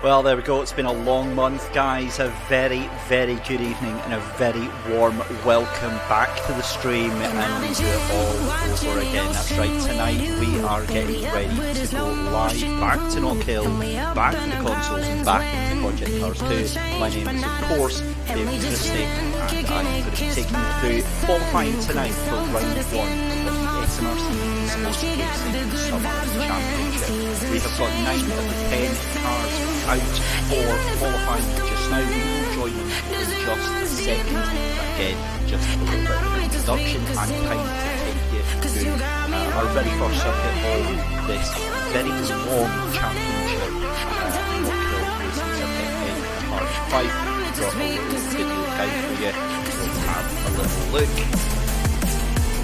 Well, there we go. It's been a long month, guys. A very, very good evening and a very warm welcome back to the stream, and we do it all over again. That's right, tonight we are getting ready to go live back to Knockhill, back to the consoles and back into Project Cars 2. My name is, of course, David Christie, and I'm going to be taking you through qualifying tonight for round 1 of the SMRC eSports Racing Summer Championship. We have got 9 of the 10 cars out for qualifying just now. We will join them in just a second. Again, just a little bit of introduction and time to take you through our very first circuit of this very long championship. Knockhill Racing Circuit in part 5. We've got a little video guide for you. Let's have a little look.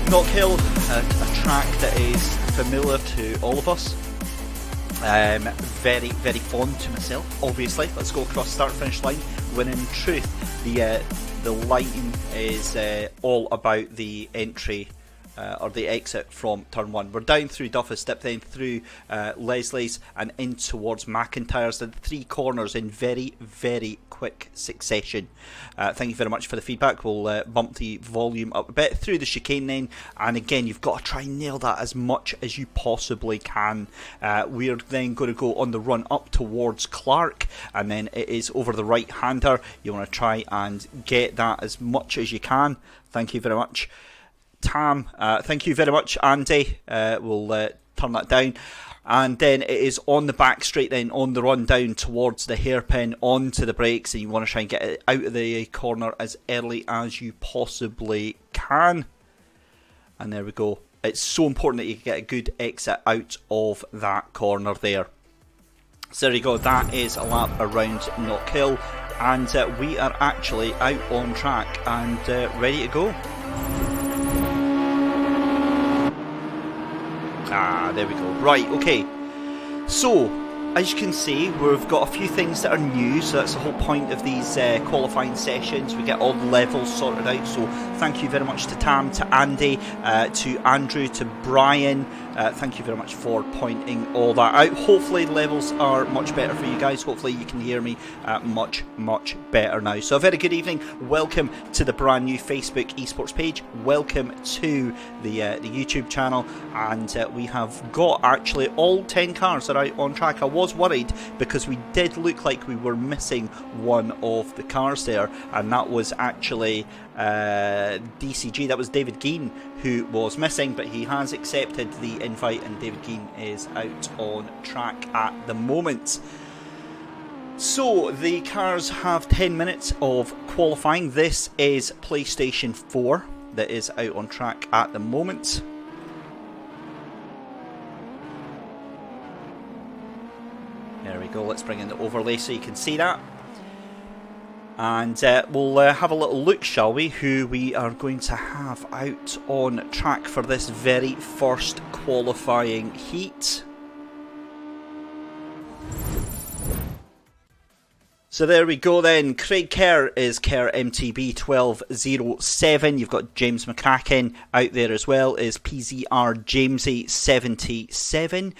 Knockhill, a track that is familiar to all of us. Very, very fond to myself, obviously. Let's go across start finish line. When in truth, the lighting is all about the entry or the exit from turn 1. We're down through Duffus Dip, then through Leslie's and in towards McIntyre's. The 3 corners in very, very quick succession. Thank you very much for the feedback. We'll bump the volume up a bit through the chicane then, and again you've got to try and nail that as much as you possibly can. We're then going to go on the run up towards Clark, and then it is over the right hander. You want to try and get that as much as you can. Thank you very much, Tam. Thank you very much, Andy. We'll turn that down. And then it is on the back straight, then on the run down towards the hairpin, onto the brakes, and you want to try and get it out of the corner as early as you possibly can. And there we go. It's so important that you get a good exit out of that corner there. So there you go. That is a lap around Knockhill, and we are actually out on track and ready to go. There we go. Right, okay. So, as you can see, we've got a few things that are new, so that's the whole point of these qualifying sessions. We get all the levels sorted out, so thank you very much to Tam, to Andy, to Andrew, to Brian. Thank you very much for pointing all that out. Hopefully the levels are much better for you guys. Hopefully you can hear me much, much better now. So a very good evening. Welcome to the brand new Facebook eSports page. Welcome to the YouTube channel. And we have got actually all 10 cars that are out on track. I was worried because we did look like we were missing one of the cars there, and that was actually DCG. That was David Geen who was missing, but he has accepted the invite and David Geen is out on track at the moment. So the cars have 10 minutes of qualifying. This is PlayStation 4 that is out on track at the moment. There we go. Let's bring in the overlay so you can see that. And we'll have a little look, shall we, who we are going to have out on track for this very first qualifying heat. So there we go then. Craig Kerr is Kerr MTB 1207. You've got James McCracken out there as well, is PZR Jamesy 77.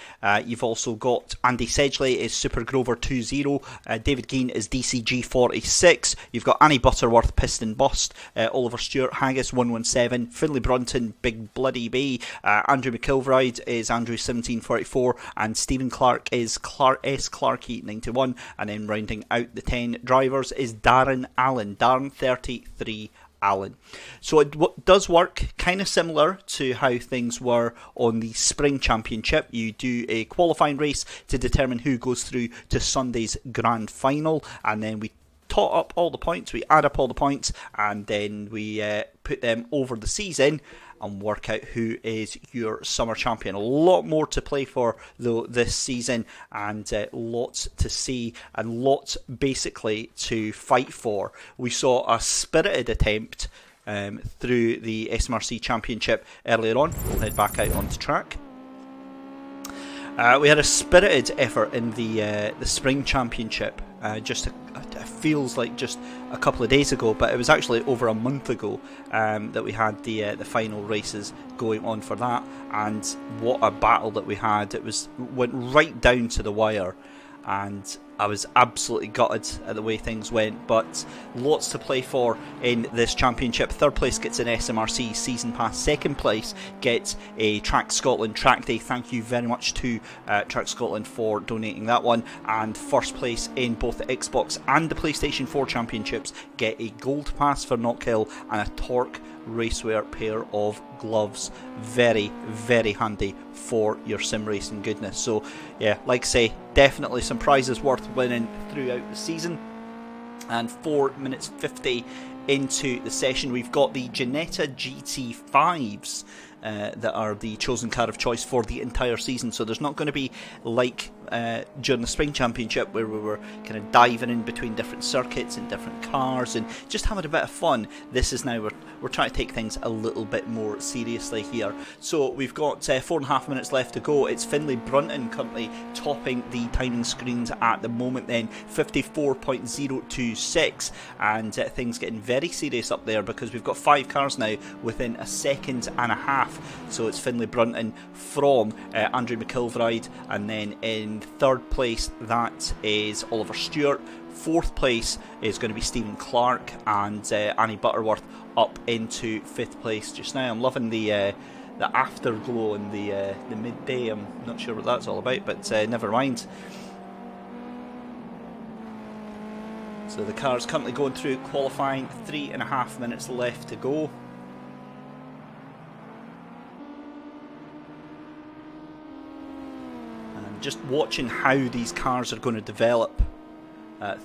You've also got Andy Sedgley is Super Grover 20. David Geen is DCG 46. You've got Annie Butterworth Piston Bust. Oliver Stewart Haggis 117. Finlay Brunton Big Bloody B. Andrew McIlbride is Andrew 1744, and Stephen Clark is Clarkey 91. And then rounding out the 10 drivers is Darren Allen, Darren 33 Allen. So it does work kind of similar to how things were on the Spring Championship. You do a qualifying race to determine who goes through to Sunday's Grand Final, and then we tot up all the points, we add up all the points, and then we put them over the season, and work out who is your summer champion. A lot more to play for though this season, and lots to see and lots basically to fight for. We saw a spirited attempt through the SMRC Championship earlier on. We'll head back out onto track. We had a spirited effort in the Spring Championship. It feels like just a couple of days ago, but it was actually over a month ago that we had the final races going on for that. And what a battle that we had! It went right down to the wire, and I was absolutely gutted at the way things went, but lots to play for in this championship. Third place gets an SMRC Season Pass. Second place gets a Track Scotland Track Day. Thank you very much to Track Scotland for donating that one. And first place in both the Xbox and the PlayStation 4 championships get a Gold Pass for Knockhill and a Torque Racewear pair of gloves. Very, very handy for your sim racing goodness. So yeah, like I say, definitely some prizes worth winning throughout the season. And 4 minutes 50 into the session, we've got the Ginetta GT5s that are the chosen car of choice for the entire season. So there's not going to be like during the Spring Championship where we were kind of diving in between different circuits and different cars and just having a bit of fun. This is now we're trying to take things a little bit more seriously here. So we've got 4.5 minutes left to go. It's Finlay Brunton currently topping the timing screens at the moment, then 54.026, and things getting very serious up there because we've got 5 cars now within a second and a half. So it's Finlay Brunton from Andrew McIlvride, and then in third place that is Oliver Stewart. Fourth place is going to be Stephen Clark, and Annie Butterworth up into 5th place just now. I'm loving the afterglow in the midday. I'm not sure what that's all about, but never mind. So the car's currently going through qualifying. 3.5 minutes left to go. Just watching how these cars are going to develop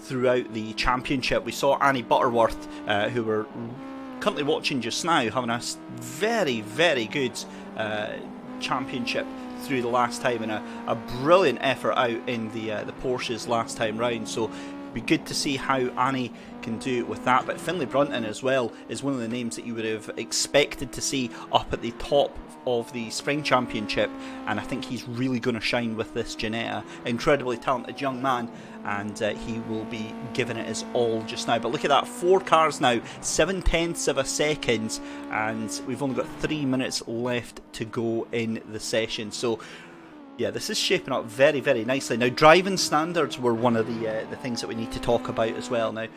throughout the championship. We saw Annie Butterworth, who we're currently watching just now, having a very, very good championship through the last time, and a brilliant effort out in the Porsches last time round. So it'd be good to see how Annie can do with that. But Finlay Brunton as well is one of the names that you would have expected to see up at the top of the Spring Championship, and I think he's really going to shine with this Ginetta. Incredibly talented young man, and he will be giving it his all just now. But look at that, 4 cars now, 7/10 of a second, and we've only got 3 minutes left to go in the session. So yeah, this is shaping up very, very nicely. Now, driving standards were one of the things that we need to talk about as well. Now,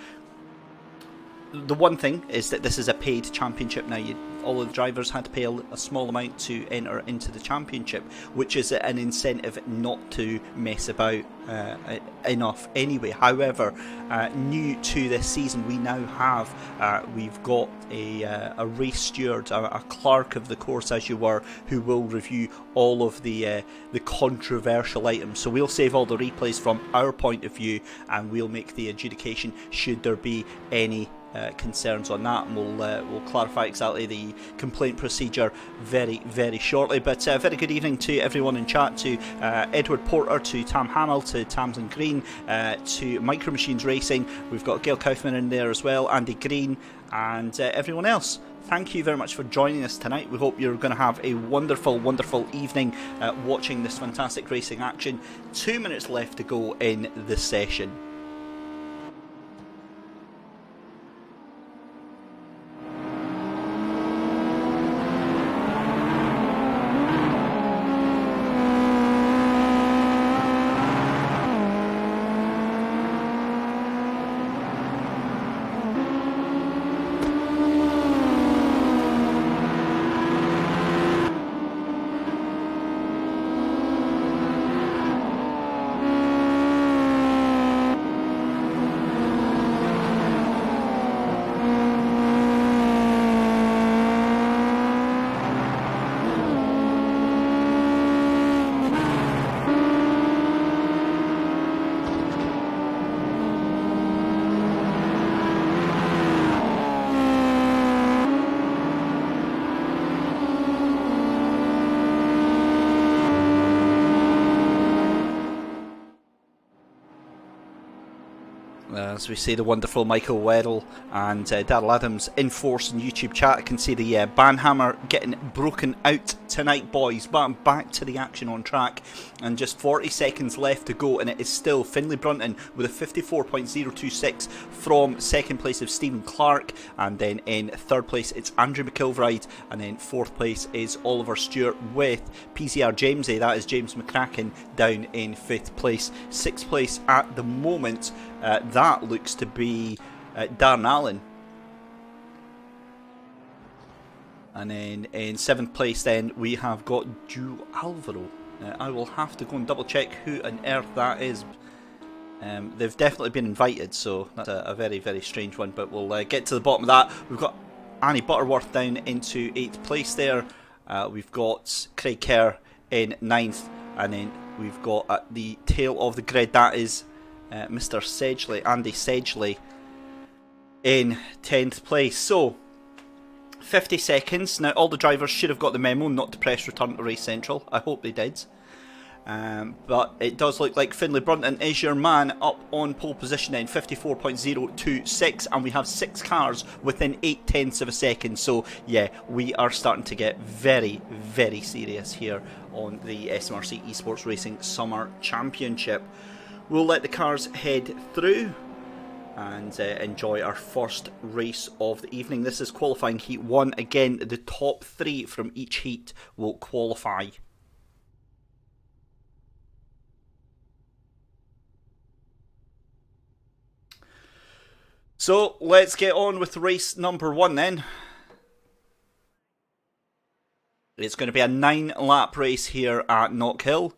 the one thing is that this is a paid championship now. All of the drivers had to pay a small amount to enter into the championship, which is an incentive not to mess about enough anyway. However, new to this season, we now have we've got a race steward, a clerk of the course as you were, who will review all of the controversial items. So we'll save all the replays from our point of view, and we'll make the adjudication should there be any concerns on that, and we'll clarify exactly the complaint procedure very, very shortly. But very good evening to everyone in chat, to Edward Porter, to Tam Hamill, to Tamsin Green, to Micro Machines Racing. We've got Gail Kaufman in there as well, Andy Green, and everyone else. Thank you very much for joining us tonight. We hope you're going to have a wonderful, wonderful evening watching this fantastic racing action. 2 minutes left to go in this session. As we see the wonderful Michael Weddle and Daryl Adams in force in YouTube chat. I can see the banhammer getting broken out tonight, boys. But back to the action on track. And just 40 seconds left to go, and it is still Finlay Brunton with a 54.026 from second place of Stephen Clark. And then in third place it's Andrew McIlvride, and then fourth place is Oliver Stewart with PCR Jamesy. That is James McCracken down in fifth place. Sixth place at the moment, that looks to be Darren Allen. And then in seventh place then we have got Ju Alvaro. I will have to go and double check who on earth that is. They've definitely been invited, so that's a very, very strange one, but we'll get to the bottom of that. We've got Annie Butterworth down into 8th place there. We've got Craig Kerr in 9th, and then we've got at the tail of the grid, that is Mr. Sedgley, Andy Sedgley, in 10th place. So 50 seconds. Now all the drivers should have got the memo not to press return to race central. I hope they did. But it does look like Finlay Brunton is your man up on pole position in 54.026, and we have 6 cars within 0.8 of a second. So yeah, we are starting to get very, very serious here on the SMRC Esports Racing Summer Championship. We'll let the cars head through and enjoy our first race of the evening. This is qualifying heat 1. Again, the top 3 from each heat will qualify. So let's get on with race number 1 then. It's going to be a 9-lap race here at Knockhill.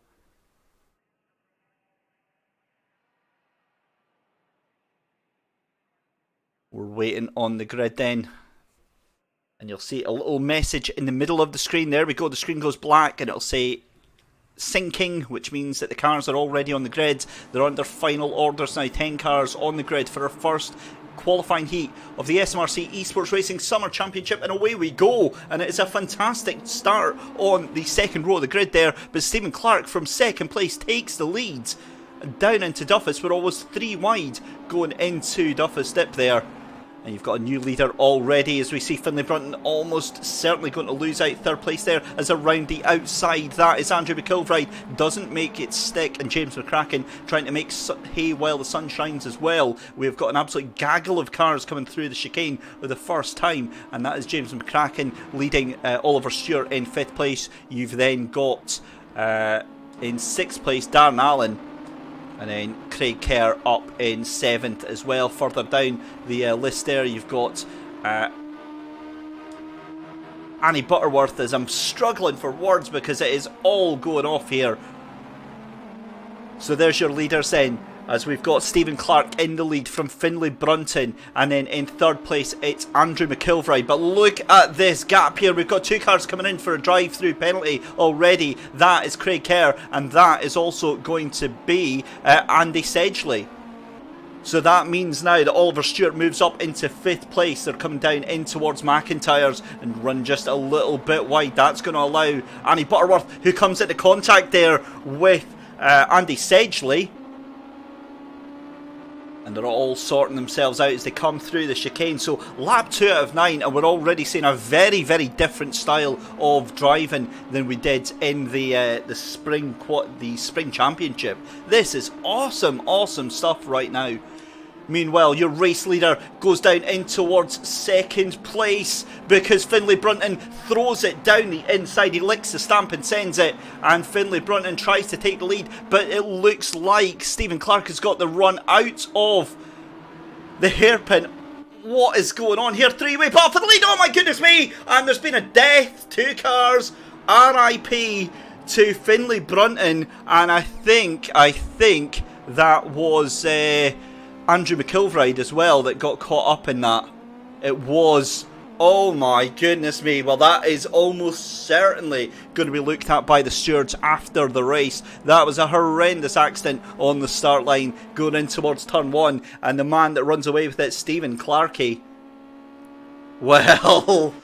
We're waiting on the grid then. And you'll see a little message in the middle of the screen. There we go. The screen goes black and it'll say sinking, which means that the cars are already on the grid. They're under final orders now. 10 cars on the grid for our first qualifying heat of the SMRC Esports Racing Summer Championship, and away we go. And it is a fantastic start on the second row of the grid there, but Stephen Clark from second place takes the lead down into Duffus. We're almost 3 wide going into Duffus Dip there. And you've got a new leader already, as we see Finlay Brunton almost certainly going to lose out third place there, as around the outside that is Andrew McIlvride. Doesn't make it stick, and James McCracken trying to make hay while the sun shines as well. We've got an absolute gaggle of cars coming through the chicane for the first time, and that is James McCracken leading Oliver Stewart in 5th place. You've then got in 6th place Darren Allen, and then Craig Kerr up in 7th as well. Further down the list there, you've got Annie Butterworth, as I'm struggling for words because it is all going off here. So there's your leaders then, as we've got Stephen Clark in the lead from Finlay Brunton, and then in 3rd place it's Andrew McIlvride. But look at this gap here. We've got 2 cars coming in for a drive-through penalty already. That is Craig Kerr, and that is also going to be Andy Sedgley. So that means now that Oliver Stewart moves up into 5th place. They're coming down in towards McIntyre's and run just a little bit wide. That's going to allow Annie Butterworth, who comes into contact there with Andy Sedgley. And they're all sorting themselves out as they come through the chicane. So lap 2 out of 9, and we're already seeing a very, very different style of driving than we did in the spring championship. This is awesome, awesome stuff right now. Meanwhile, your race leader goes down in towards 2nd place because Finlay Brunton throws it down the inside. He licks the stamp and sends it, and Finlay Brunton tries to take the lead, but it looks like Stephen Clark has got the run out of the hairpin. What is going on here? 3-way path for the lead. Oh my goodness me! And there's been a death. 2 cars. RIP to Finlay Brunton, and I think that was Andrew McIlvride as well that got caught up in that. It was. Oh my goodness me. Well, that is almost certainly going to be looked at by the stewards after the race. That was a horrendous accident on the start line going in towards turn 1, and the man that runs away with it, Stephen Clarkey. Well,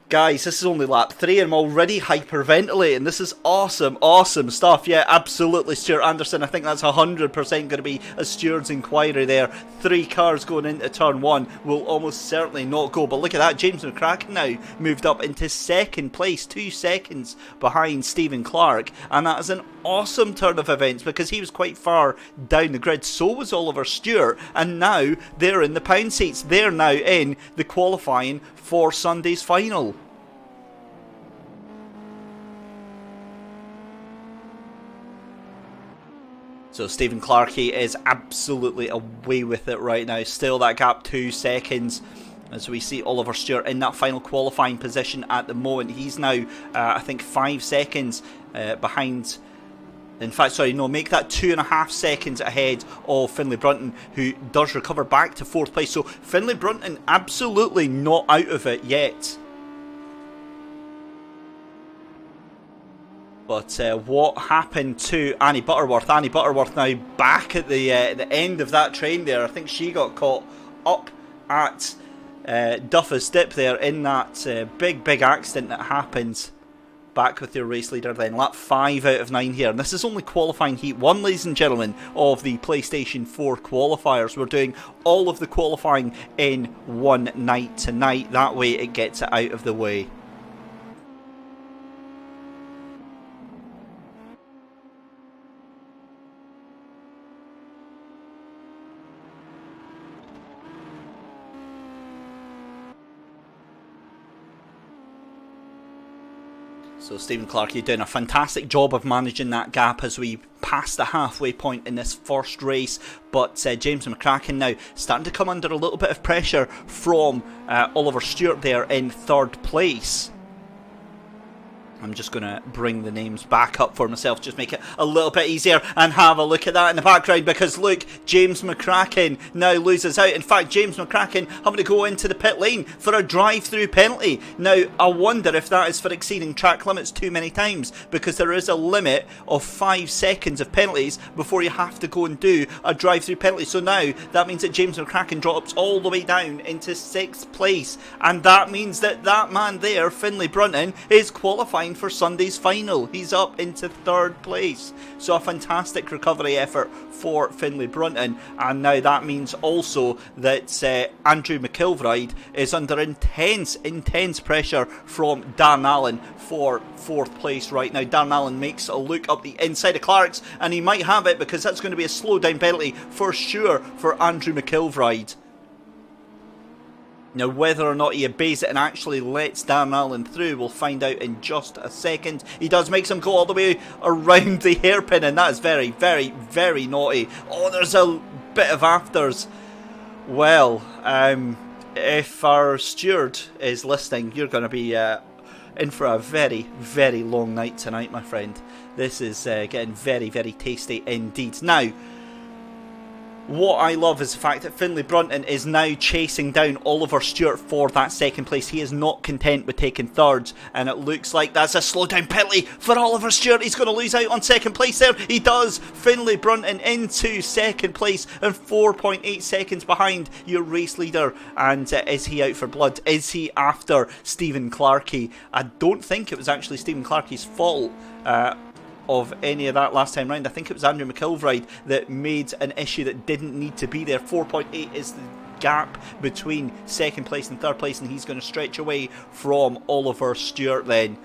Guys, this is only lap 3 and I'm already hyperventilating. This is awesome, awesome stuff. Yeah, absolutely, Stuart Anderson. I think that's 100% going to be a steward's inquiry there. 3 cars going into turn 1 will almost certainly not go. But look at that, James McCracken now moved up into 2nd place, 2 seconds behind Stephen Clark. And that is an awesome turn of events because he was quite far down the grid. So was Oliver Stewart. And now they're in the pound seats. They're now in the qualifying for Sunday's final. So Stephen Clarkey is absolutely away with it right now. Still that gap 2 seconds as we see Oliver Stewart in that final qualifying position at the moment. He's now, I think, 5 seconds behind. In fact, sorry, no, make that 2.5 seconds ahead of Finlay Brunton, who does recover back to 4th place. So Finlay Brunton absolutely not out of it yet. But what happened to Annie Butterworth? Annie Butterworth now back at the end of that train there. I think she got caught up at Duffus Dip there in that big accident that happened. Back with your race leader then. Lap 5 out of 9 here. And this is only qualifying heat 1, ladies and gentlemen, of the PlayStation 4 qualifiers. We're doing all of the qualifying in one night tonight. That way it gets it out of the way. So Stephen Clarkey doing a fantastic job of managing that gap as we pass the halfway point in this first race. But James McCracken now starting to come under a little bit of pressure from Oliver Stewart there in 3rd place. I'm just going to bring the names back up for myself, just make it a little bit easier and have a look at that in the background because look, James McCracken now loses out. In fact, James McCracken having to go into the pit lane for a drive-through penalty. Now, I wonder if that is for exceeding track limits too many times because there is a limit of 5 seconds of penalties before you have to go and do a drive-through penalty. So now that means that James McCracken drops all the way down into 6th place and that means that that man there, Finlay Brunton, is qualifying for Sunday's final. He's up into 3rd place. So a fantastic recovery effort for Finlay Brunton. And now that means also that Andrew McIlvride is under intense pressure from Darren Allen for 4th place right now. Darren Allen makes a look up the inside of Clark's and he might have it because that's going to be a slow down penalty for sure for Andrew McIlvride. Now, whether or not he obeys it and actually lets Darren Allen through, we'll find out in just a second. He does make him go all the way around the hairpin, and that is very, very, very naughty. Oh, there's a bit of afters. Well, if our steward is listening, you're going to be in for a very, very long night tonight, my friend. This is getting very, very tasty indeed. Now, what I love is the fact that Finlay Brunton is now chasing down Oliver Stewart for that 2nd place. He is not content with taking 3rd, and it looks like that's a slow down penalty for Oliver Stewart. He's going to lose out on 2nd place there. He does. Finlay Brunton into 2nd place and 4.8 seconds behind your race leader. And is he out for blood? Is he after Stephen Clarkey? I don't think it was actually Stephen Clarkey's fault. Of any of that last time round. I think it was Andrew McIlvride that made an issue that didn't need to be there. 4.8 is the gap between 2nd place and 3rd place, and he's going to stretch away from Oliver Stewart then.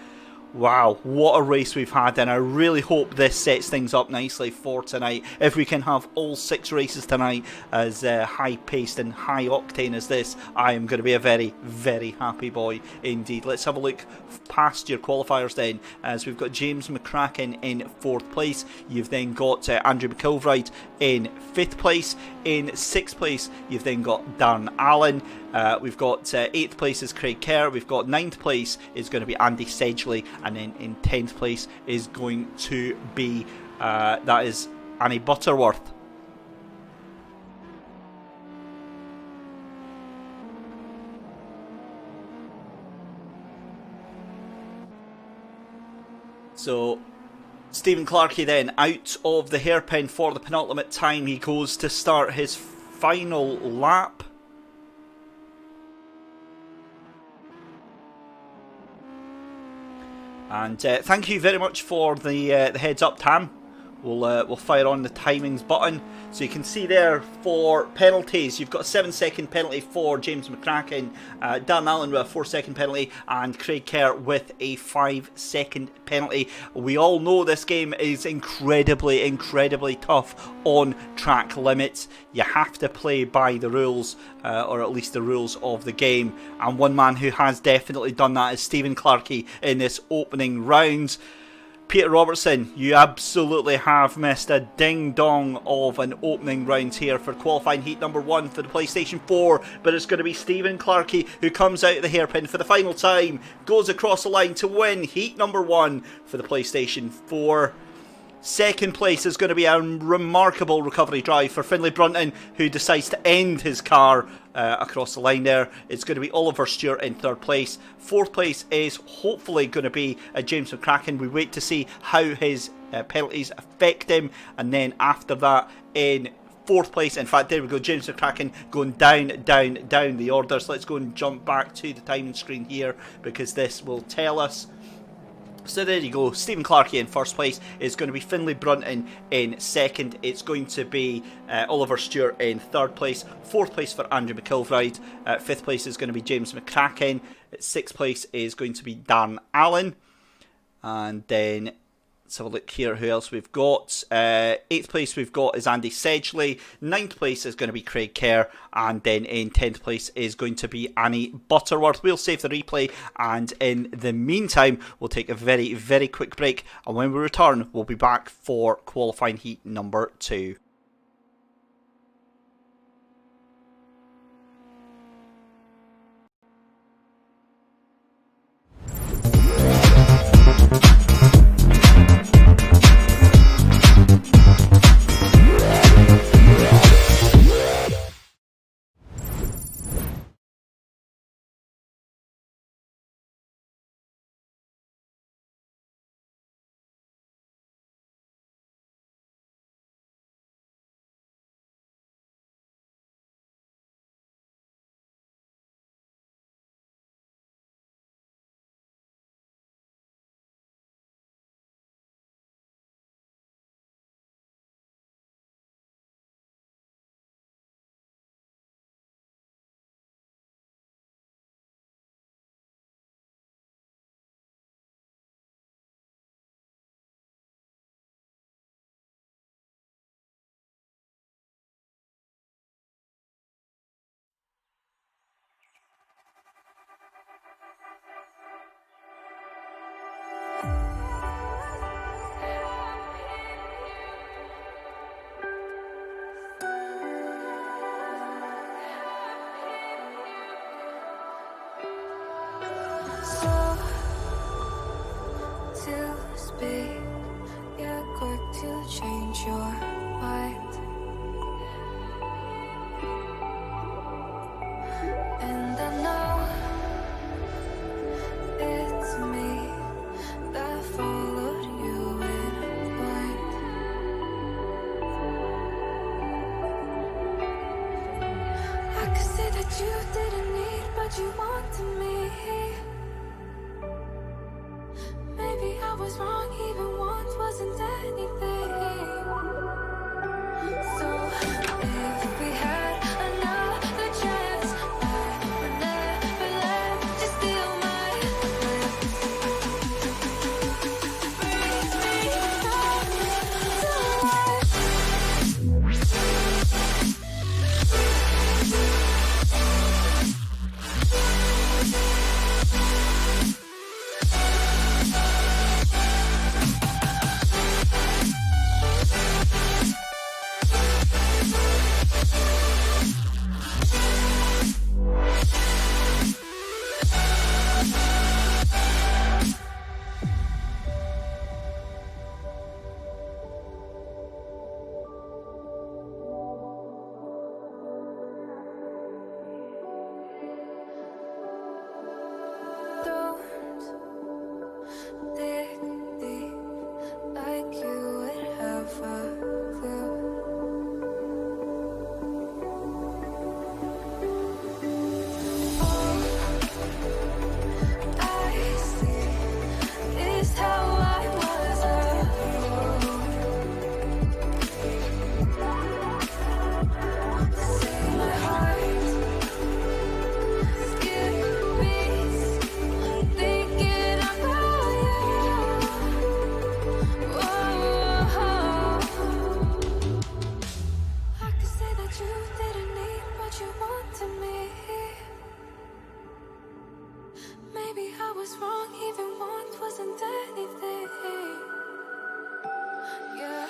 Wow, what a race we've had, and I really hope this sets things up nicely for tonight. If we can have all 6 races tonight as high-paced and high-octane as this, I am going to be a very, very happy boy indeed. Let's have a look past your qualifiers then, as we've got James McCracken in 4th place. You've then got Andrew McIlvride in 5th place. In 6th place, you've then got Darren Allen. We've got 8th place is Craig Kerr. We've got 9th place is going to be Andy Sedgley. And then in 10th place is going to be, that is Annie Butterworth. So Stephen Clarkey then out of the hairpin for the penultimate time. He goes to start his final lap. And thank you very much for the heads up, Tam. We'll fire on the timings button. So you can see there for penalties, you've got a 7-second penalty for James McCracken, Dan Allen with a 4-second penalty, and Craig Kerr with a 5-second penalty. We all know this game is incredibly tough on track limits. You have to play by the rules, or at least the rules of the game. And one man who has definitely done that is Stephen Clarkey in this opening round. Peter Robertson, you absolutely have missed a ding-dong of an opening round here for qualifying heat number 1 for the PlayStation 4, but it's going to be Stephen Clarkey who comes out of the hairpin for the final time, goes across the line to win heat number 1 for the PlayStation 4. Second place is going to be a remarkable recovery drive for Finlay Brunton, who decides to end his car across the line there. It's going to be Oliver Stewart in third place. Fourth place is hopefully going to be James McCracken. We wait to see how his penalties affect him. And then after that, in fourth place, in fact, there we go, James McCracken going down the order. So let's go and jump back to the timing screen here, because this will tell us. So there you go, Stephen Clarkey in first place. It's going to be Finlay Brunton in second. It's going to be Oliver Stewart in third place. Fourth place for Andrew McIlvride. Fifth place is going to be James McCracken. Sixth place is going to be Dan Allen. And then let's have a look here who else we've got. Eighth place we've got is Andy Sedgley. Ninth place is going to be Craig Kerr. And then in 10th place is going to be Annie Butterworth. We'll save the replay, and in the meantime we'll take a very quick break, and when we return we'll be back for qualifying heat number 2. was wrong, even once wasn't anything. Yeah,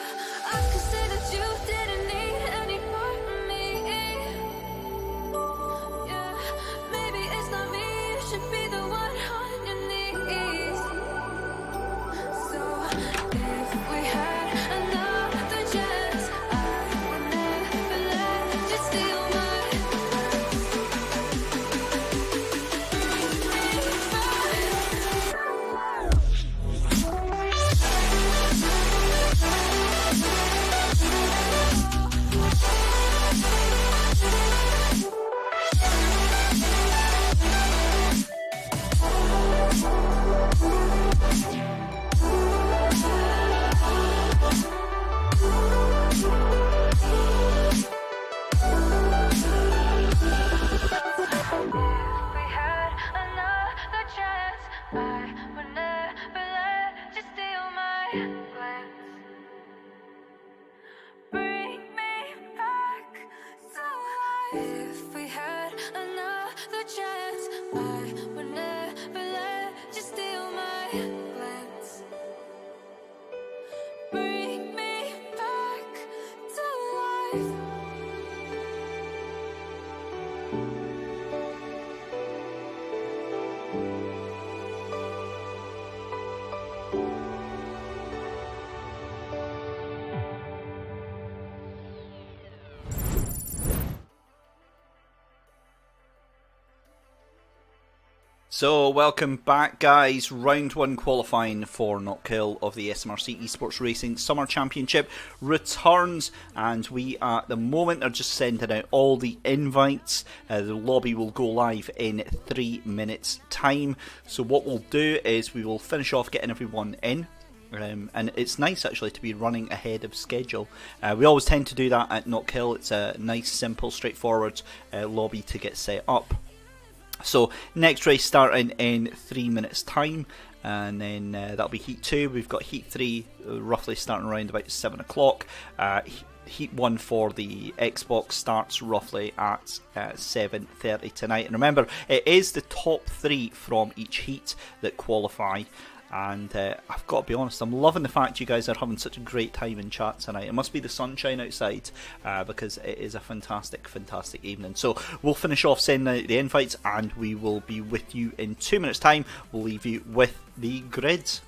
I could say that you didn't need any part of me. Yeah, maybe it's not me, you should be the one on your knees. So if we had another chance, I would never let you steal my So welcome back, guys. Round 1 qualifying for Not Kill of the SMRC eSports Racing Summer Championship returns, and we at the moment are just sending out all the invites. The lobby will go live in 3 minutes time. So what we'll do is we will finish off getting everyone in. And it's nice actually to be running ahead of schedule. We always tend to do that at Not Kill. It's a nice, simple, straightforward lobby to get set up. So next race starting in 3 minutes time, and then that'll be Heat 2. We've got Heat 3 roughly starting around about 7 o'clock. Heat 1 for the Xbox starts roughly at 7:30 tonight. And remember, it is the top 3 from each heat that qualify. And I've got to be honest, I'm loving the fact you guys are having such a great time in chat tonight. It must be the sunshine outside, because it is a fantastic, fantastic evening. So we'll finish off sending out the invites, and we will be with you in 2 minutes time. We'll leave you with the grids.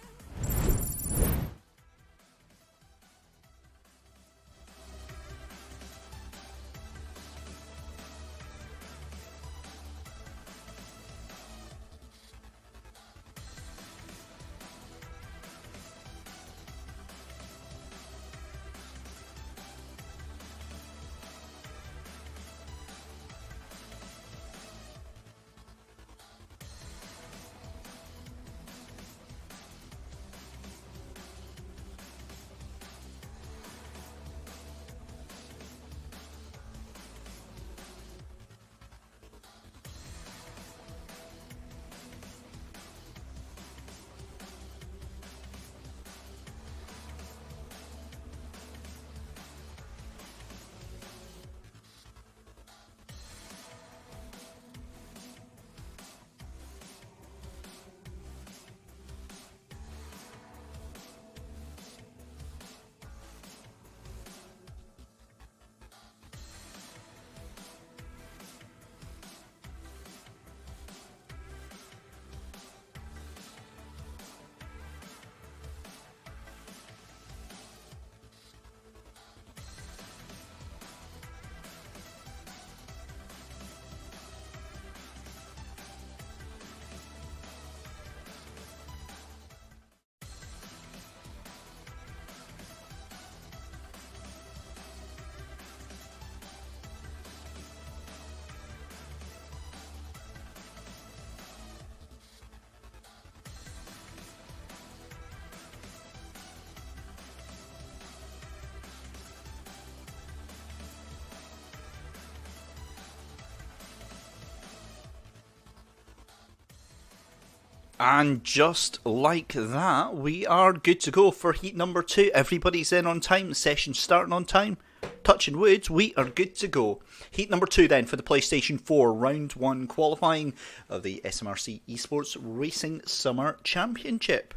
And just like that, we are good to go for heat number 2. Everybody's in on time. The session's starting on time. touching wood, we are good to go. Heat number 2 then for the PlayStation 4 Round 1 qualifying of the SMRC eSports Racing Summer Championship.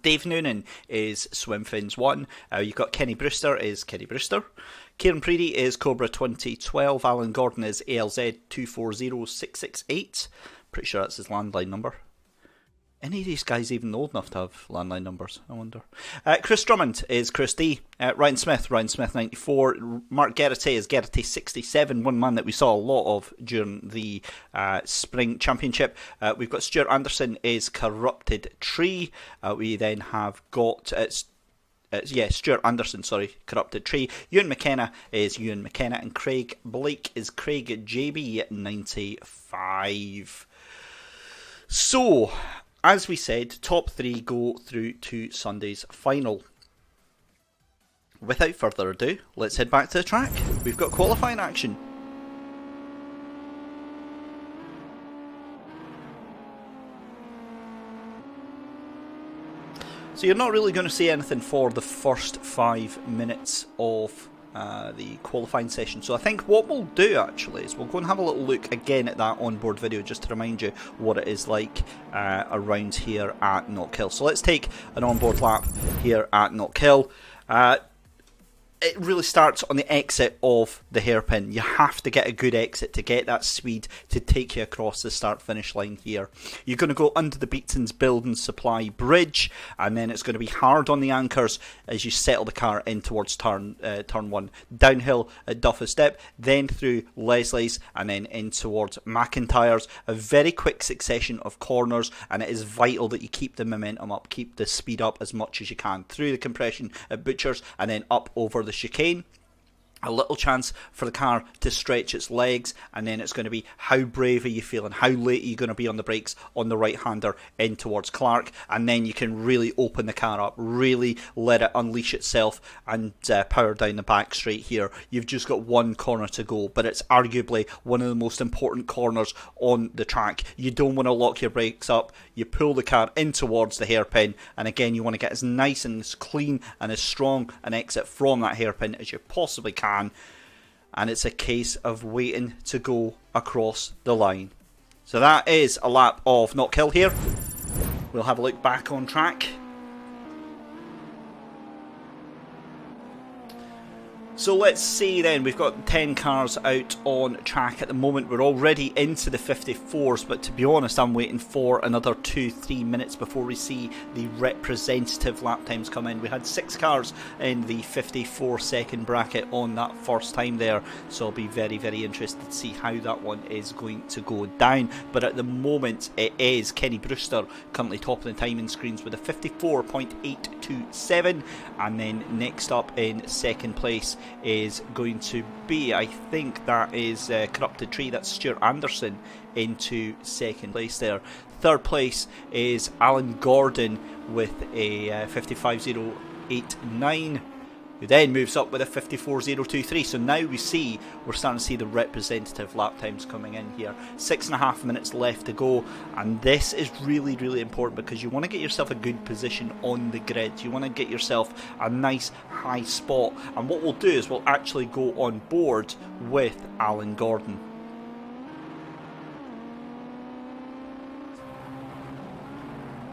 Dave Noonan is Swimfins 1. You've got Kenny Brewster is Kenny Brewster. Kieran Preedy is Cobra 2012. Alan Gordon is ALZ 240668. Pretty sure that's his landline number. Any of these guys even old enough to have landline numbers? I wonder. Chris Drummond is Chris D. Ryan Smith 94. Mark Geraghty is Geraghty 67. One man that we saw a lot of during the Spring Championship. We've got Stuart Anderson is Corrupted Tree. We then have got... Stuart Anderson, Corrupted Tree. Ewan McKenna is Ewan McKenna. And Craig Blake is Craig JB 95. So... as we said, top 3 go through to Sunday's final. Without further ado, let's head back to the track. We've got qualifying action. So you're not really going to see anything for the first 5 minutes of the qualifying session. So I think what we'll do actually is we'll go and have a little look again at that onboard video just to remind you what it is like around here at Knockhill. So let's take an onboard lap here at Knockhill. It really starts on the exit of the hairpin. You have to get a good exit to get that speed to take you across the start-finish line here. You're going to go under the Beaton's Build and Supply Bridge, and then it's going to be hard on the anchors as you settle the car in towards turn 1. Downhill at Duffus Dip, then through Leslie's, and then in towards McIntyre's. A very quick succession of corners, and it is vital that you keep the momentum up, keep the speed up as much as you can. Through the compression at Butcher's, and then up over the chicane. A little chance for the car to stretch its legs, and then it's going to be how brave are you feeling, how late are you going to be on the brakes on the right hander in towards Clark, and then you can really open the car up, really let it unleash itself and power down the back straight here. You've just got one corner to go, but it's arguably one of the most important corners on the track. You don't want to lock your brakes up, you pull the car in towards the hairpin, and again you want to get as nice and as clean and as strong an exit from that hairpin as you possibly can. And it's a case of waiting to go across the line. So that is a lap of Knockhill here. We'll have a look back on track. So let's see then, we've got 10 cars out on track at the moment. We're already into the 54s, but to be honest, I'm waiting for another 2-3 minutes before we see the representative lap times come in. We had 6 cars in the 54 second bracket on that first time there, so I'll be very, very interested to see how that one is going to go down. But at the moment, it is Kenny Brewster currently top of the timing screens with a 54.827, and then next up in second place is going to be, I think that is Corrupted Tree, that's Stuart Anderson into second place there. Third place is Alan Gordon with a 55.089, who then moves up with a 54.023. So now we're starting to see the representative lap times coming in here. 6.5 minutes left to go, and this is really, really important because you want to get yourself a good position on the grid. You want to get yourself a nice high spot, and what we'll do is we'll actually go on board with Alan Gordon.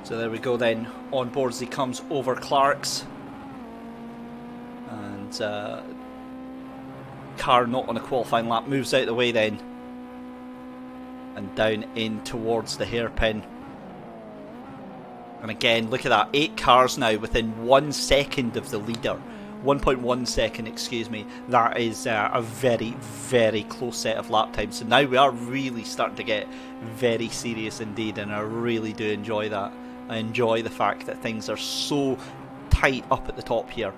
So there we go then, on board as he comes over Clark's. And car not on a qualifying lap moves out of the way then, and down in towards the hairpin. And again, look at that, 8 cars now within 1 second of the leader. 1.1 second, excuse me. That is a very, very close set of lap times. So now we are really starting to get very serious indeed, and I really do enjoy that. I enjoy the fact that things are so tight up at the top here.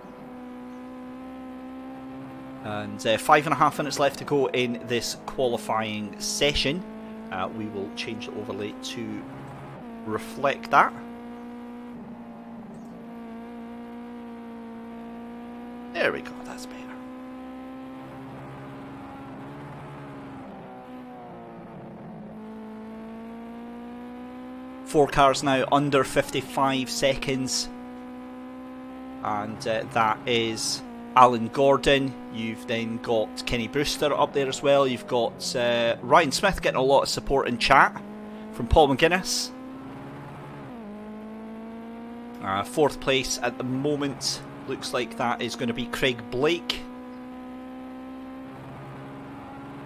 And 5.5 minutes left to go in this qualifying session. We will change the overlay to reflect that. There we go, that's better. Four cars now under 55 seconds. And that is Alan Gordon, you've then got Kenny Brewster up there as well, you've got Ryan Smith getting a lot of support in chat from Paul McGuinness. 4th place at the moment, looks like that is going to be Craig Blake.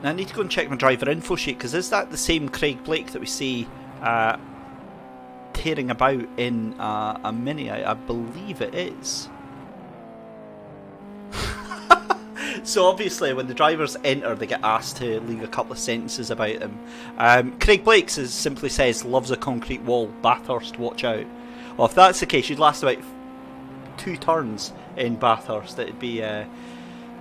Now I need to go and check my driver info sheet, because is that the same Craig Blake that we see tearing about in a Mini? I believe it is. So obviously when the drivers enter, they get asked to leave a couple of sentences about them. Craig Blake simply says, loves a concrete wall, Bathurst, watch out. Well, if that's the case, you'd last about 2 turns in Bathurst. It'd be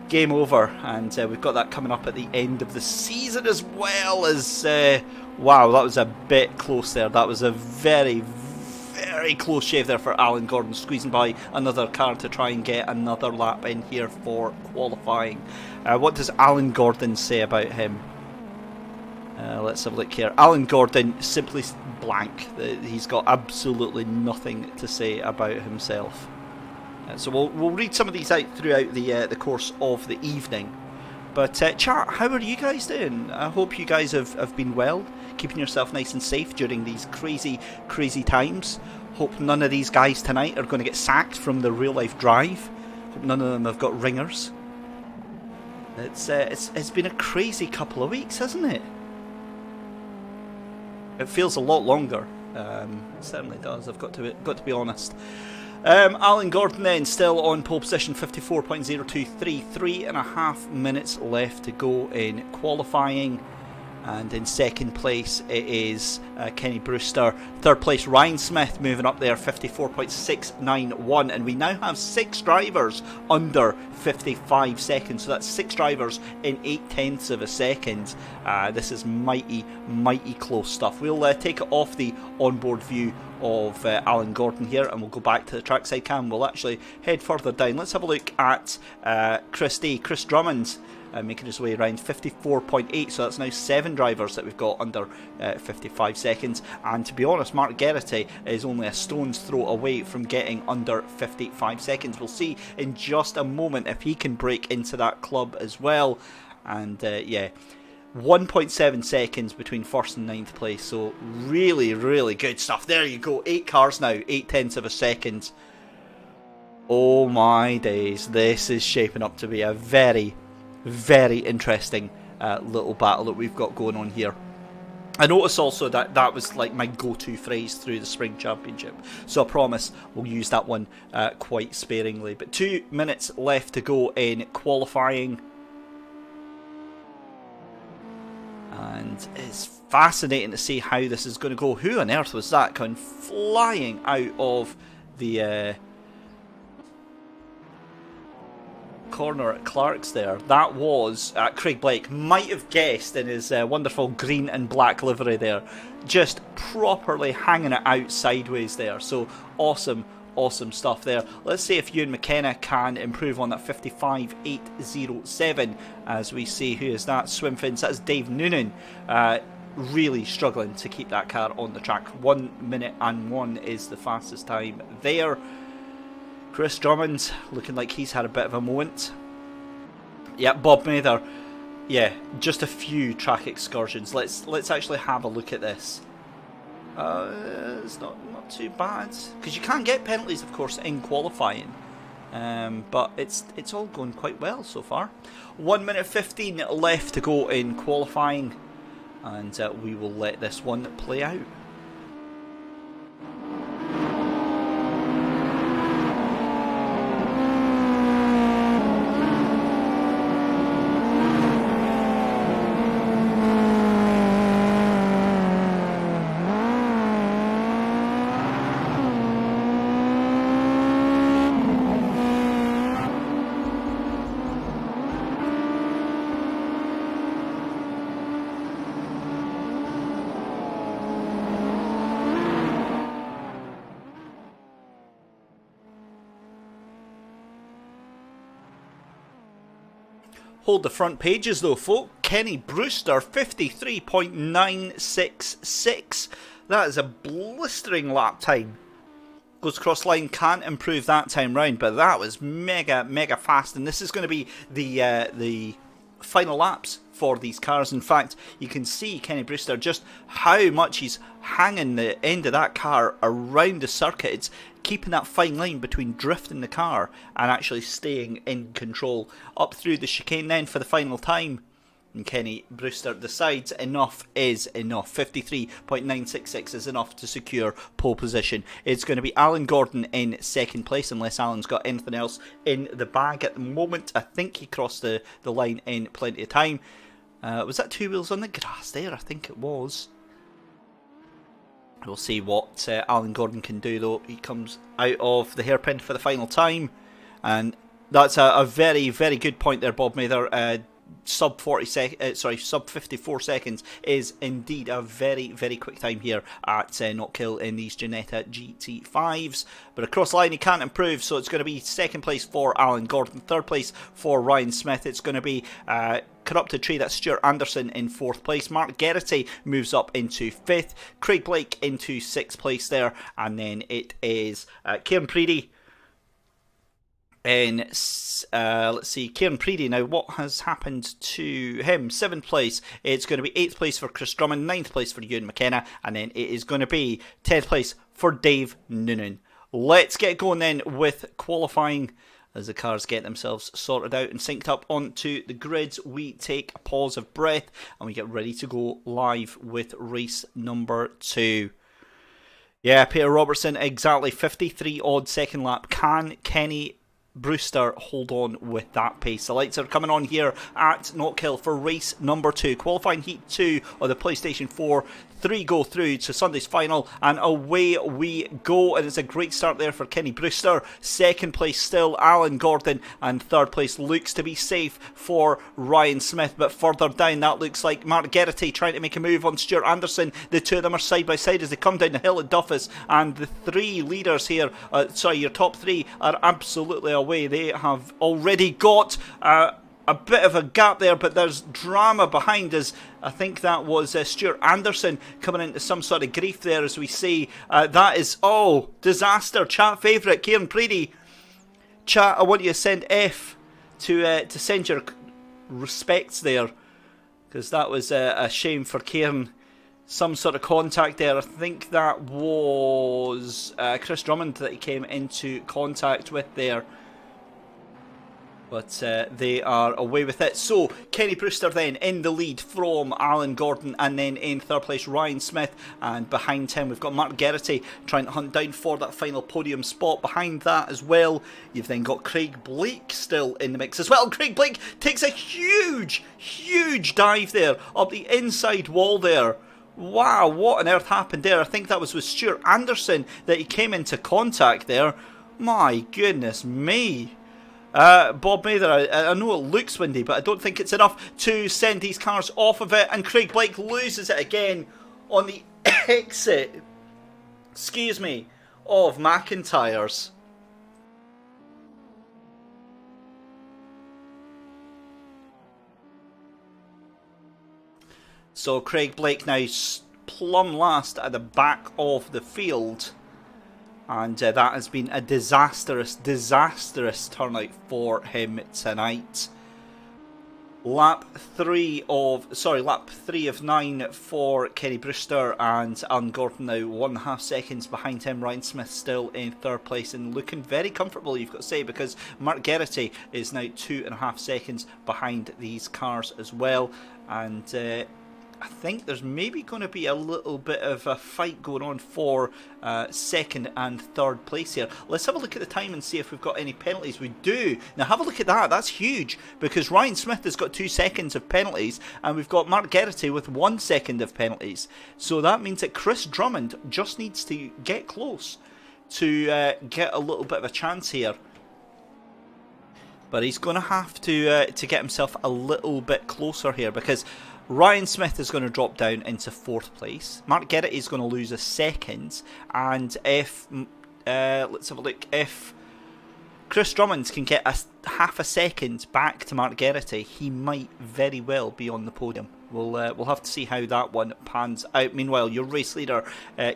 game over, and we've got that coming up at the end of the season, as well as wow, that was a bit close there. That was a very, very close shave there for Alan Gordon, squeezing by another car to try and get another lap in here for qualifying. What does Alan Gordon say about him? Let's have a look here. Alan Gordon, simply blank. He's got absolutely nothing to say about himself. So we'll read some of these out throughout the course of the evening. But chat, how are you guys doing? I hope you guys have been well, keeping yourself nice and safe during these crazy, crazy times. Hope none of these guys tonight are going to get sacked from the real life drive. Hope none of them have got ringers. It's been a crazy couple of weeks, hasn't it? It feels a lot longer. It certainly does. I've got to be honest. Alan Gordon then still on pole position, 54.023, 3.5 minutes left to go in qualifying. And in 2nd place it is Kenny Brewster. 3rd place Ryan Smith moving up there, 54.691, and we now have 6 drivers under 55 seconds, so that's 6 drivers in 0.8 of a second. This is mighty close stuff. We'll take it off the onboard view of Alan Gordon here, and we'll go back to the trackside cam. We'll actually head further down. Let's have a look at Chris Drummond, making his way around, 54.8, so that's now 7 drivers that we've got under 55 seconds. And to be honest, Mark Geraghty is only a stone's throw away from getting under 55 seconds. We'll see in just a moment if he can break into that club as well. And yeah, 1.7 seconds between 1st and 9th place, so really good stuff. There you go, 8 cars now, 0.8 of a second. Oh my days, this is shaping up to be a very interesting little battle that we've got going on here. I notice also that was like my go-to phrase through the Spring Championship, so I promise we'll use that one quite sparingly. But 2 minutes left to go in qualifying, and it's fascinating to see how this is going to go. Who on earth was that coming flying out of the corner at Clark's there? That was Craig Blake. Might have guessed in his wonderful green and black livery there, just properly hanging it out sideways there. So awesome stuff there. Let's see if Ewan McKenna can improve on that 55.807 as we see who is that. Swim fins, that's Dave Noonan, really struggling to keep that car on the track. 1 minute and 1 is the fastest time there. Chris Drummond looking like he's had a bit of a moment. Yeah, Bob Mather. Yeah, just a few track excursions. Let's actually have a look at this. It's not too bad, because you can't get penalties, of course, in qualifying. But it's all going quite well so far. 1 minute 15 left to go in qualifying, and we will let this one play out. Hold the front pages though, folk. Kenny Brewster, 53.966. That is a blistering lap time Goes across line, can't improve that time round, but that was mega fast, and this is going to be the final laps for these cars. In fact, you can see Kenny Brewster just how much he's hanging the end of that car around the circuit. It's keeping that fine line between drifting the car and actually staying in control. Up through the chicane then for the final time. And Kenny Brewster decides enough is enough. 53.966 is enough to secure pole position. It's going to be Alan Gordon in second place, unless Alan's got anything else in the bag at the moment. I think he crossed the line in plenty of time. Was that two wheels on the grass there? I think it was. We'll see what Alan Gordon can do, though. He comes out of the hairpin for the final time. And that's a very good point there, Bob Mather. Sub 54 seconds is indeed a very quick time here at Knockhill in these Ginetta GT5s. But across the line he can't improve, so it's going to be second place for Alan Gordon, third place for Ryan Smith. It's going to be Corrupted Tree, that's Stuart Anderson in fourth place. Mark Geraghty moves up into fifth. Craig Blake into sixth place there, and then it is Kieran Preedy. And let's see, Kieran Preedy now, what has happened to him? 7th place, it's going to be 8th place for Chris Drummond, 9th place for Ewan McKenna, and then it is going to be 10th place for Dave Noonan. Let's get going then with qualifying as the cars get themselves sorted out and synced up onto the grids. We take a pause of breath and we get ready to go live with race number 2. Yeah, Peter Robertson, exactly 53 odd second lap. Can Kenny Brewster hold on with that pace? The lights are coming on here at Knockhill for race number 2, qualifying heat 2 of the PlayStation 4. 3 go through to Sunday's final, and away we go. And it's a great start there for Kenny Brewster. Second place still Alan Gordon, and third place looks to be safe for Ryan Smith. But further down, that looks like Mark Geraghty trying to make a move on Stuart Anderson. The two of them are side by side as they come down the hill at Duffus, and the three leaders here, your top three, are absolutely away. They have already got a bit of a gap there, but there's drama behind us. I think that was Stuart Anderson coming into some sort of grief there as we see. That is, disaster. Chat favourite, Kieran Preedy. Chat, I want you to send F to send your respects there, because that was a shame for Kieran. Some sort of contact there. I think that was Chris Drummond that he came into contact with there. But they are away with it. So, Kenny Brewster then in the lead from Alan Gordon, and then in third place Ryan Smith, and behind him we've got Mark Geraghty trying to hunt down for that final podium spot. Behind that as well, you've then got Craig Blake still in the mix as well. Craig Blake takes a huge dive there up the inside wall there. Wow, what on earth happened there? I think that was with Stuart Anderson that he came into contact there. My goodness me. Bob Mather, I know it looks windy, but I don't think it's enough to send these cars off of it, and Craig Blake loses it again on the exit, of McIntyre's. So Craig Blake now plumb last at the back of the field. And that has been a disastrous turnout for him tonight. Lap 3 of 9 for Kenny Brewster, and Alan Gordon now 1.5 seconds behind him. Ryan Smith still in third place and looking very comfortable, you've got to say, because Mark Geraghty is now 2.5 seconds behind these cars as well. And I think there's maybe going to be a little bit of a fight going on for second and third place here. Let's have a look at the time and see if we've got any penalties. We do. Now have a look at that. That's huge, because Ryan Smith has got 2 seconds of penalties, and we've got Mark Geraghty with 1 second of penalties. So that means that Chris Drummond just needs to get close to get a little bit of a chance here. But he's going to have to get himself a little bit closer here, because Ryan Smith is going to drop down into 4th place. Mark Geraghty is going to lose a second. And if, let's have a look, if Chris Drummond can get a half a second back to Mark Geraghty, he might very well be on the podium. We'll have to see how that one pans out. Meanwhile, your race leader,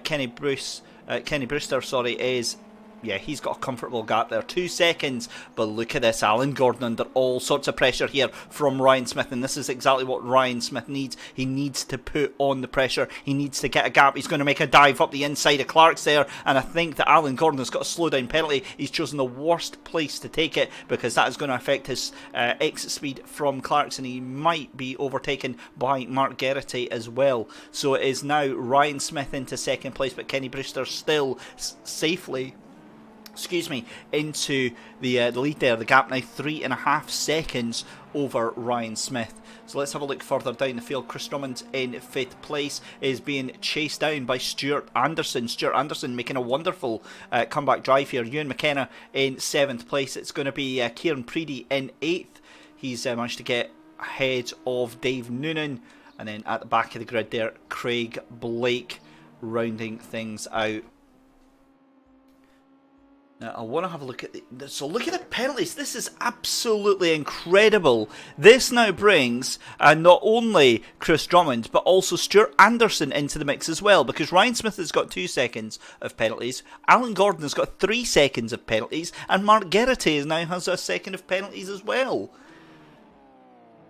Kenny Brewster, is yeah, he's got a comfortable gap there. 2 seconds, but look at this. Alan Gordon under all sorts of pressure here from Ryan Smith, and this is exactly what Ryan Smith needs. He needs to put on the pressure. He needs to get a gap. He's going to make a dive up the inside of Clark's there, and I think that Alan Gordon has got a slow down penalty. He's chosen the worst place to take it because that is going to affect his exit speed from Clark's, and he might be overtaken by Mark Geraghty as well. So it is now Ryan Smith into second place, but Kenny Brewster still safely into the lead there. The gap now 3.5 seconds over Ryan Smith. So let's have a look further down the field. Chris Drummond in 5th place is being chased down by Stuart Anderson. Stuart Anderson making a wonderful comeback drive here. Ewan McKenna in 7th place. It's going to be Kieran Preedy in 8th. He's managed to get ahead of Dave Noonan. And then at the back of the grid there, Craig Blake rounding things out. Now, I want to have a look at so look at the penalties. This is absolutely incredible. This now brings not only Chris Drummond but also Stuart Anderson into the mix as well, because Ryan Smith has got 2 seconds of penalties, Alan Gordon has got 3 seconds of penalties, and Mark Geraghty now has a second of penalties as well.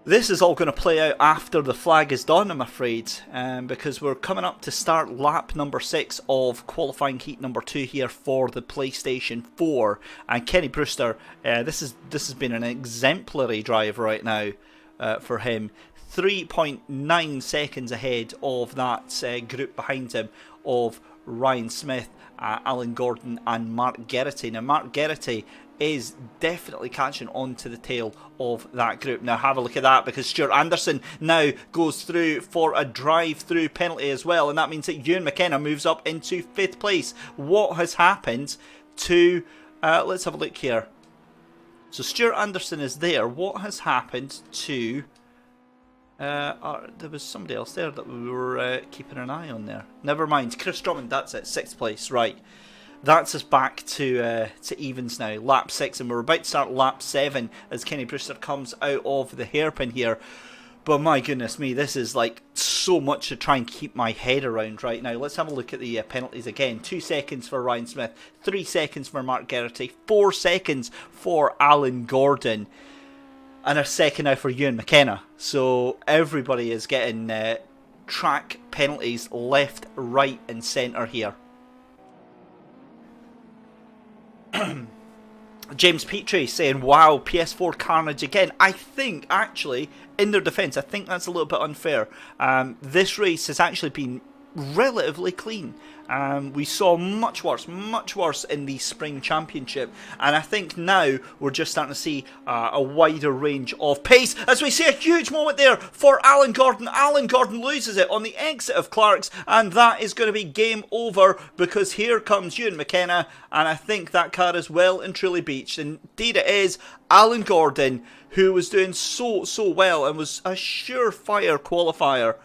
This is all going to play out after the flag is done, I'm afraid, because we're coming up to start lap number 6 of qualifying heat number 2 here for the PlayStation 4. And Kenny Brewster, this has been an exemplary drive right now for him. 3.9 seconds ahead of that group behind him of Ryan Smith, Alan Gordon and Mark Geraghty. Now Mark Geraghty is definitely catching on to the tail of that group. Now have a look at that, because Stuart Anderson now goes through for a drive-through penalty as well, and that means that Ewan McKenna moves up into 5th place. What has happened to... let's have a look here. So Stuart Anderson is there. What has happened to... there was somebody else there that we were keeping an eye on there. Never mind. Chris Drummond, that's it. 6th place, right. That's us back to evens now. Lap 6, and we're about to start lap 7 as Kenny Brewster comes out of the hairpin here. But my goodness me, this is like so much to try and keep my head around right now. Let's have a look at the penalties again. 2 seconds for Ryan Smith, 3 seconds for Mark Geraghty, 4 seconds for Alan Gordon, and a second now for Ewan McKenna. So everybody is getting track penalties left, right and centre here. James Petrie saying, wow, PS4 carnage again. I think, actually, in their defence, I think that's a little bit unfair. This race has actually been relatively clean. We saw much worse in the Spring Championship, and I think now we're just starting to see a wider range of pace as we see a huge moment there for Alan Gordon. Alan Gordon loses it on the exit of Clark's, and that is going to be game over, because here comes Ewan McKenna, and I think that car is well and truly beached. Indeed it is. Alan Gordon, who was doing so well and was a surefire qualifier,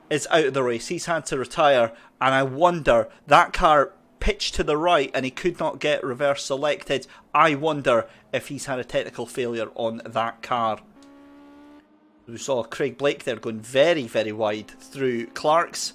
is out of the race. He's had to retire, and I wonder, that car pitched to the right and he could not get reverse selected. I wonder if he's had a technical failure on that car. We saw Craig Blake there going very, very wide through Clark's.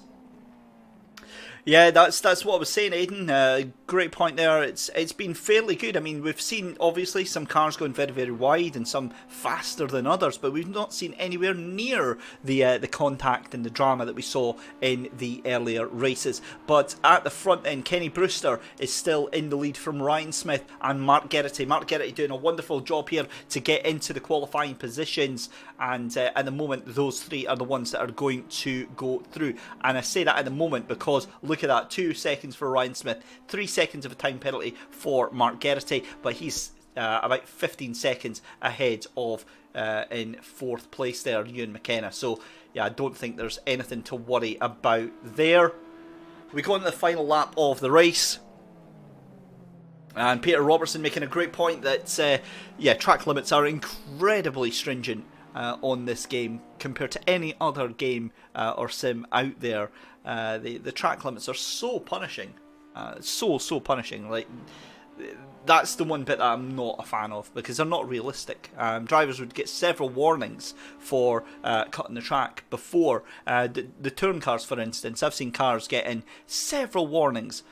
Yeah, that's what I was saying, Aidan. Great point there. It's been fairly good. I mean, we've seen obviously some cars going very, very wide and some faster than others, but we've not seen anywhere near the contact and the drama that we saw in the earlier races. But at the front end, Kenny Brewster is still in the lead from Ryan Smith and Mark Geraghty. Mark Geraghty doing a wonderful job here to get into the qualifying positions, and at the moment those three are the ones that are going to go through. And I say that at the moment because look at that, 2 seconds for Ryan Smith, 3 seconds of a time penalty for Mark Geraghty, but he's about 15 seconds ahead of in 4th place there, Ewan McKenna. So yeah, I don't think there's anything to worry about there. We go on to the final lap of the race, and Peter Robertson making a great point that yeah, track limits are incredibly stringent on this game compared to any other game or sim out there. The track limits are so punishing, so punishing. Like, that's the one bit that I'm not a fan of, because they're not realistic. Drivers would get several warnings for cutting the track before. The touring cars, for instance, I've seen cars getting several warnings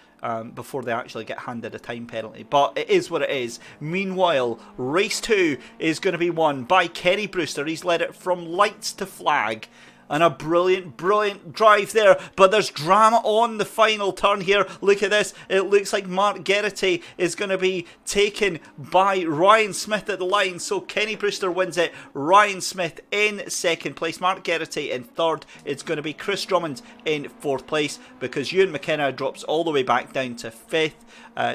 before they actually get handed a time penalty. But it is what it is. Meanwhile, race 2 is going to be won by Kenny Brewster. He's led it from lights to flag. And a brilliant, brilliant drive there. But there's drama on the final turn here. Look at this. It looks like Mark Geraghty is going to be taken by Ryan Smith at the line. So Kenny Brewster wins it. Ryan Smith in second place. Mark Geraghty in third. It's going to be Chris Drummond in fourth place because Ewan McKenna drops all the way back down to fifth.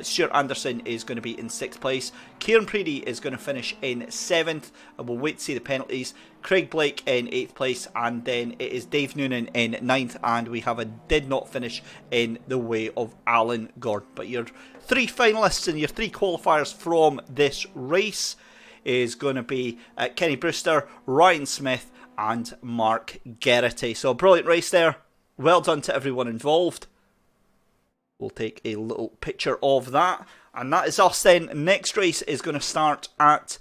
Stuart Anderson is going to be in sixth place. Kieran Preedy is going to finish in seventh. And we'll wait to see the penalties. Craig Blake in 8th place, and then it is Dave Noonan in 9th, and we have a did not finish in the way of Alan Gordon. But your 3 finalists and your 3 qualifiers from this race is going to be Kenny Brewster, Ryan Smith and Mark Geraghty. So a brilliant race there. Well done to everyone involved. We'll take a little picture of that, and that is us then. Next race is going to start at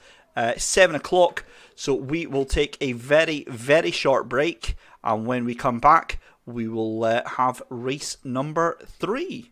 7 o'clock. So we will take a very, very short break. And when we come back, we will have race number 3.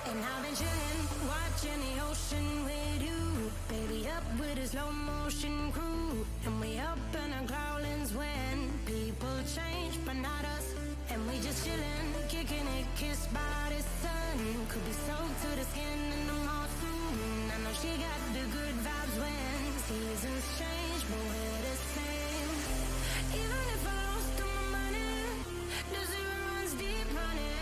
And I've been chillin', watching the ocean with you. Baby up with a slow motion crew. And we up in our growlings when people change, but not us. And we just chillin', kicking it, kissed by the sun. Could be soaked to the skin in the monsoon. I know she got the good vibes when seasons change, but we're the same. Even if I lost all my money, the zero runs deep, honey.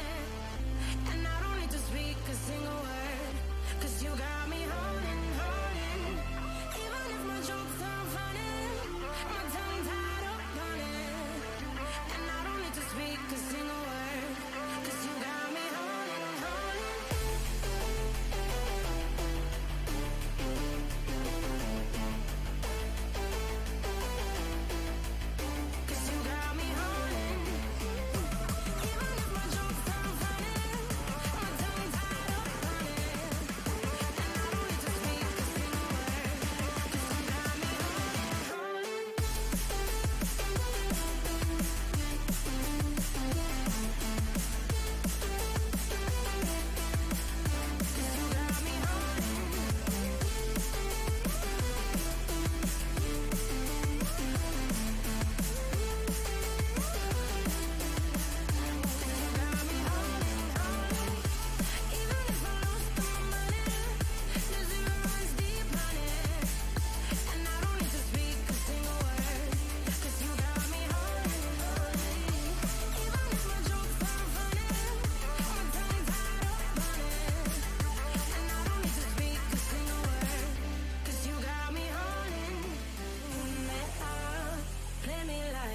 And I don't need to speak a single word, 'cause you got me holding, holding. Even if my jokes are funny, my tongue tied up on it. And I don't need to speak a single word, 'cause you got me holding, holding.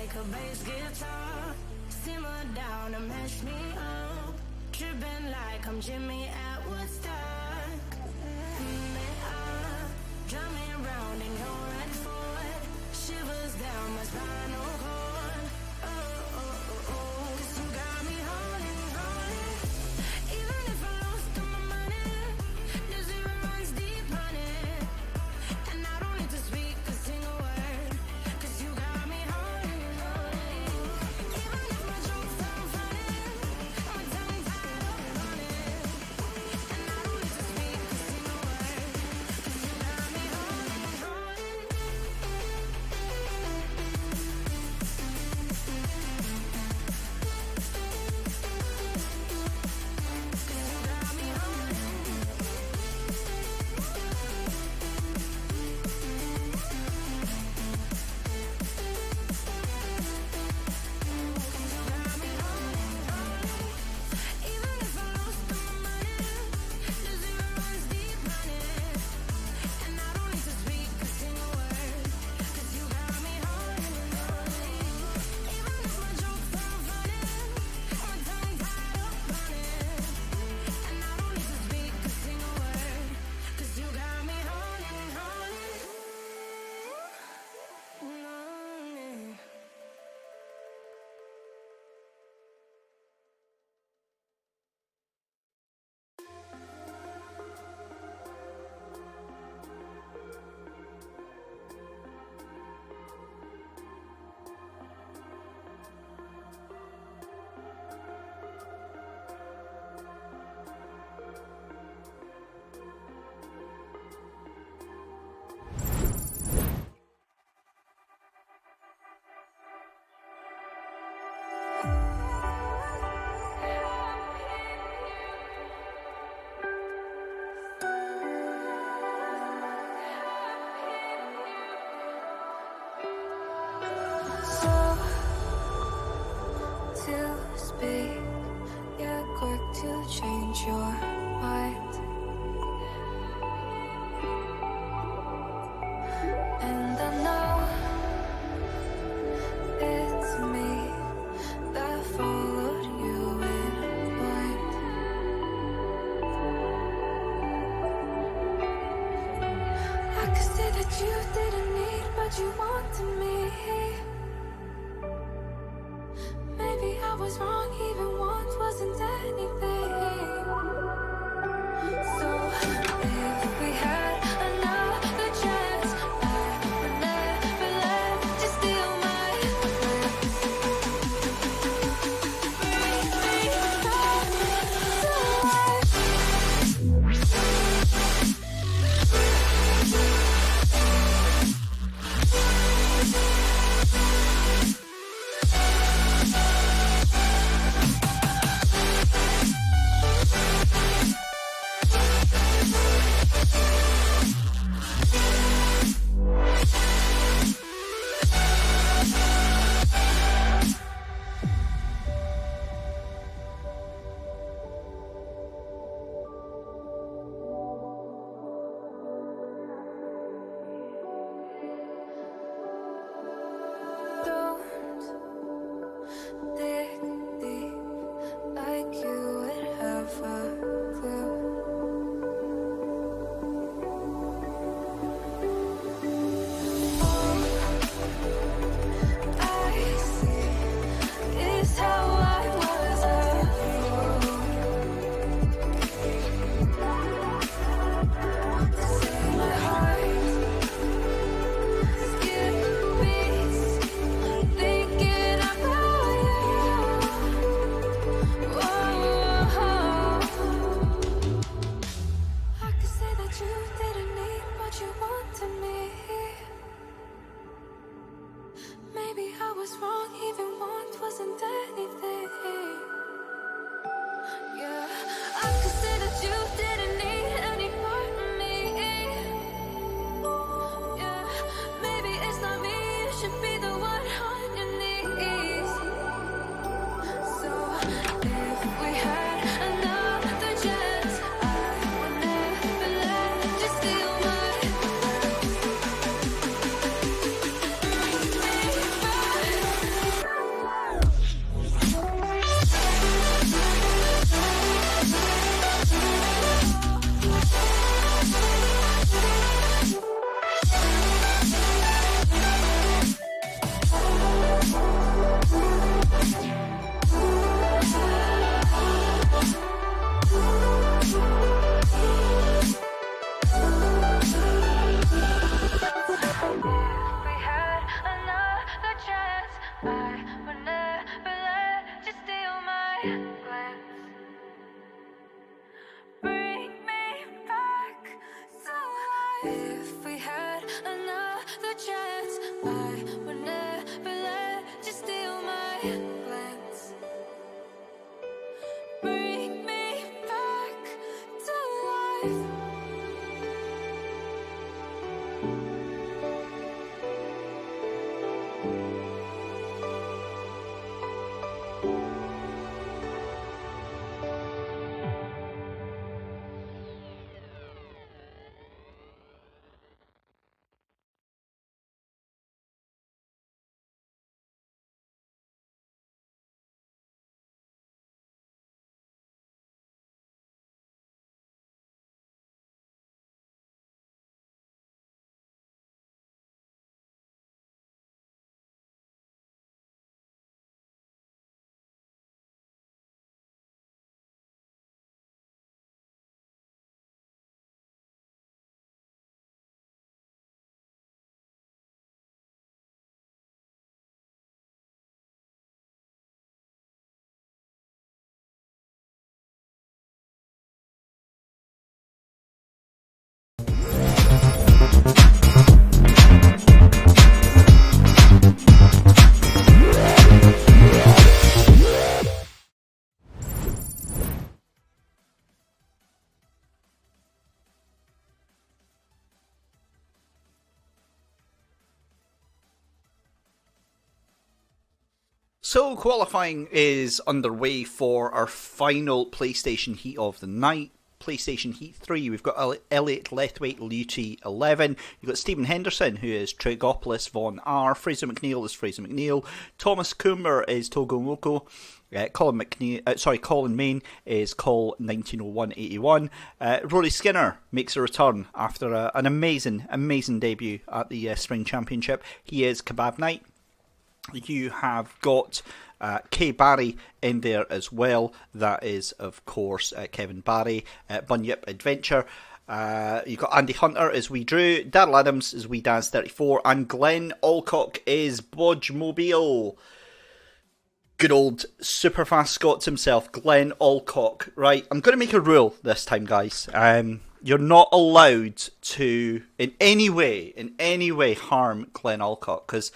A bass guitar, simmer down and mash me up, tripping like I'm Jimmy at Woodstock. Drum me around in your red Ford, shivers down my spinal cord. Oh, oh, oh, oh, 'cause you got me holding, holding. Even if I lost all my money, the zero runs deep, honey. And I don't need to speak a single word, 'cause you got me holding. Even if my jokes are funny, my tongue tied up on it. And I don't that you didn't need, but you wanted me. Maybe I was wrong, even once wasn't anything. So if we had another chance, I would never let you steal my glance. Bring me back to life. Don't dig deep like you would have a clue. All I see is how I was a fool to say my heart skip beats. Thinking about you. Whoa. I could say that you didn't need what you wanted me. Maybe I was wrong, even once wasn't anything. Yeah, I could say that you didn't need any part of me. Yeah, maybe it's not me, you should be the one on your knees. So if we had another chance, I would never let you steal my glance. Bring me If we had another chance, I would never let you steal my glance. Bring me back to life. If we had another chance, I would never let you steal my glance. Bring me back to life. So qualifying is underway for our final PlayStation Heat of the night. PlayStation Heat 3, we've got Elliot Lethwaite, Luty 11. You've got Stephen Henderson, who is Trigopolis Von R. Fraser McNeil is Fraser McNeil. Thomas Coomer is Togo Moko. Colin Main is call 190181. Rory Skinner makes a return after an amazing debut at the Spring Championship. He is Kebab Knight. You have got Kay Barry in there as well. That is, of course, Kevin Barry. Bunyip Adventure. You've got Andy Hunter as We Drew. Daryl Adams as We Dance 34. And Glenn Alcock is Bodge Mobile. Good old Superfast Scots himself, Glenn Alcock. Right, I'm going to make a rule this time, guys. You're not allowed to, in any way, harm Glenn Alcock, because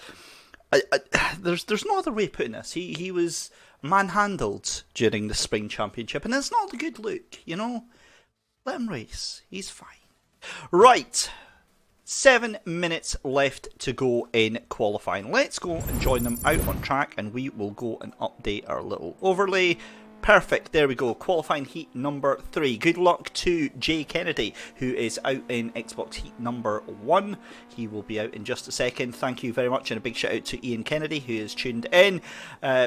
there's no other way of putting this. He was manhandled during the Spring Championship, and it's not a good look, you know? Let him race. He's fine. Right. 7 minutes left to go in qualifying. Let's go and join them out on track, and we will go and update our little overlay. Perfect, there we go. Qualifying heat number 3. Good luck to Jay Kennedy, who is out in Xbox heat number 1. He will be out in just a second. Thank you very much, and a big shout out to Ian Kennedy, who is tuned in.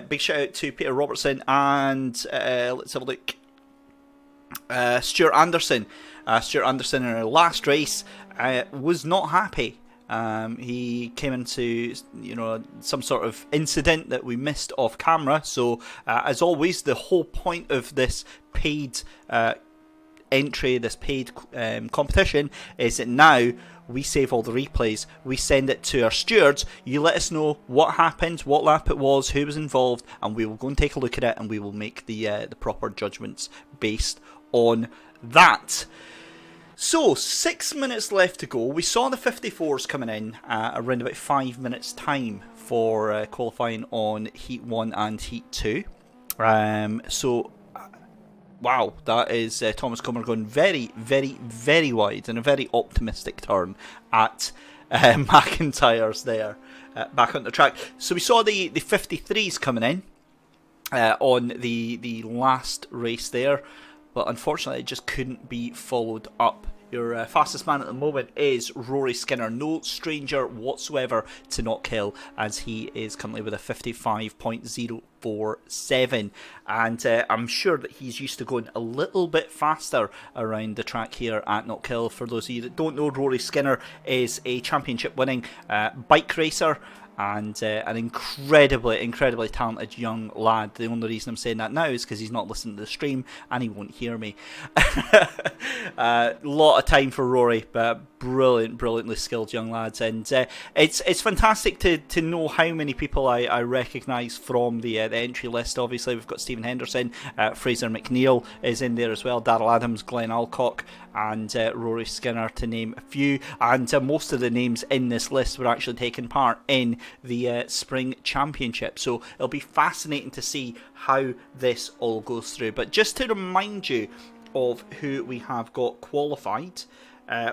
Big shout out to Peter Robertson, and let's have a look. Stuart Anderson. Stuart Anderson in our last race was not happy. He came into some sort of incident that we missed off camera. So as always, the whole point of this paid entry, this paid competition, is that now we save all the replays, we send it to our stewards. You let us know what happened, what lap it was, who was involved, and we will go and take a look at it, and we will make the proper judgments based on that. So, 6 minutes left to go. We saw the 54s coming in around about 5 minutes time for qualifying on Heat 1 and Heat 2. Wow, that is Thomas Comer going very, very, very wide in a very optimistic turn at McIntyre's there, back on the track. So we saw the 53s coming in on the last race there, but unfortunately it just couldn't be followed up. Your fastest man at the moment is Rory Skinner, no stranger whatsoever to Not Kill, as he is currently with a 55.047, and I'm sure that he's used to going a little bit faster around the track here at Not Kill. For those of you that don't know, Rory Skinner is a championship winning bike racer, and an incredibly talented young lad. The only reason I'm saying that now is because he's not listening to the stream and he won't hear me. Lot of time for Rory, but brilliantly skilled young lads, and it's fantastic to know how many people I recognise from the entry list. Obviously, we've got Stephen Henderson, Fraser McNeil is in there as well, Daryl Adams, Glenn Alcock, and Rory Skinner, to name a few. And most of the names in this list were actually taking part in the Spring Championship, so it'll be fascinating to see how this all goes through. But just to remind you of who we have got qualified,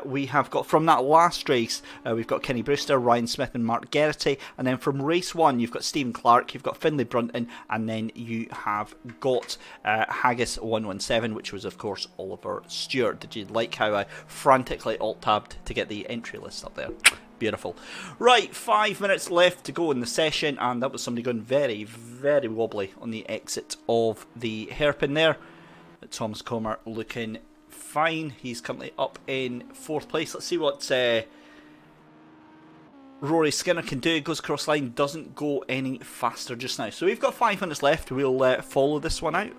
we have got from that last race, we've got Kenny Brewster, Ryan Smith and Mark Geraghty, and then from race 1 you've got Stephen Clark, you've got Finlay Brunton, and then you have got Haggis 117, which was of course Oliver Stewart. Did you like how I frantically alt-tabbed to get the entry list up there? Beautiful. Right, 5 minutes left to go in the session, and that was somebody going very, very wobbly on the exit of the hairpin there. Thomas Comer looking fine. He's currently up in 4th place. Let's see what Rory Skinner can do. Goes across line, doesn't go any faster just now. So we've got 5 minutes left. We'll follow this one out.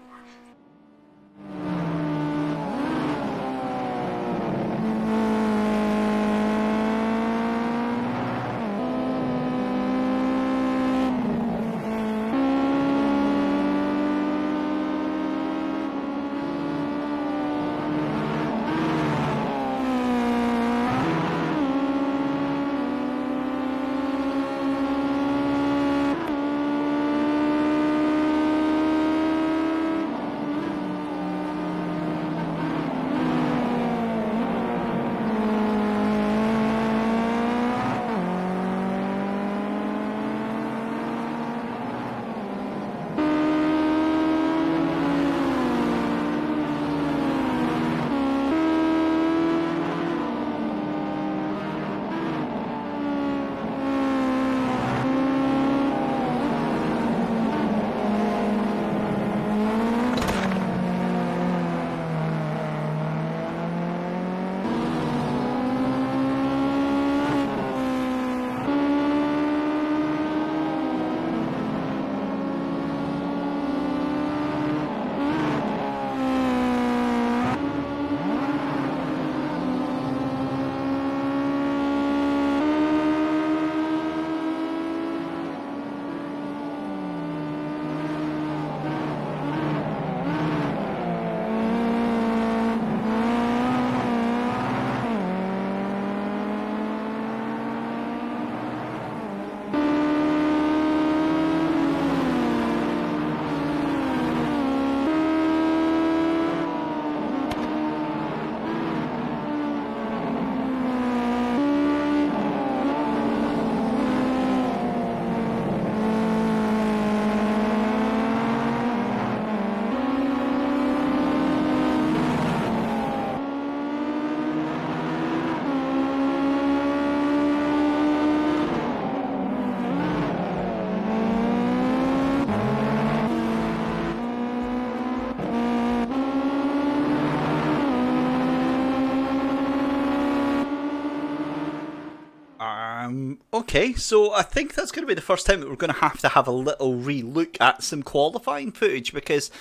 Okay, so I think that's going to be the first time that we're going to have a little re-look at some qualifying footage, because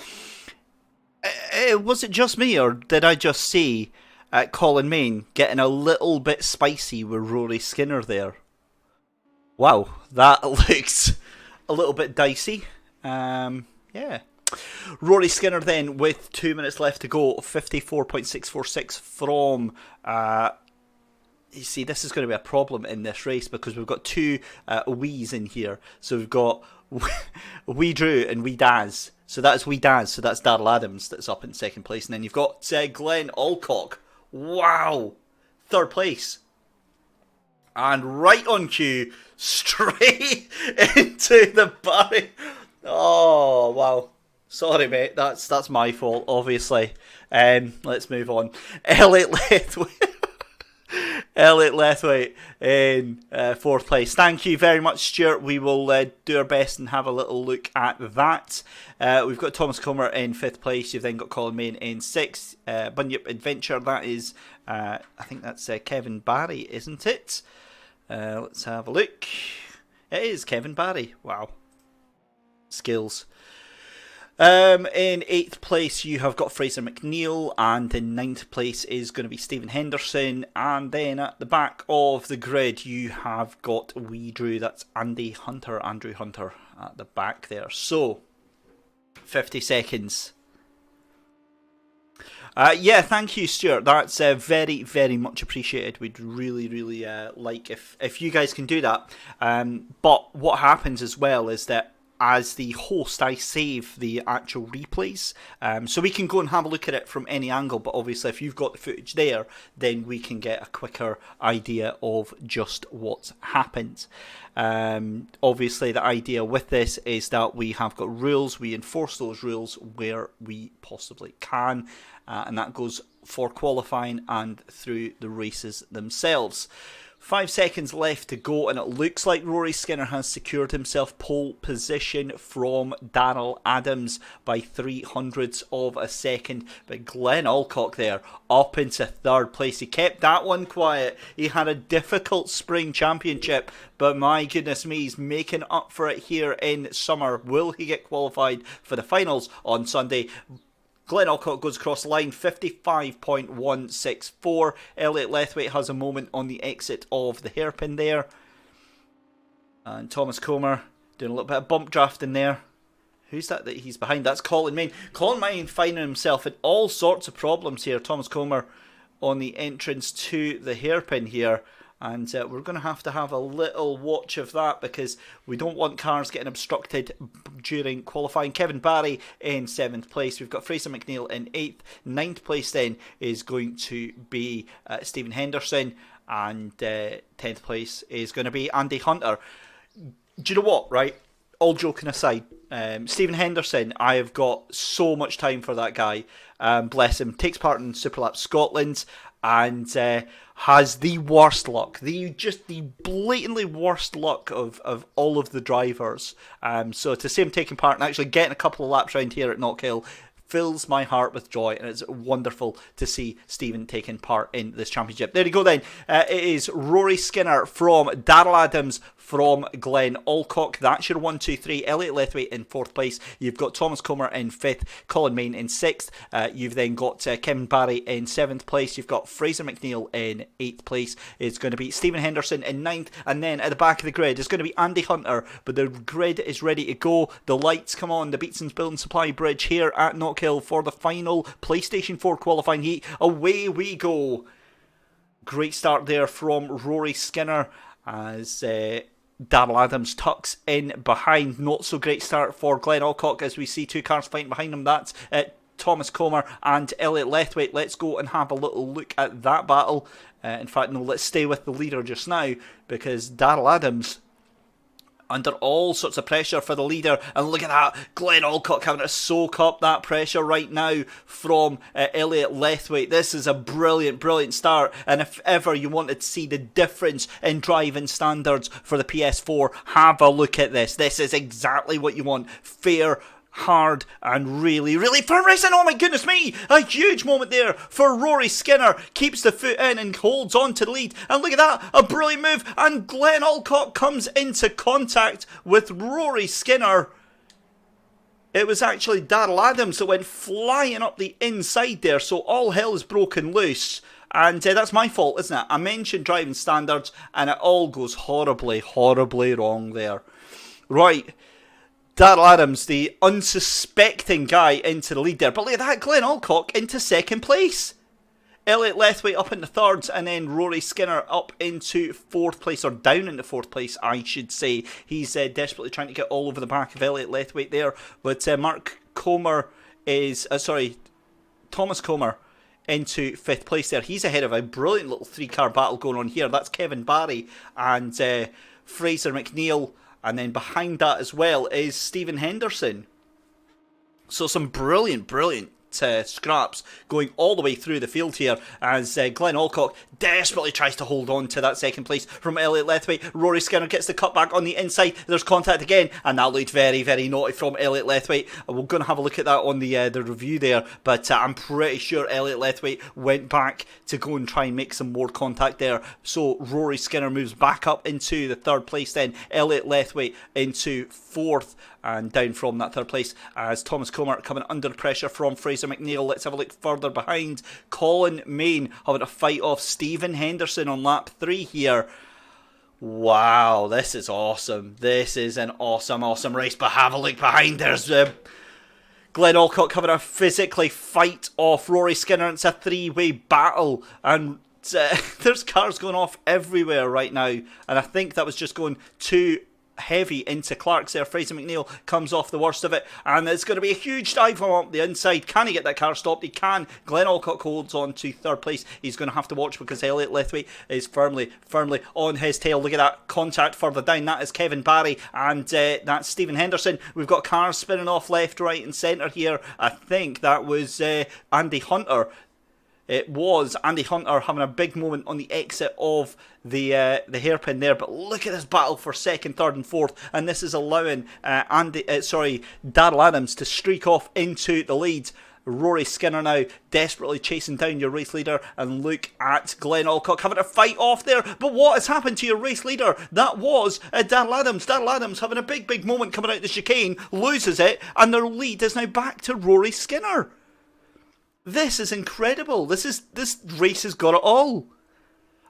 was it just me, or did I just see Colin Main getting a little bit spicy with Rory Skinner there? Wow, that looks a little bit dicey. Yeah. Rory Skinner then, with 2 minutes left to go, 54.646 from... you see, this is going to be a problem in this race, because we've got two wees in here. So we've got Wee Drew and Wee Daz. So that's Wee Daz, so that's Darrell Adams that's up in second place. And then you've got Glenn Alcock. Wow! Third place. And right on cue, straight into the Barry. Oh, wow. Sorry, mate. That's my fault, obviously. Let's move on. Elliot Lethwaite in fourth place. Thank you very much, Stuart. We will do our best and have a little look at that. We've got Thomas Comer in fifth place. You've then got Colin Main in sixth. Bunyip Adventure, that is, I think that's Kevin Barry, isn't it? Let's have a look. It is Kevin Barry. Wow. Skills. In 8th place you have got Fraser McNeil, and in 9th place is going to be Stephen Henderson, and then at the back of the grid you have got Wee Drew, that's Andrew Hunter at the back there. So 50 seconds. Yeah, thank you, Stuart. That's very, very much appreciated. We'd really like if you guys can do that. But what happens as well is that as the host, I save the actual replays, so we can go and have a look at it from any angle, but obviously if you've got the footage there, then we can get a quicker idea of just what's happened. Obviously the idea with this is that we have got rules, we enforce those rules where we possibly can, and that goes for qualifying and through the races themselves. 5 seconds left to go, and it looks like Rory Skinner has secured himself pole position from Darrell Adams by 300ths of a second. But Glenn Alcock there up into third place. He kept that one quiet. He had a difficult spring championship, but my goodness me, he's making up for it here in summer. Will he get qualified for the finals on Sunday? Glenn Alcock goes across the line, 55.164. Elliot Lethwaite has a moment on the exit of the hairpin there. And Thomas Comer doing a little bit of bump drafting there. Who's that he's behind? That's Colin Main. Colin Main finding himself in all sorts of problems here. Thomas Comer on the entrance to the hairpin here. And we're going to have a little watch of that, because we don't want cars getting obstructed during qualifying. Kevin Barry in 7th place. We've got Fraser McNeil in 8th. 9th place then is going to be Stephen Henderson. And 10th place is going to be Andy Hunter. Do you know what, right? All joking aside, Stephen Henderson, I have got so much time for that guy. Bless him. Takes part in Superlap Scotland. And has the worst luck, the blatantly worst luck of all of the drivers. So to see him taking part and actually getting a couple of laps around here at Knockhill fills my heart with joy, and it's wonderful to see Stephen taking part in this championship. There you go then. It is Rory Skinner from Darrell Adams from Glenn Alcock. That's your 1, 2, 3. Elliot Lethwaite in 4th place. You've got Thomas Comer in 5th. Colin Main in 6th. You've then got Kevin Barry in 7th place. You've got Fraser McNeil in 8th place. It's going to be Stephen Henderson in 9th. And then at the back of the grid is going to be Andy Hunter. But the grid is ready to go. The lights come on. The Beatson's Building Supply Bridge here at Knockhill for the final PlayStation 4 qualifying heat. Away we go. Great start there from Rory Skinner as Darrell Adams tucks in behind. Not so great start for Glenn Alcock as we see two cars fighting behind him. That's Thomas Comer and Elliot Lethwaite. Let's go and have a little look at that battle. In fact, no, let's stay with the leader just now, because Darrell Adams under all sorts of pressure for the leader, and look at that, Glenn Alcock having to soak up that pressure right now from Elliot Lethwaite. This is a brilliant start, and if ever you wanted to see the difference in driving standards for the PS4, have a look at this. This is exactly what you want. Fair, hard and really, really firm racing. Oh my goodness me! A huge moment there for Rory Skinner. Keeps the foot in and holds on to the lead. And look at that, a brilliant move. And Glenn Alcock comes into contact with Rory Skinner. It was actually Darrell Adams that went flying up the inside there. So all hell is broken loose. And that's my fault, isn't it? I mentioned driving standards and it all goes horribly, horribly wrong there. Right. Darrell Adams, the unsuspecting guy, into the lead there. But look at that, Glenn Alcock into second place. Elliot Lethwaite up into third, and then Rory Skinner up into fourth place, or down into fourth place, I should say. He's desperately trying to get all over the back of Elliot Lethwaite there. But Thomas Comer into fifth place there. He's ahead of a brilliant little three-car battle going on here. That's Kevin Barry and Fraser McNeil. And then behind that as well is Stephen Henderson. So some brilliant scraps going all the way through the field here as Glenn Alcock desperately tries to hold on to that second place from Elliot Lethwaite. Rory Skinner gets the cutback on the inside. There's contact again, and that looked very, very naughty from Elliot Lethwaite. We're going to have a look at that on the review there, but I'm pretty sure Elliot Lethwaite went back to go and try and make some more contact there. So Rory Skinner moves back up into the third place then. Elliot Lethwaite into fourth, and down from that third place as Thomas Comer coming under pressure from Fraser McNeil. Let's have a look further behind. Colin Main having to fight off Stephen Henderson on lap 3 here. Wow, this is awesome. This is an awesome race. But have a look behind. There's Glenn Alcock having to physically fight off Rory Skinner. It's a three-way battle, and there's cars going off everywhere right now. And I think that was just going too heavy into Clark's there. Fraser McNeil comes off the worst of it, and it's going to be a huge dive from up the inside. Can he get that car stopped? He can. Glenn Alcock holds on to third place. He's going to have to watch because Elliot Lethwaite is firmly on his tail. Look at that contact further down. That is Kevin Barry, and that's Stephen Henderson. We've got cars spinning off left, right and centre here. I think that was Andy Hunter. It was Andy Hunter having a big moment on the exit of the hairpin there. But look at this battle for second, third and fourth. And this is allowing Darrell Adams to streak off into the lead. Rory Skinner now desperately chasing down your race leader. And look at Glenn Alcock having to fight off there. But what has happened to your race leader? That was Darrell Adams. Darrell Adams having a big moment coming out the chicane. Loses it. And their lead is now back to Rory Skinner. This is incredible. This race has got it all.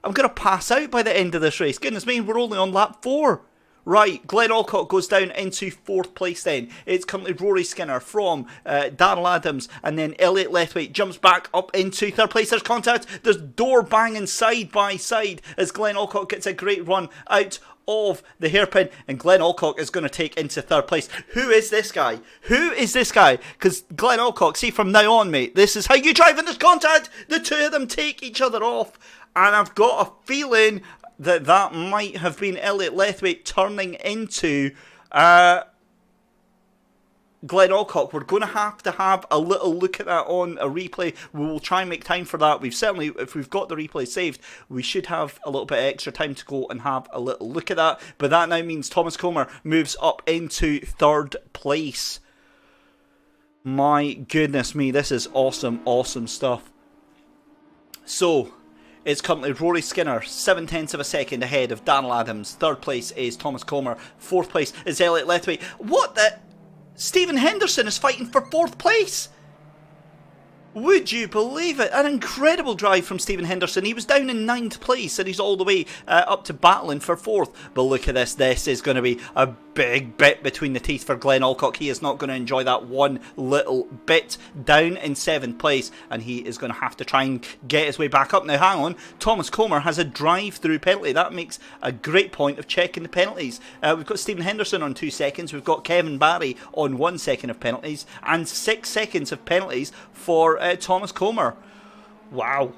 I'm going to pass out by the end of this race. Goodness me, we're only on lap 4. Right, Glenn Alcock goes down into fourth place then. It's currently Rory Skinner from Darrell Adams, and then Elliot Lethwaite jumps back up into third place. There's contact. There's door banging side by side as Glenn Alcock gets a great run out of the hairpin, and Glenn Alcock is going to take into third place. Who is this guy? Who is this guy? Because Glenn Alcock, see, from now on, mate, this is how you drive in this contact. The two of them take each other off, and I've got a feeling that might have been Elliot Lethwaite turning into Glenn Alcock. We're going to have a little look at that on a replay. We will try and make time for that. We've certainly, if we've got the replay saved, we should have a little bit of extra time to go and have a little look at that. But that now means Thomas Comer moves up into third place. My goodness me, this is awesome stuff. So it's currently Rory Skinner, 0.7 of a second ahead of Darrell Adams. Third place is Thomas Comer. Fourth place is Elliot Lethwaite. What the? Stephen Henderson is fighting for fourth place. Would you believe it? An incredible drive from Stephen Henderson. He was down in 9th place and he's all the way up to battling for 4th. But look at this. This is going to be a big bit between the teeth for Glenn Alcock. He is not going to enjoy that one little bit. Down in 7th place, and he is going to have to try and get his way back up. Now hang on, Thomas Comer has a drive-through penalty. That makes a great point of checking the penalties. We've got Stephen Henderson on 2 seconds. We've got Kevin Barry on 1 second of penalties, and 6 seconds of penalties for Thomas Comer. Wow.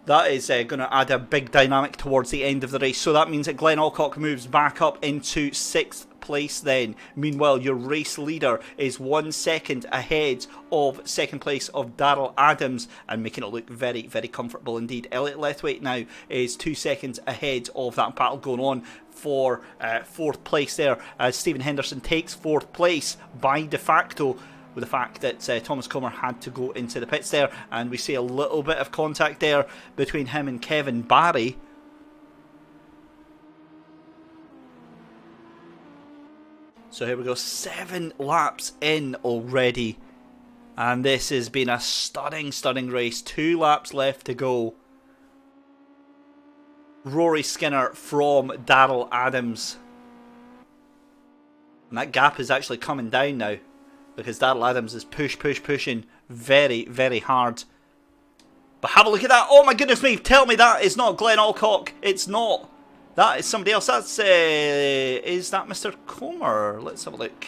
That is going to add a big dynamic towards the end of the race. So that means that Glenn Alcock moves back up into 6th place then. Meanwhile, your race leader is 1 second ahead of second place of Daryl Adams and making it look very, very comfortable indeed. Elliot Lethwaite now is 2 seconds ahead of that battle going on for fourth place there, as Stephen Henderson takes fourth place by de facto, with the fact that Thomas Comer had to go into the pits there, and we see a little bit of contact there between him and Kevin Barry. So here we go, 7 laps in already, and this has been a stunning race. 2 laps left to go. Rory Skinner from Daryl Adams, and that gap is actually coming down now, because Daryl Adams is pushing very, very hard. But have a look at that. Oh my goodness me, tell me that is not Glenn Alcock. It's not. That is somebody else. That's is that Mr. Comer? Let's have a look.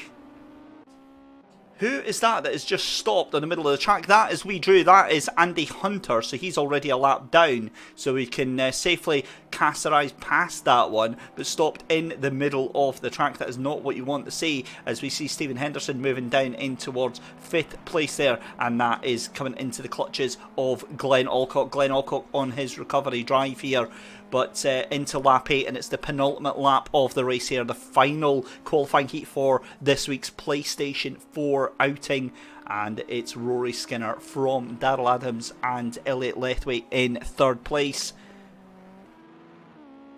Who is that is just stopped in the middle of the track? That is wee Drew. That is Andy Hunter. So he's already a lap down. So we can safely cast our eyes past that one. But stopped in the middle of the track. That is not what you want to see. As we see Stephen Henderson moving down in towards 5th place there. And that is coming into the clutches of Glenn Alcock. Glenn Alcock on his recovery drive here. But into lap 8, and it's the penultimate lap of the race here, the final qualifying heat for this week's PlayStation 4 outing, and it's Rory Skinner from Daryl Adams and Elliot Lethwaite in 3rd place.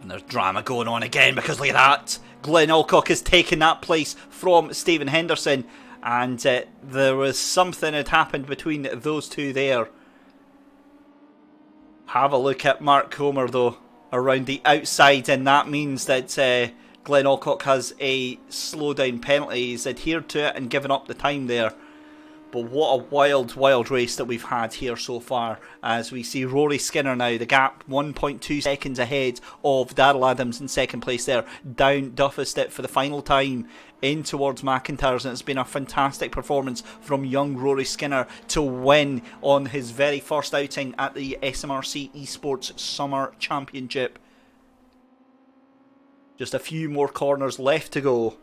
And there's drama going on again, because look at that, Glenn Alcock has taken that place from Stephen Henderson, and there was something that happened between those two there. Have a look at Mark Comer though, around the outside, and that means that Glenn Alcock has a slowdown penalty. He's adhered to it and given up the time there. But what a wild race that we've had here so far, as we see Rory Skinner now, the gap 1.2 seconds ahead of Daryl Adams in 2nd place there, down Duffus it for the final time in towards McIntyre's, and it's been a fantastic performance from young Rory Skinner to win on his very first outing at the SMRC eSports Summer Championship. Just a few more corners left to go.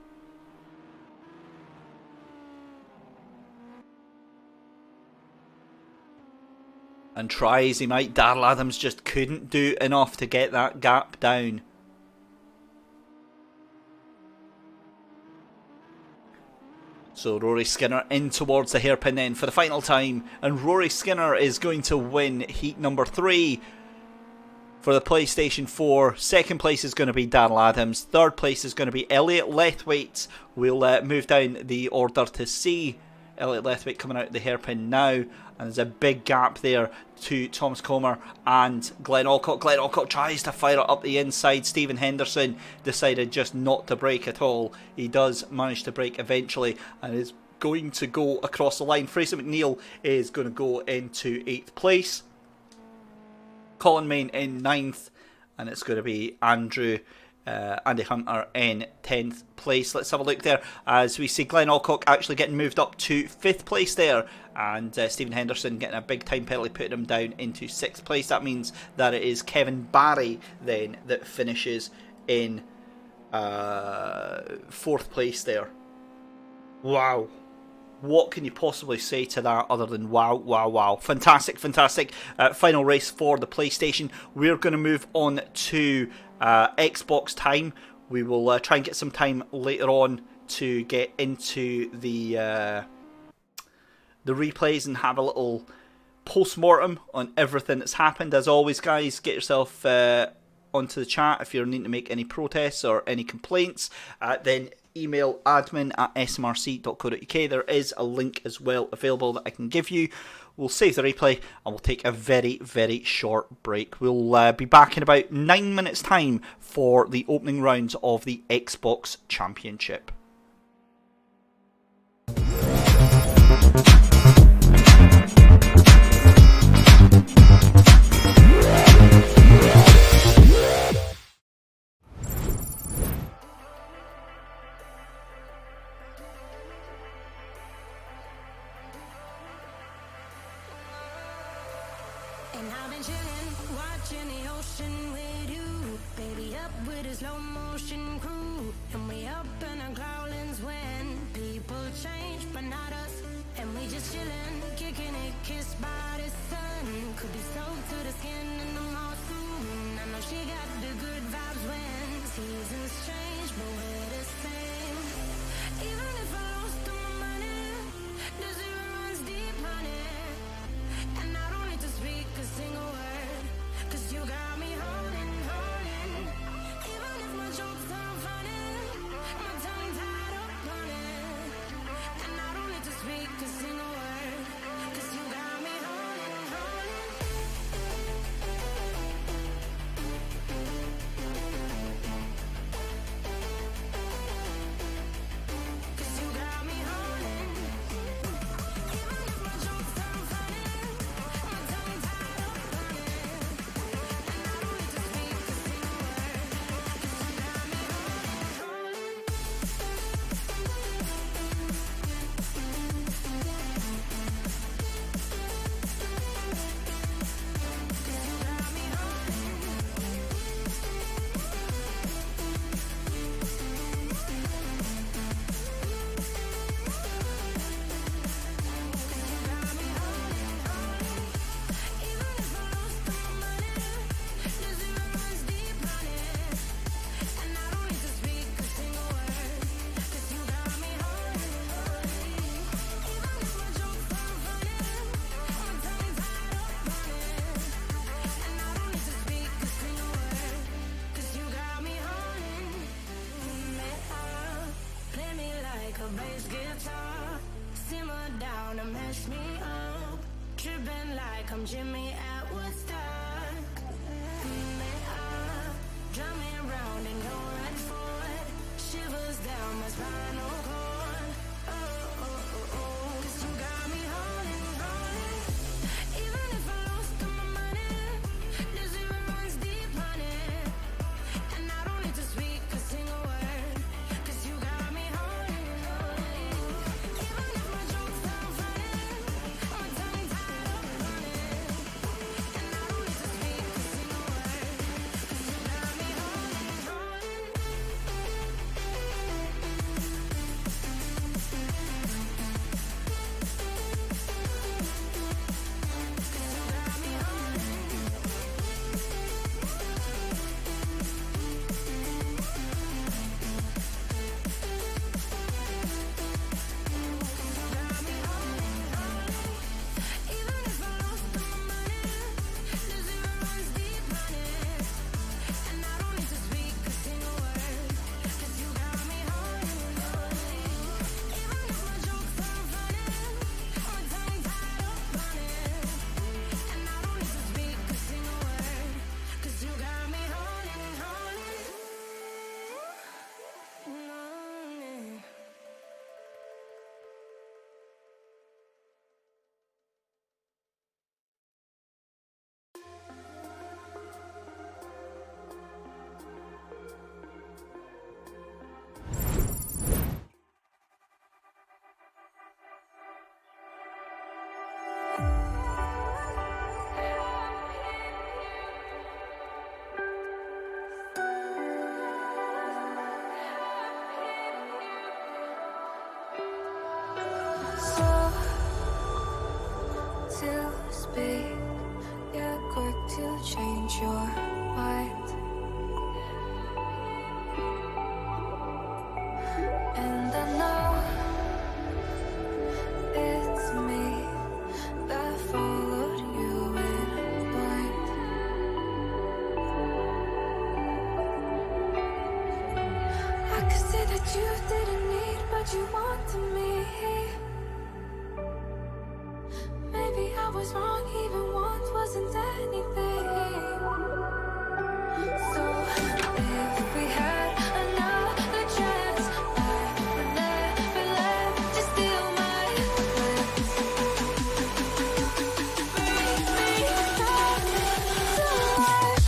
And try as he might, Daryl Adams just couldn't do enough to get that gap down. So Rory Skinner in towards the hairpin then for the final time. And Rory Skinner is going to win heat number 3 for the PlayStation 4. 2nd place is going to be Daryl Adams. 3rd place is going to be Elliot Lethwaite. We'll move down the order to see Elliot Lethwaite coming out the hairpin now. And there's a big gap there to Thomas Comer and Glenn Alcock. Glenn Alcock tries to fire it up the inside. Stephen Henderson decided just not to brake at all. He does manage to brake eventually and is going to go across the line. Fraser McNeil is going to go into 8th place. Colin Main in 9th. And it's going to be Andy Hunter in 10th place. Let's have a look there as we see Glenn Alcock actually getting moved up to 5th place there, and Stephen Henderson getting a big time penalty, putting him down into 6th place. That means that it is Kevin Barry then that finishes in 4th place there. Wow. What can you possibly say to that other than wow. Fantastic. Final race for the PlayStation. We're going to move on to Xbox time. We will try and get some time later on to get into the replays and have a little post-mortem on everything that's happened. As always, guys, get yourself onto the chat if you're needing to make any protests or any complaints. Then email admin@smrc.co.uk. There is a link as well available that I can give you. We'll save the replay and we'll take a very, very short break. We'll be back in about 9 minutes time for the opening rounds of the Xbox Championship. And I've been chillin', watching the ocean with you. Baby, up with a slow motion crew, and we up in our growlings when people change, but not us. And we just chillin', kicking it, kissed by the sun. Could be soaked to the skin in the mall soon. I know she got the good vibes when seasons change, but we're the same. Even if I lost all my money, the zero runs deep, honey. And I don't need to speak a single word, 'cause you got me holding, holding. Even if my jokes aren't funny, my tongue tied up on it. And I don't need to speak a single word, 'cause you got me holding, holding. 'Cause you got me holding. Even if my jokes aren't funny, my tongue tied up on it. And I don't need to speak a single word, 'cause you got me holding, holding. 'Cause you got me holding. Got me holding, holding. Even if I lost all my money, the zero runs deep, honey. And I don't need to speak a single word, 'cause you got me holding, holding. Even if my jokes aren't funny, my tongue tied up on it. And I don't need to speak a single word, 'cause you got me holding me up. Play me like a bass guitar, simmer down and mess me up. Tripping like I'm Jimmy at Woodstock. Me up, drum me round and go right for it. Shivers down my spinal cord. Oh, oh, oh, oh. 'Cause you got me holding, holding. Even if I lost all my money, the zero runs deep, honey. And I don't need to speak a single word, 'cause you got me holding, holding. Even if my jokes aren't funny, my tongue tied up on it. And I don't need to speak a single word, 'cause you got me holding, holding. 'Cause you got me holding. Got me holding, holding. Even if I lost all my money, the zero runs deep, honey. And I don't need to speak a single word, 'cause you got me holding, holding. Even if my jokes aren't funny, my tongue tied up on it. And I don't need to speak a single word, 'cause you got me holding, holding. Holding. Slow to speak, yeah, quick to change your mind. And I know it's me that followed you in blind. I could say that you didn't need, but you wanted me. Maybe I was wrong, even once wasn't anything. So if we had another chance, I would never let you steal my plans. Bring me back to life.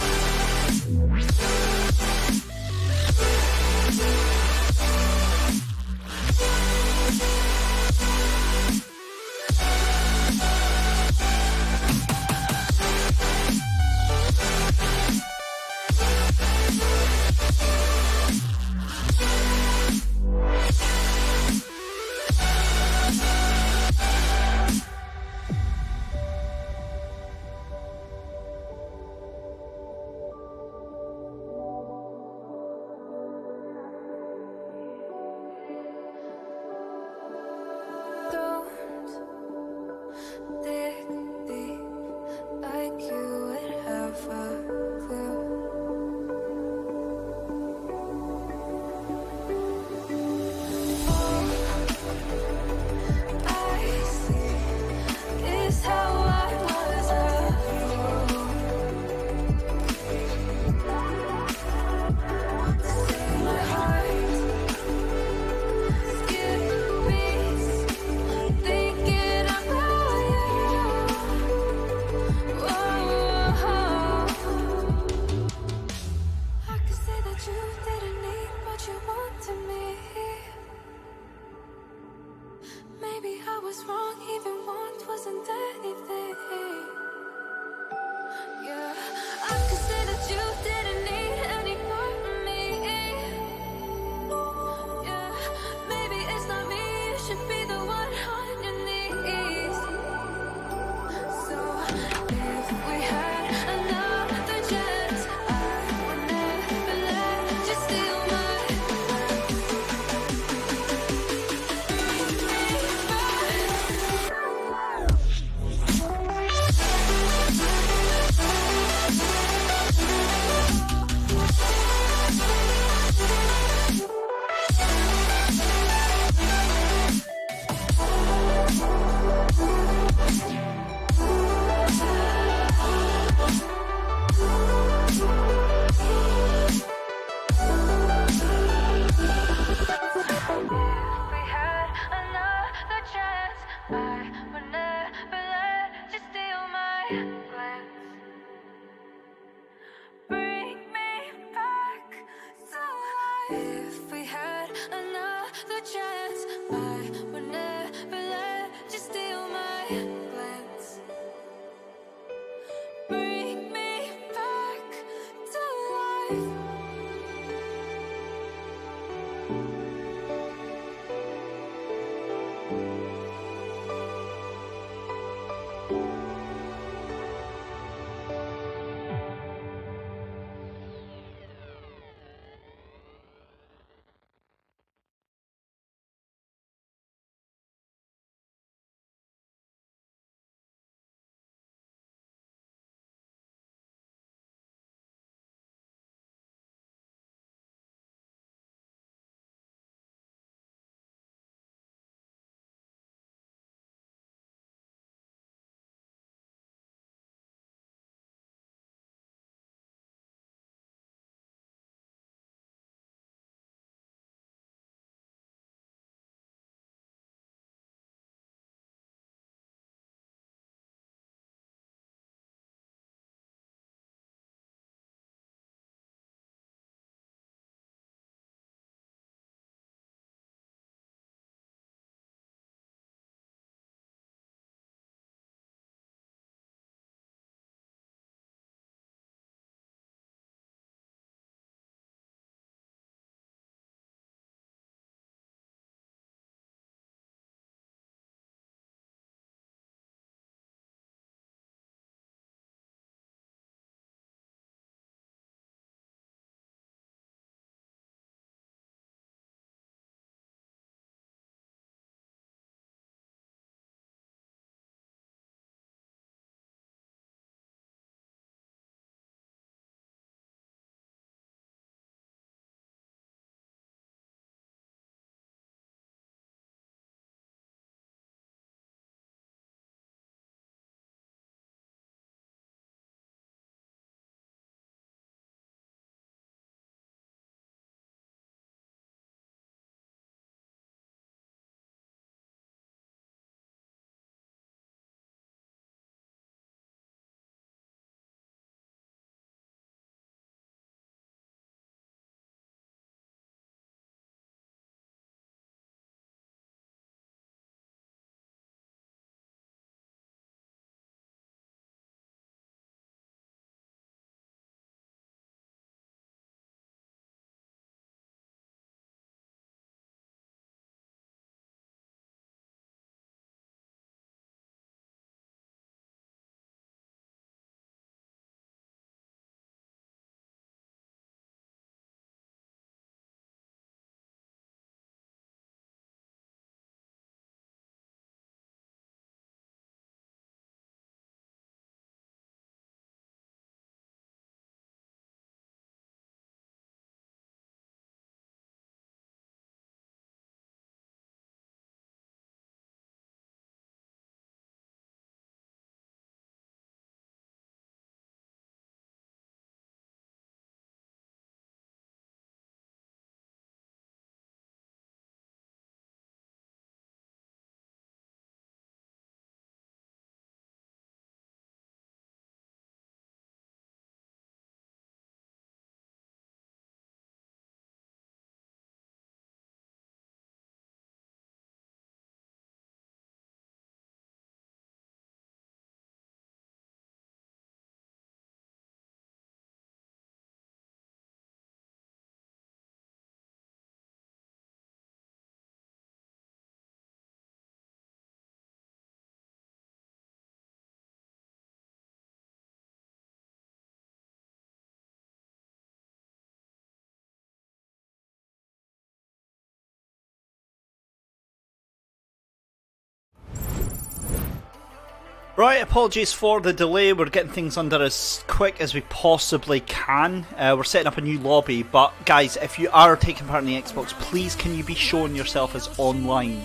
Right, apologies for the delay. We're getting things under as quick as we possibly can. We're setting up a new lobby, but guys, if you are taking part in the Xbox, please can you be showing yourself as online?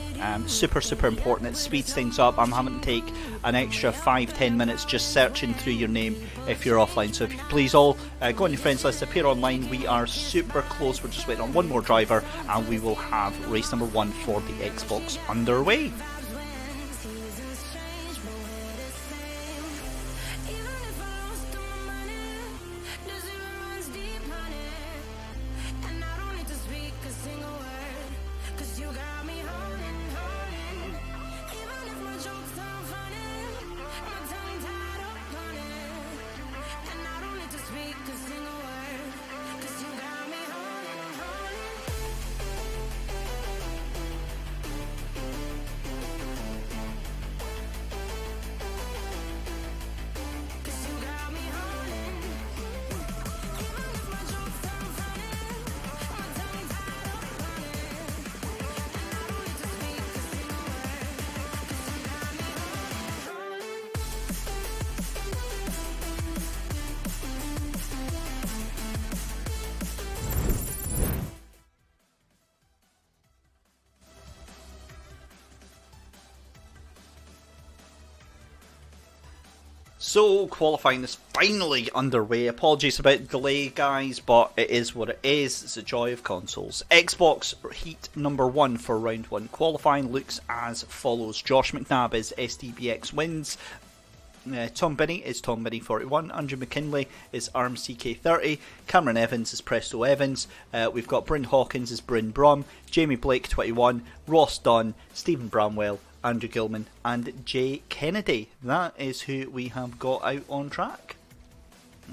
Super important. It speeds things up. I'm having to take an extra 5-10 minutes just searching through your name if you're offline. So if you could please all go on your friends list, appear online. We are super close. We're just waiting on one more driver and we will have race number 1 for the Xbox underway. So, qualifying is finally underway. Apologies about the delay, guys, but it is what it is. It's the joy of consoles. Xbox Heat number 1 for round 1 qualifying looks as follows. Josh McNabb is SDBX wins. Tom Binney is Tom Binney 41. Andrew McKinley is ArmCK 30. Cameron Evans is Presto Evans. We've got Bryn Hawkins is Bryn Brum. Jamie Blake 21. Ross Dunn. Stephen Bramwell. Andrew Gilman and Jay Kennedy. That is who we have got out on track.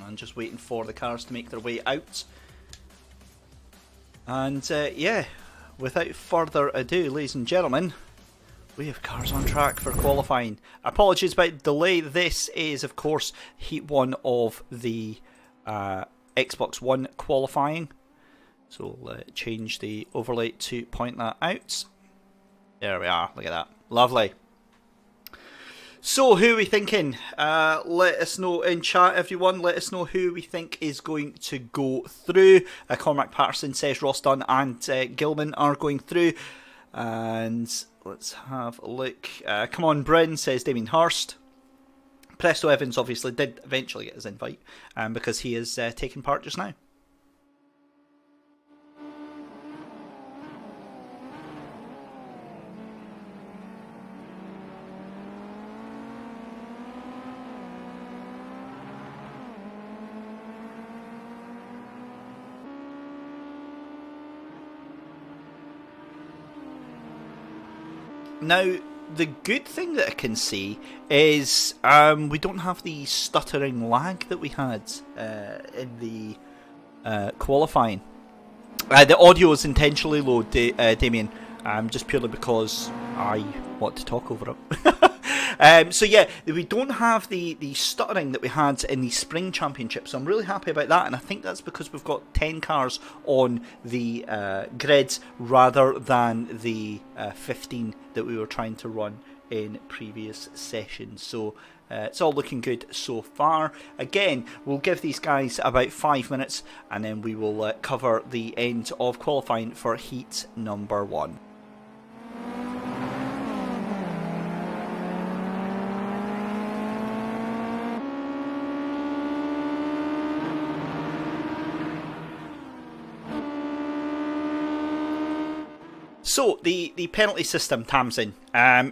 I'm just waiting for the cars to make their way out. And yeah, without further ado, ladies and gentlemen, we have cars on track for qualifying. Apologies about the delay. This is, of course, Heat 1 of the Xbox One qualifying. So we'll change the overlay to point that out. There we are. Look at that. Lovely. So, who are we thinking? Let us know in chat, everyone. Let us know who we think is going to go through. Cormac Patterson says Ross Dunn and Gilman are going through. And let's have a look. Come on, Bryn, says Damien Hurst. Presto Evans obviously did eventually get his invite because he is taking part just now. Now, the good thing that I can see is we don't have the stuttering lag that we had in the qualifying. The audio is intentionally low, Damien, just purely because I want to talk over it. So yeah, we don't have the stuttering that we had in the Spring Championship, so I'm really happy about that, and I think that's because we've got 10 cars on the grids rather than the 15 that we were trying to run in previous sessions. So it's all looking good so far. Again, we'll give these guys about 5 minutes and then we will cover the end of qualifying for Heat number 1. So, the penalty system, Tamsin,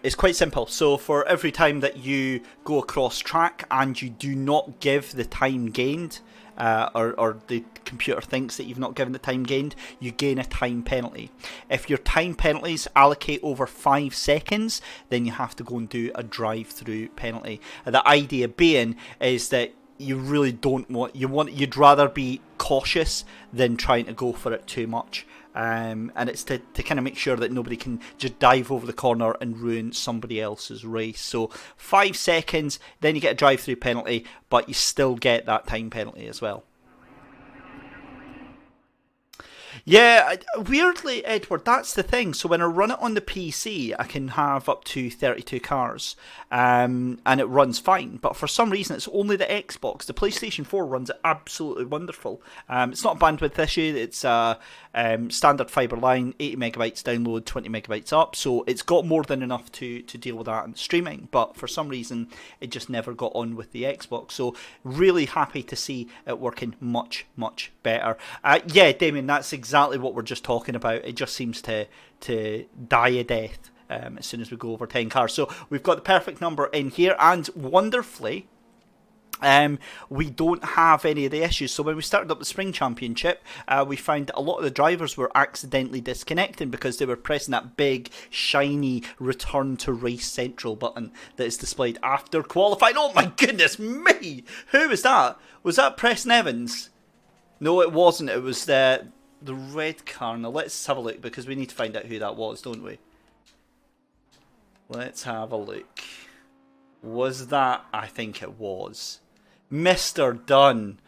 is quite simple. So, for every time that you go across track and you do not give the time gained, or the computer thinks that you've not given the time gained, you gain a time penalty. If your time penalties allocate over 5 seconds, then you have to go and do a drive-through penalty. The idea being is that you really don't you'd rather be cautious than trying to go for it too much. And it's to kind of make sure that nobody can just dive over the corner and ruin somebody else's race. So 5 seconds, then you get a drive-through penalty, but you still get that time penalty as well. Yeah, weirdly, Edward, that's the thing. So when I run it on the PC, I can have up to 32 cars, and it runs fine. But for some reason, it's only the Xbox. The PlayStation 4 runs it absolutely wonderful. It's not a bandwidth issue. It's a standard fibre line, 80 megabytes download, 20 megabytes up. So it's got more than enough to deal with that in streaming. But for some reason, it just never got on with the Xbox. So really happy to see it working much, much better. Yeah, Damien, that's exactly what we're just talking about. It just seems to die a death as soon as we go over 10 cars. So we've got the perfect number in here, and wonderfully we don't have any of the issues. So when we started up the Spring Championship, we found that a lot of the drivers were accidentally disconnecting because they were pressing that big shiny return to race central button that is displayed after qualifying. Oh my goodness me, who was that? Was that Preston Evans? No, it wasn't. It was the red car. Now let's have a look, because we need to find out who that was, don't we? Let's have a look. Was that? I think it was Mr. Dunn.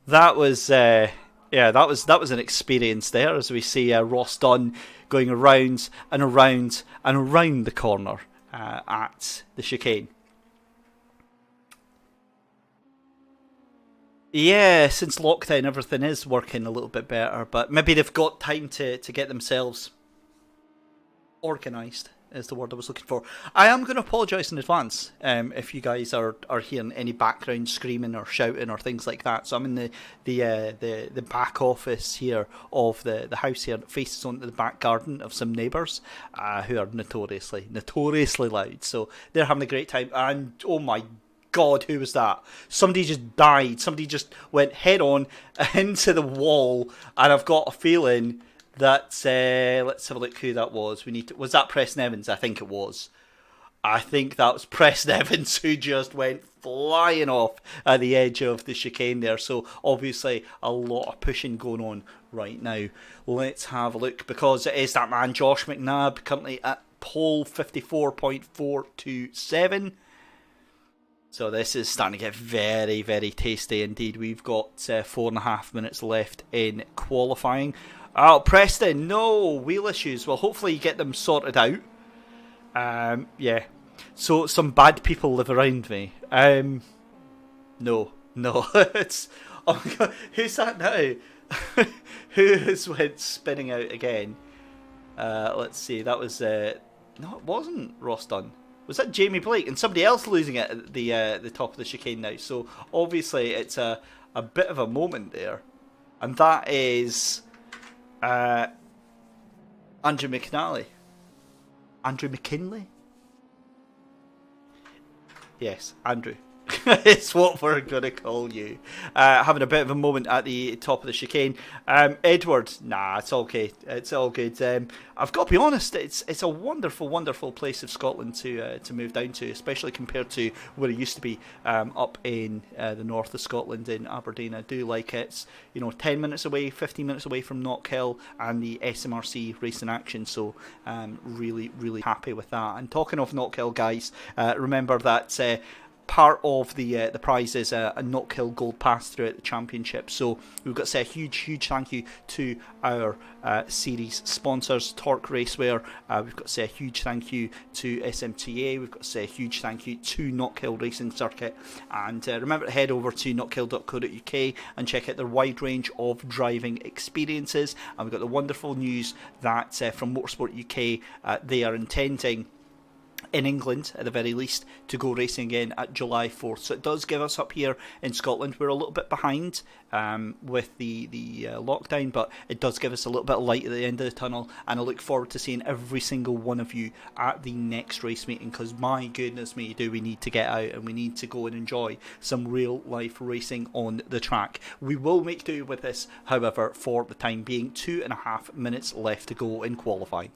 That was yeah, that was an experience there, as we see Ross Dunn going around and around and around the corner at the chicane. Yeah, since lockdown, everything is working a little bit better, but maybe they've got time to get themselves organised is the word I was looking for. I am going to apologise in advance if you guys are hearing any background screaming or shouting or things like that. So I'm in the back office here of the house here that faces onto the back garden of some neighbours who are notoriously loud. So they're having a great time. And oh my God, who was that? Somebody just died. Somebody just went head on into the wall, and I've got a feeling that let's have a look who that was. Was that Preston Evans? I think it was. I think that was Preston Evans who just went flying off at the edge of the chicane there. So obviously a lot of pushing going on right now. Let's have a look, because it is that man Josh McNabb currently at pole 54.427. So this is starting to get very, very tasty indeed. We've got 4.5 minutes left in qualifying. Oh, Preston, no, wheel issues. Well, hopefully you get them sorted out. Yeah. So some bad people live around me. No. It's, oh my God, who's that now? Who has went spinning out again? Let's see, that was... no, it wasn't Ross Dunn. Was that Jamie Blake? And somebody else losing it at the top of the chicane now. So obviously it's a bit of a moment there. And that is Andrew McNally. Andrew McKinley? Yes, Andrew. It's what we're going to call you. Having a bit of a moment at the top of the chicane. Edward, nah, it's okay. It's all good. I've got to be honest, it's a wonderful, wonderful place of Scotland to move down to, especially compared to where it used to be up in the north of Scotland in Aberdeen. I do like it. It's 10 minutes away, 15 minutes away from Knockhill and the SMRC racing action. So really, really happy with that. And talking of Knockhill, guys, remember that part of the prize is a Knockhill Gold Pass throughout the championship. So we've got to say a huge thank you to our series sponsors, Torque Racewear. We've got to say a huge thank you to SMTA. We've got to say a huge thank you to Knockhill Racing Circuit. And remember to head over to knockhill.co.uk and check out their wide range of driving experiences. And we've got the wonderful news that from Motorsport UK, they are intending, in England at the very least, to go racing again at July 4th. So it does give us up here in Scotland, we're a little bit behind with the lockdown, but it does give us a little bit of light at the end of the tunnel, and I look forward to seeing every single one of you at the next race meeting, because my goodness me, do we need to get out and we need to go and enjoy some real life racing on the track. We will make do with this, however, for the time being. 2.5 minutes left to go in qualifying.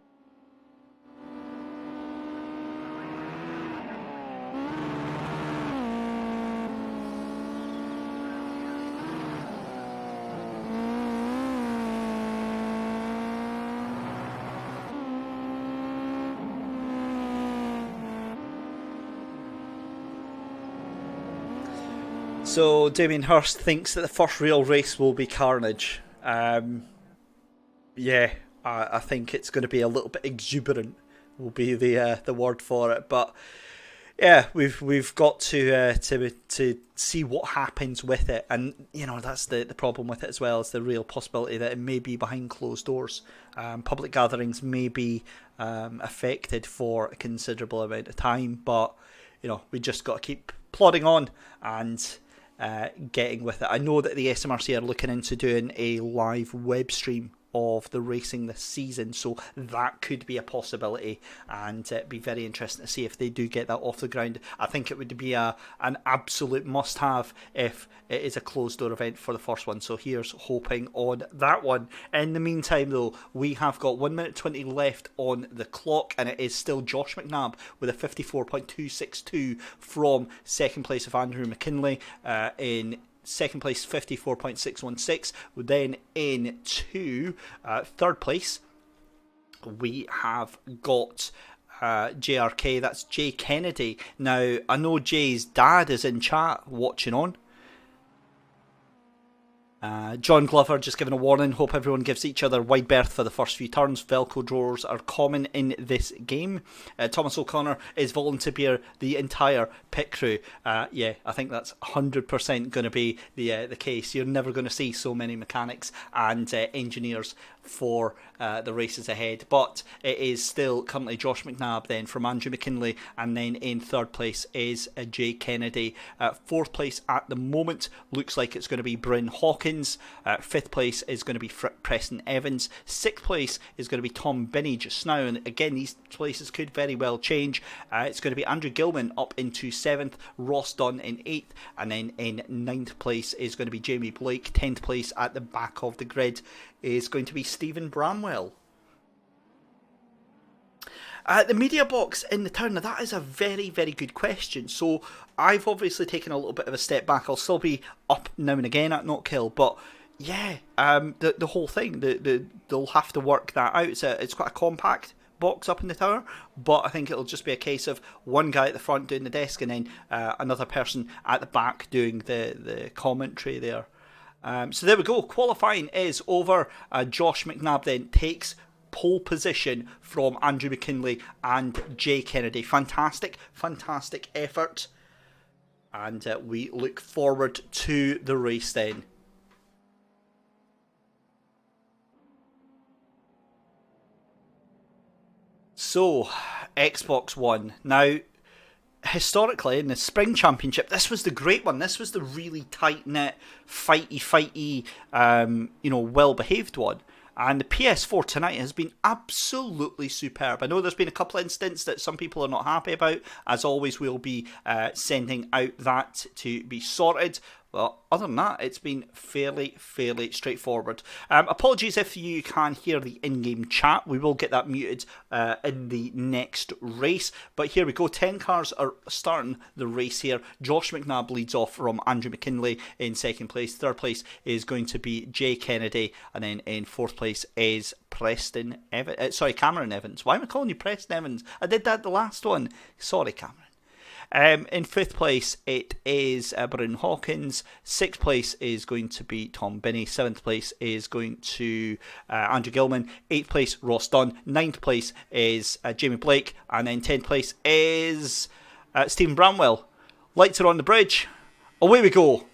So Damien Hirst thinks that the first real race will be carnage. Yeah, I think it's going to be a little bit exuberant, will be the word for it. But yeah, we've got to see what happens with it, and that's the problem with it as well. Is the real possibility that it may be behind closed doors. Public gatherings may be affected for a considerable amount of time, but we just got to keep plodding on and getting with it. I know that the SMRC are looking into doing a live web stream of the racing this season, so that could be a possibility, and it'd be very interesting to see if they do get that off the ground. I think it would be an absolute must-have if it is a closed-door event for the first one, so here's hoping on that one. In the meantime, though, we have got 1 minute 20 left on the clock, and it is still Josh McNabb with a 54.262 from second place of Andrew McKinley in second place 54.616. Then into third place we have got JRK, that's Jay Kennedy. Now I know Jay's dad is in chat watching on. John Glover just giving a warning, hope everyone gives each other wide berth for the first few turns. Velcro drawers are common in this game. Thomas O'Connor is volunteer the entire pit crew. Yeah, I think that's 100% going to be the case. You're never going to see so many mechanics and engineers for the races ahead. But it is still currently Josh McNabb then from Andrew McKinley, and then in third place is Jay Kennedy. Fourth place at the moment looks like it's going to be Bryn Hawkins. Fifth place is going to be Preston Evans. Sixth place is going to be Tom Binney just now, and again these places could very well change. It's going to be Andrew Gilman up into 7th, Ross Dunn in 8th, and then in 9th place is going to be Jamie Blake. 10th place at the back of the grid is going to be Stephen Bramwell. The media box in the town, now that is a very, very good question. So I've obviously taken a little bit of a step back. I'll still be up now and again at Knockhill, but yeah, the whole thing, they'll have to work that out. It's quite a compact box up in the tower, but I think it'll just be a case of one guy at the front doing the desk and then another person at the back doing the commentary there. So there we go. Qualifying is over. Josh McNabb then takes pole position from Andrew McKinley and Jay Kennedy. Fantastic, fantastic effort. And we look forward to the race then. So, Xbox One. Now, historically in the Spring Championship, this was the great one. This was the really tight-knit, fighty, well-behaved one. And the PS4 tonight has been absolutely superb. I know there's been a couple of incidents that some people are not happy about. As always, we'll be sending out that to be sorted. But other than that, it's been fairly straightforward. Apologies if you can hear the in-game chat. We will get that muted in the next race. But here we go. 10 cars are starting the race here. Josh McNabb leads off from Andrew McKinley in second place. Third place is going to be Jay Kennedy. And then in fourth place is Cameron Evans. Why am I calling you Preston Evans? I did that the last one. Sorry, Cameron. In fifth place, it is Bryn Hawkins. Sixth place is going to be Tom Binney. Seventh place is going to Andrew Gilman. Eighth place, Ross Dunn. Ninth place is Jamie Blake. And then 10th place is Stephen Bramwell. Lights are on the bridge. Away we go.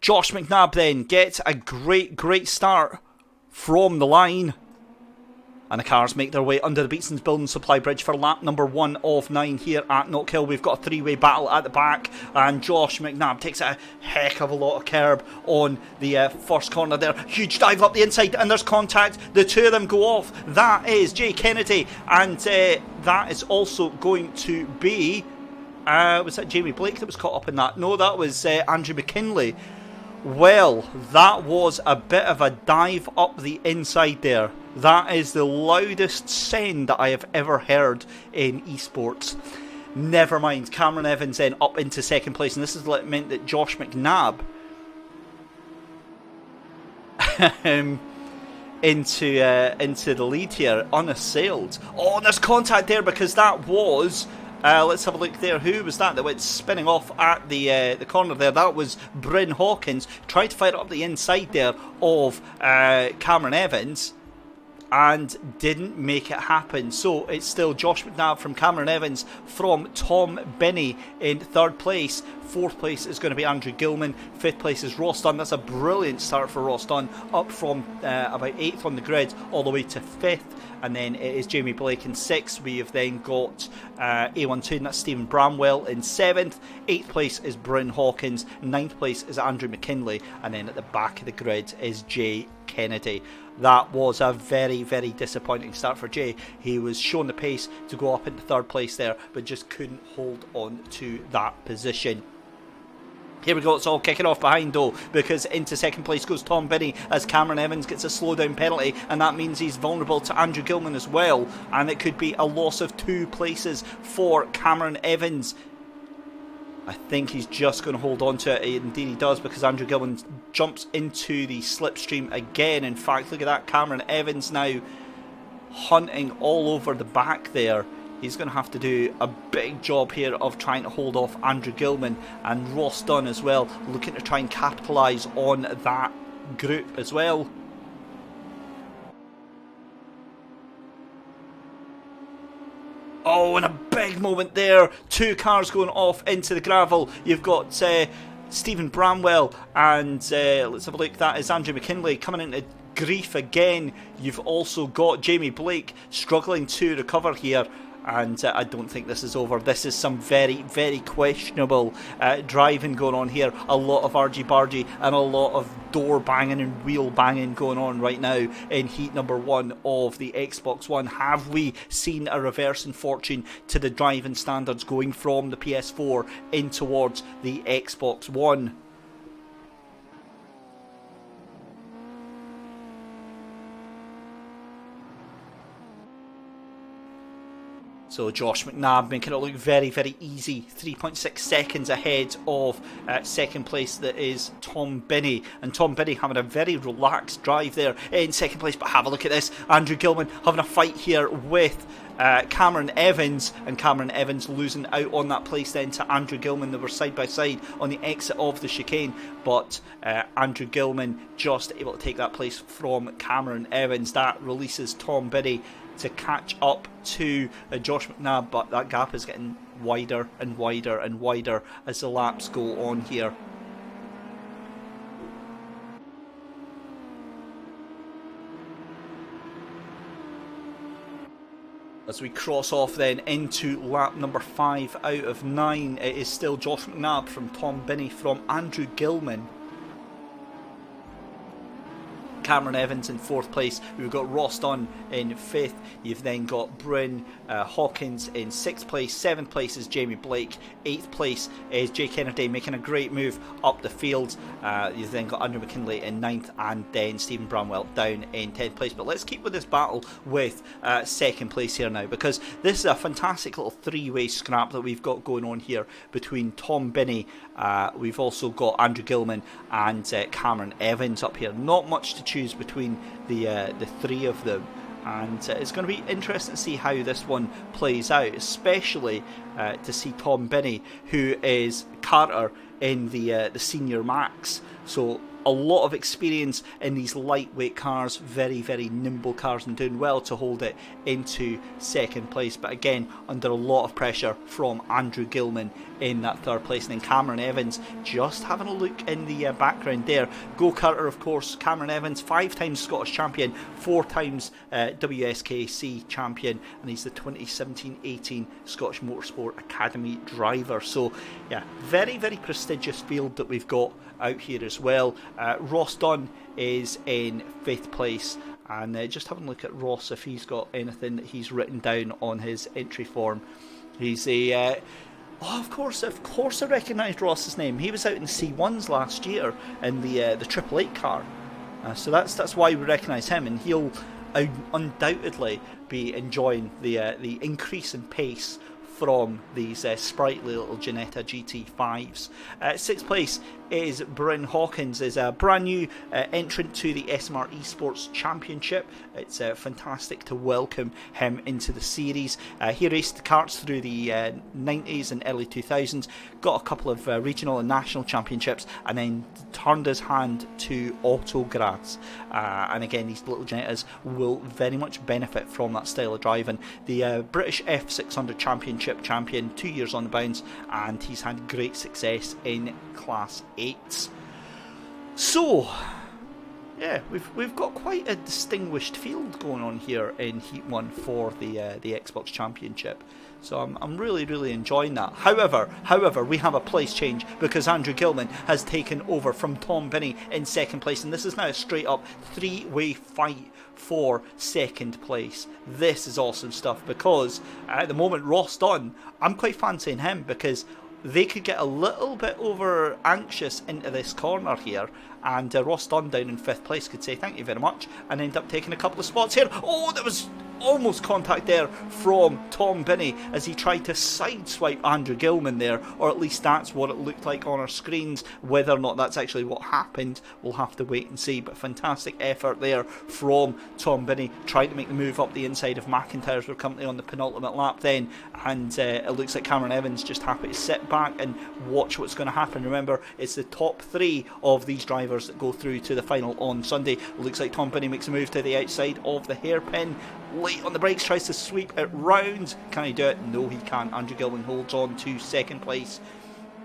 Josh McNabb then gets a great start from the line. And the cars make their way under the Beatson's Building Supply Bridge for lap number 1 of 9 here at Knockhill. We've got a three-way battle at the back, and Josh McNabb takes a heck of a lot of curb on the first corner there. Huge dive up the inside, and there's contact. The two of them go off. That is Jay Kennedy, and that is also going to be... was that Jamie Blake that was caught up in that? No, that was Andrew McKinley. Well, that was a bit of a dive up the inside there. That is the loudest send that I have ever heard in eSports. Never mind, Cameron Evans then up into second place, and this is what meant that Josh McNabb into the lead here, unassailed. Oh, and there's contact there because that was... let's have a look there. Who was that went spinning off at the corner there? That was Bryn Hawkins. Tried to fire up the inside there of Cameron Evans and didn't make it happen. So it's still Josh McNabb from Cameron Evans from Tom Binney in third place. Fourth place is going to be Andrew Gilman. Fifth place is Ross Dunn. That's a brilliant start for Ross Dunn, up from about 8th on the grid all the way to 5th. And then it is Jamie Blake in 6th. We have then got A12, and that's Stephen Bramwell in 7th. 8th place is Bryn Hawkins. 9th place is Andrew McKinley. And then at the back of the grid is Jay Kennedy. That was a very disappointing start for Jay. He was shown the pace to go up into third place there, but just couldn't hold on to that position. Here we go, it's all kicking off behind though, because into second place goes Tom Binney as Cameron Evans gets a slowdown penalty, and that means he's vulnerable to Andrew Gilman as well, and it could be a loss of 2 places for Cameron Evans. I think he's just going to hold on to it. Indeed he does, because Andrew Gilman jumps into the slipstream again. In fact, look at that, Cameron Evans now hunting all over the back there. He's going to have to do a big job here of trying to hold off Andrew Gilman, and Ross Dunn as well, looking to try and capitalise on that group as well. Oh, and a big moment there. 2 cars going off into the gravel. You've got Stephen Bramwell, and let's have a look. That is Andrew McKinley coming into grief again. You've also got Jamie Blake struggling to recover here, and I don't think this is over. This is some very, very questionable driving going on here. A lot of argy-bargy and a lot of door banging and wheel banging going on right now in heat number 1 of the Xbox One. Have we seen a reverse in fortune to the driving standards going from the PS4 in towards the Xbox One? So Josh McNabb making it look very, very easy. 3.6 seconds ahead of second place, that is Tom Binney. And Tom Binney having a very relaxed drive there in second place. But have a look at this. Andrew Gilman having a fight here with Cameron Evans, and Cameron Evans losing out on that place then to Andrew Gilman. They were side by side on the exit of the chicane, but Andrew Gilman just able to take that place from Cameron Evans. That releases Tom Binney to catch up to Josh McNabb, but that gap is getting wider and wider and wider as the laps go on here. As we cross off then into lap number 5 out of 9, it is still Josh McNabb from Tom Binney from Andrew Gilman. Cameron Evans in 4th place. We've got Ross Dunn in 5th. You've then got Bryn Hawkins in 6th place. 7th place is Jamie Blake. 8th place is Jay Kennedy making a great move up the field. You've then got Andrew McKinley in 9th, and then Stephen Bramwell down in 10th place. But let's keep with this battle with 2nd place here now, because this is a fantastic little 3-way scrap that we've got going on here between Tom Binney. We've also got Andrew Gilman and Cameron Evans up here. Not much to choose between the 3 of them, and it's going to be interesting to see how this one plays out, especially to see Tom Binney, who is Carter in the senior max, so a lot of experience in these lightweight cars, very, very nimble cars, and doing well to hold it into 2nd place, but again under a lot of pressure from Andrew Gilman in that 3rd place. And then Cameron Evans just having a look in the background there. Go-karter, of course, Cameron Evans, 5 times Scottish champion, 4 times WSKC champion, and he's the 2017-18 Scottish Motorsport Academy driver. So yeah, very, very prestigious field that we've got out here as well. Ross Dunn is in 5th place, and just having a look at Ross, if he's got anything that he's written down on his entry form. He's a of course I recognised Ross's name. He was out in the C1s last year in the 888 car, so that's why we recognise him, and he'll undoubtedly be enjoying the increase in pace from these sprightly little Ginetta GT5s. 6th place is Bryn Hawkins, is a brand new entrant to the SMR eSports Championship. It's fantastic to welcome him into the series. He raced the karts through the 90s and early 2000s, got a couple of regional and national championships, and then turned his hand to autograss. And again, these little Ginettas will very much benefit from that style of driving. The British F600 Championship champion, 2 years on the bounce, and he's had great success in Class 8s. So yeah, we've got quite a distinguished field going on here in Heat 1 for the Xbox Championship. So I'm really, really enjoying that. However, we have a place change, because Andrew Gilman has taken over from Tom Binney in 2nd place, and this is now a straight up 3-way fight for 2nd place. This is awesome stuff, because at the moment Ross Dunn, I'm quite fancying him, because they could get a little bit over anxious into this corner here, and Ross Dunn down in 5th place could say thank you very much and end up taking a couple of spots here. Oh, there was almost contact there from Tom Binney as he tried to sideswipe Andrew Gilman there, or at least that's what it looked like on our screens. Whether or not that's actually what happened, we'll have to wait and see, but fantastic effort there from Tom Binney, trying to make the move up the inside of McIntyre's. We're currently on the penultimate lap then, and it looks like Cameron Evans just happy to sit back and watch what's going to happen. Remember, it's the top 3 of these drivers that go through to the final on Sunday. It looks like Tom Binney makes a move to the outside of the hairpin, late on the brakes, tries to sweep it round. Can he do it? No, he can't. Andrew Gilman holds on to 2nd place.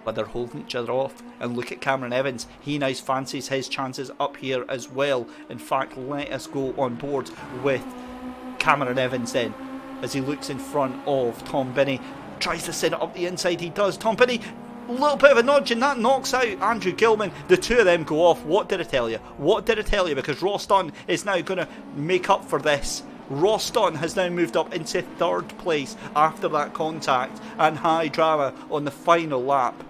but they're holding each other off. And look at Cameron Evans, he now fancies his chances up here as well. In fact, let us go on board with Cameron Evans then, as he looks in front of Tom Binney, tries to send it up the inside. He does. Tom Binney, a little bit of a nudge, and that knocks out Andrew Gilman. The two of them go off. What did I tell you? What did I tell you? Because Ross Dunn is now going to make up for this. Ross Dunn has now moved up into 3rd place after that contact and high drama on the final lap.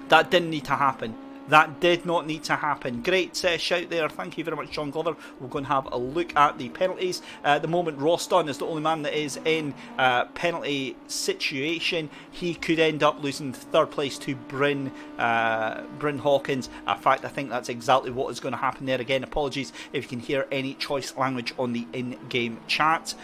That didn't need to happen. That did not need to happen. Great shout there. Thank you very much, John Glover. We're going to have a look at the penalties. At the moment, Ross Dunn is the only man that is in penalty situation. He could end up losing 3rd place to Bryn Hawkins. In fact, I think that's exactly what is going to happen there. Again, apologies if you can hear any choice language on the in-game chat.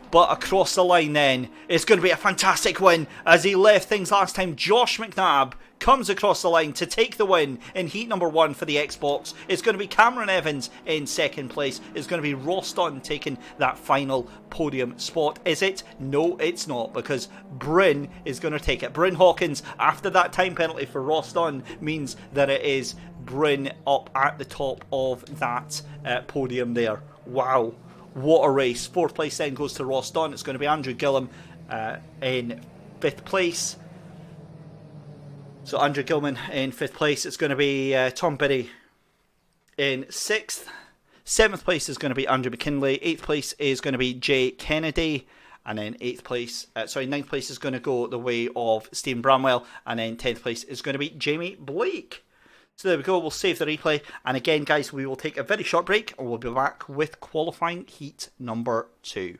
But across the line then, it's going to be a fantastic win. As he left things last time, Josh McNabb comes across the line to take the win in heat number 1 for the Xbox. It's going to be Cameron Evans in 2nd place. It's going to be Ross Dunn taking that final podium spot. Is it? No, it's not, because Bryn is going to take it. Bryn Hawkins, after that time penalty for Ross Dunn, means that it is Bryn up at the top of that podium there. Wow. What a race. 4th place then goes to Ross Dunn. It's going to be Andrew Gillam in 5th place. So Andrew Gilman in 5th place. It's going to be Tom Binney in 6th. 7th place is going to be Andrew McKinley. 8th place is going to be Jay Kennedy. And then 9th place is going to go the way of Stephen Bramwell. And then 10th place is going to be Jamie Blake. So there we go, we'll save the replay. And again, guys, we will take a very short break and we'll be back with qualifying heat number 2.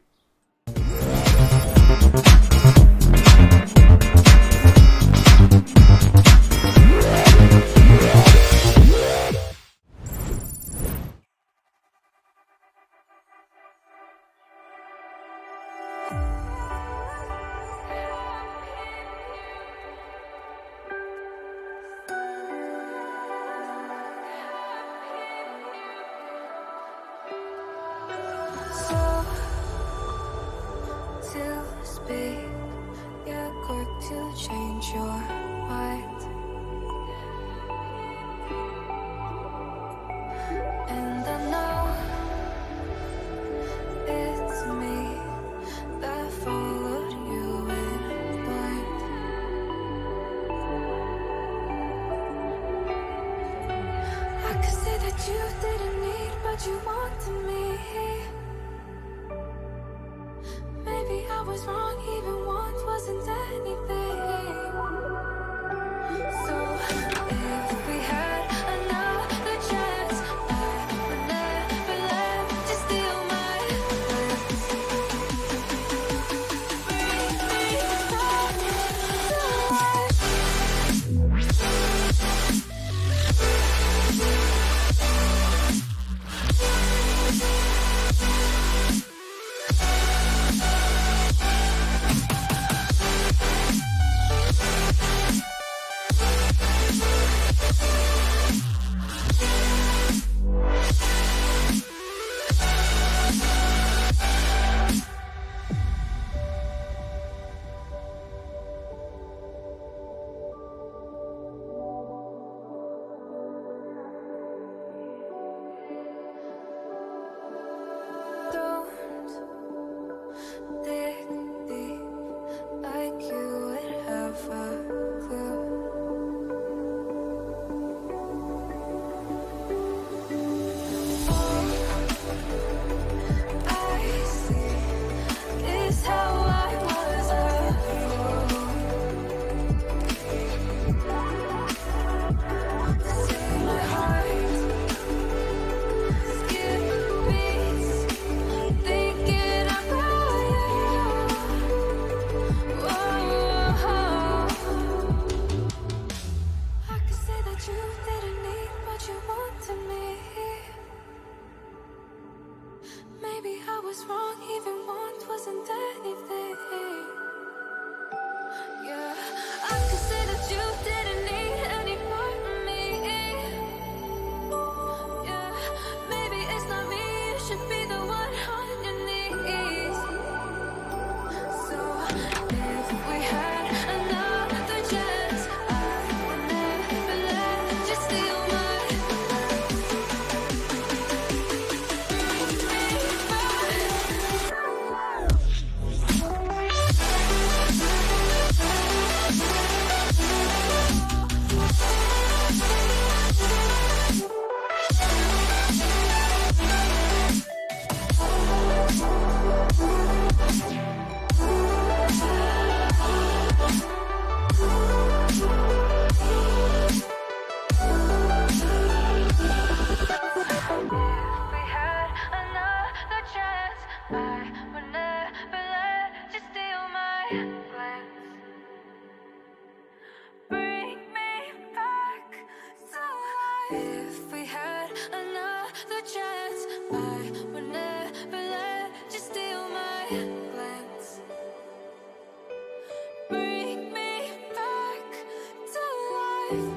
If we had another chance, silence. Bring me back to life.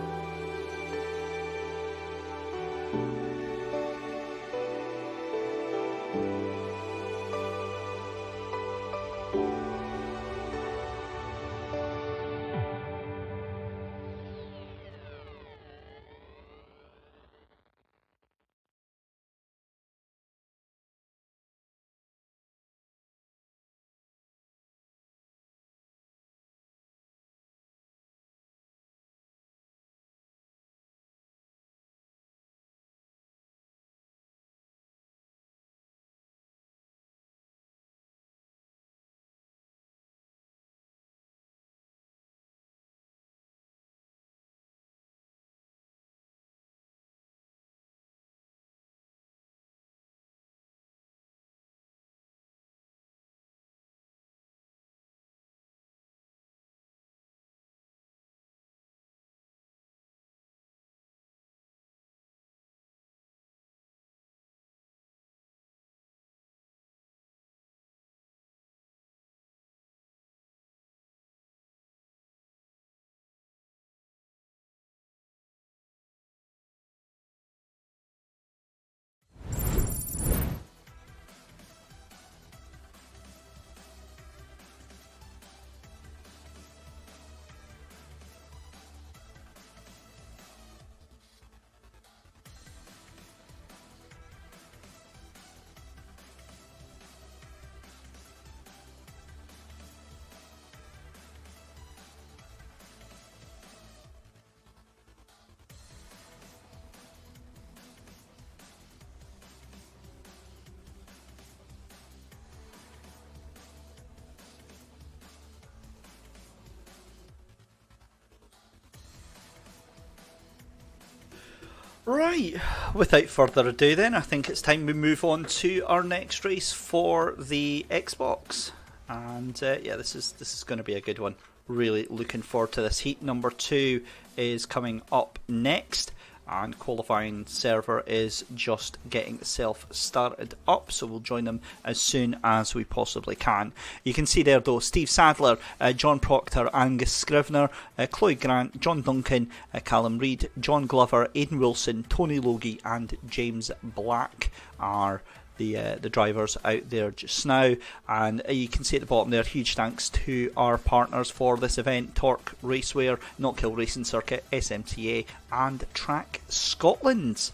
Right, without further ado then, I think it's time we move on to our next race for the Xbox. And yeah, this is going to be a good one. Really looking forward to this. Heat number 2 is coming up next, and qualifying server is just getting itself started up, so we'll join them as soon as we possibly can. You can see there though, Steve Sadler, John Proctor, Angus Scrivener, Chloe Grant, John Duncan, Callum Reid, John Glover, Aidan Wilson, Tony Logie and James Black are the drivers out there just now. And you can see at the bottom there, huge thanks to our partners for this event: Torque Racewear, Not Kill Racing Circuit, SMTA and Track Scotland.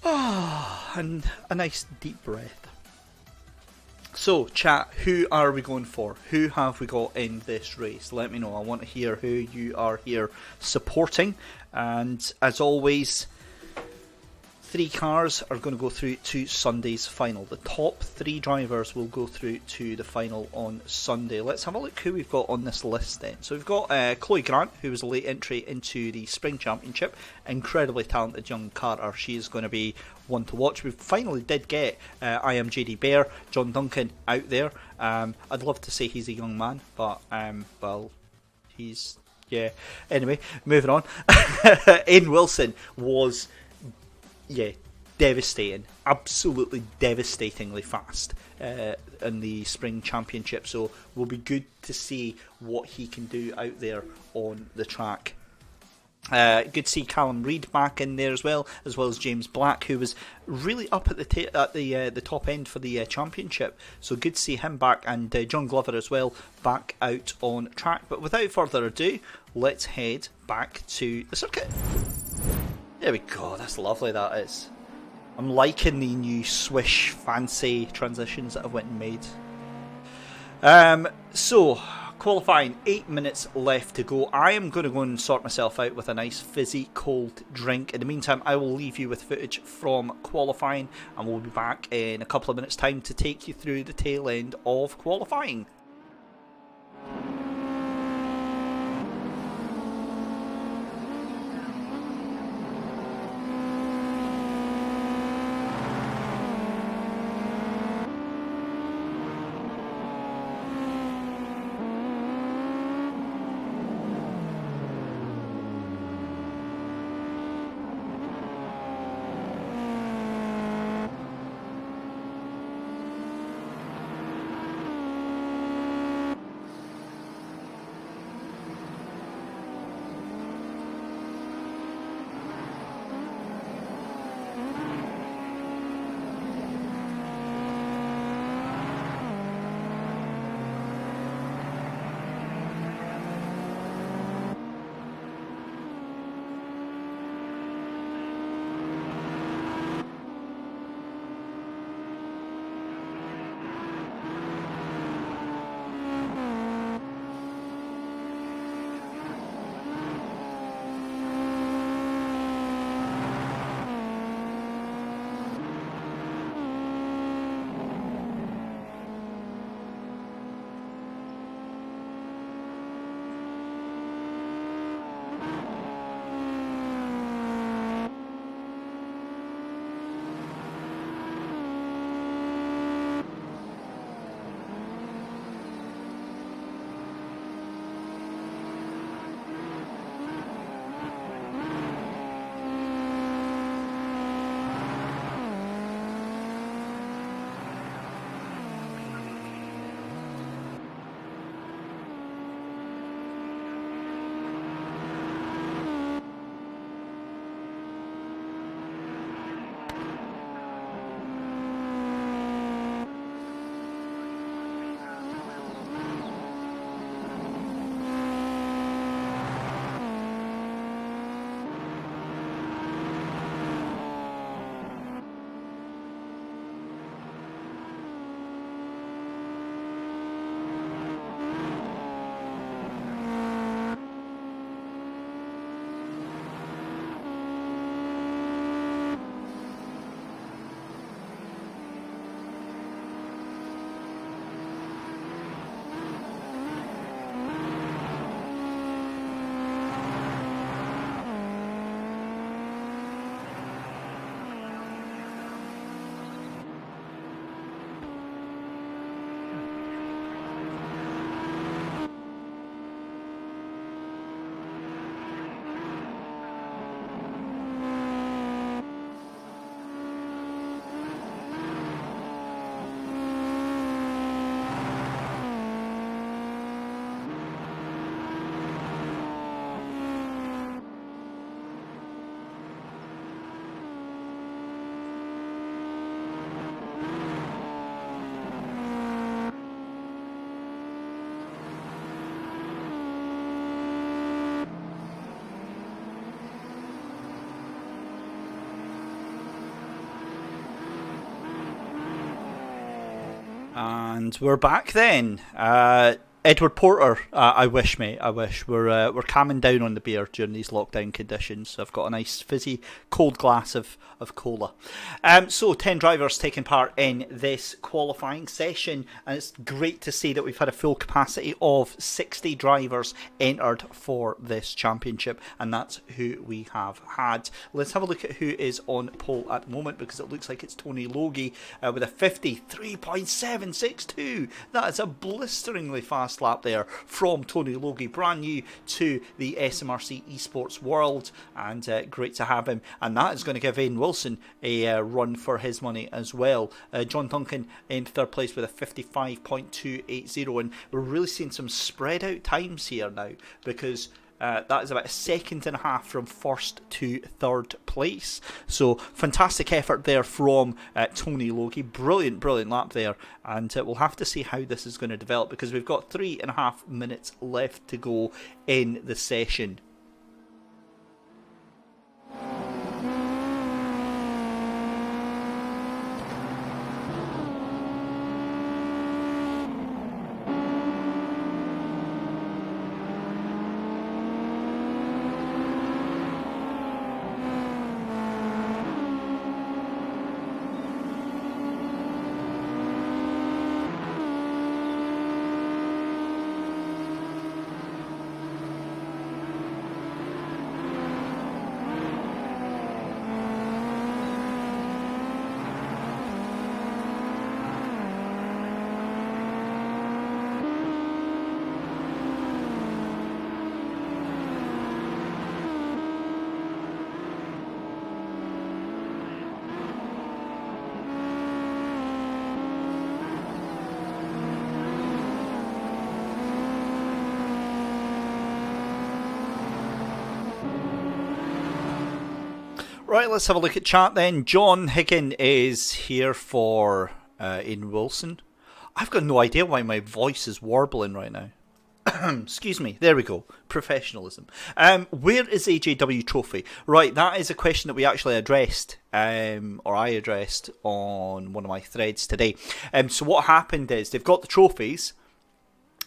And a nice deep breath. So chat, who are we going for? Who have we got in this race? Let me know. I want to hear who you are here supporting. And as always, 3 cars are going to go through to Sunday's final. The top 3 drivers will go through to the final on Sunday. Let's have a look who we've got on this list then. So we've got Chloe Grant, who was a late entry into the Spring Championship. Incredibly talented young karter. She is going to be one to watch. We finally did get I Am JD Bear, John Duncan out there. I'd love to say he's a young man, but well, he's, yeah. Anyway, moving on. Aidan Wilson was, yeah, devastating, absolutely devastatingly fast in the Spring Championship, so will be good to see what he can do out there on the track. Good to see Callum Reid back in there as well as James Black, who was really up at the top end for the championship. So good to see him back, and John Glover as well back out on track. But without further ado, let's head back to the circuit. There we go, that's lovely, that is. I'm liking the new swish fancy transitions that have went and made. So, qualifying, 8 minutes left to go. I am going to go and sort myself out with a nice fizzy cold drink. In the meantime, I will leave you with footage from qualifying, and we'll be back in a couple of minutes time to take you through the tail end of qualifying. And we're back then. Edward Porter, I wish, mate. I wish. We're calming down on the beer during these lockdown conditions. I've got a nice fizzy cold glass of cola. So 10 drivers taking part in this qualifying session, and it's great to see that we've had a full capacity of 60 drivers entered for this championship, and that's who we have had. Let's have a look at who is on pole at the moment, because it looks like it's Tony Logie with a 53.762. That is a blisteringly fast lap there from Tony Logie, brand new to the SMRC eSports world, and great to have him. And that is going to give Ian Wilson a run for his money as well. John Duncan in third place with a 55.280, and we're really seeing some spread out times here now, because that is about a second and a half from first to third place. So fantastic effort there from Tony Logie. Brilliant lap there. And we'll have to see how this is going to develop, because we've got 3.5 minutes left to go in the session. Right, let's have a look at chat then. John Higgin is here for Ian Wilson. I've got no idea why my voice is warbling right now. Excuse me. There we go. Professionalism. Where is AJW Trophy? Right, that is a question that we actually addressed, or I addressed on one of my threads today. So what happened is they've got the trophies,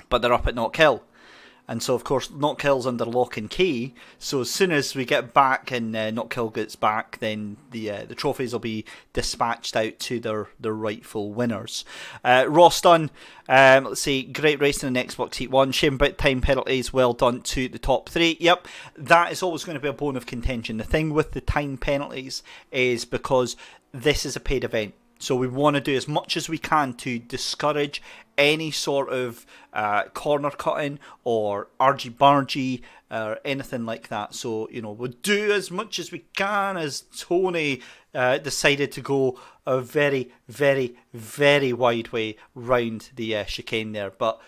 but they're up at Knockhill. And so, of course, Knockhill's under lock and key. So as soon as we get back and Knockhill gets back, then the trophies will be dispatched out to their rightful winners. Ross Dunn, let's see, great racing in Xbox Heat 1. Shame about time penalties. Well done to the top three. Yep, that is always going to be a bone of contention. The thing with the time penalties is because this is a paid event. So we want to do as much as we can to discourage any sort of corner cutting or argy-bargy or anything like that. So, you know, we'll do as much as we can, as Tony decided to go a very, very, very wide way round the chicane there. But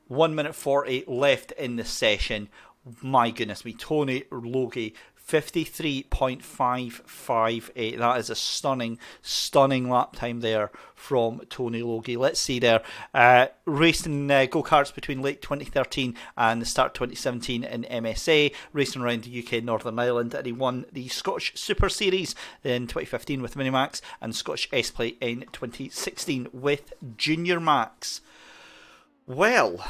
1 minute 40 left in the session. My goodness me, Tony Logie, 53.558. That is a stunning lap time there from Tony Logie. Let's see there. Racing go-karts between late 2013 and the start 2017 in MSA. Racing around the UK and Northern Ireland. And he won the Scottish Super Series in 2015 with Minimax and Scottish S-Play in 2016 with Junior Max. Well,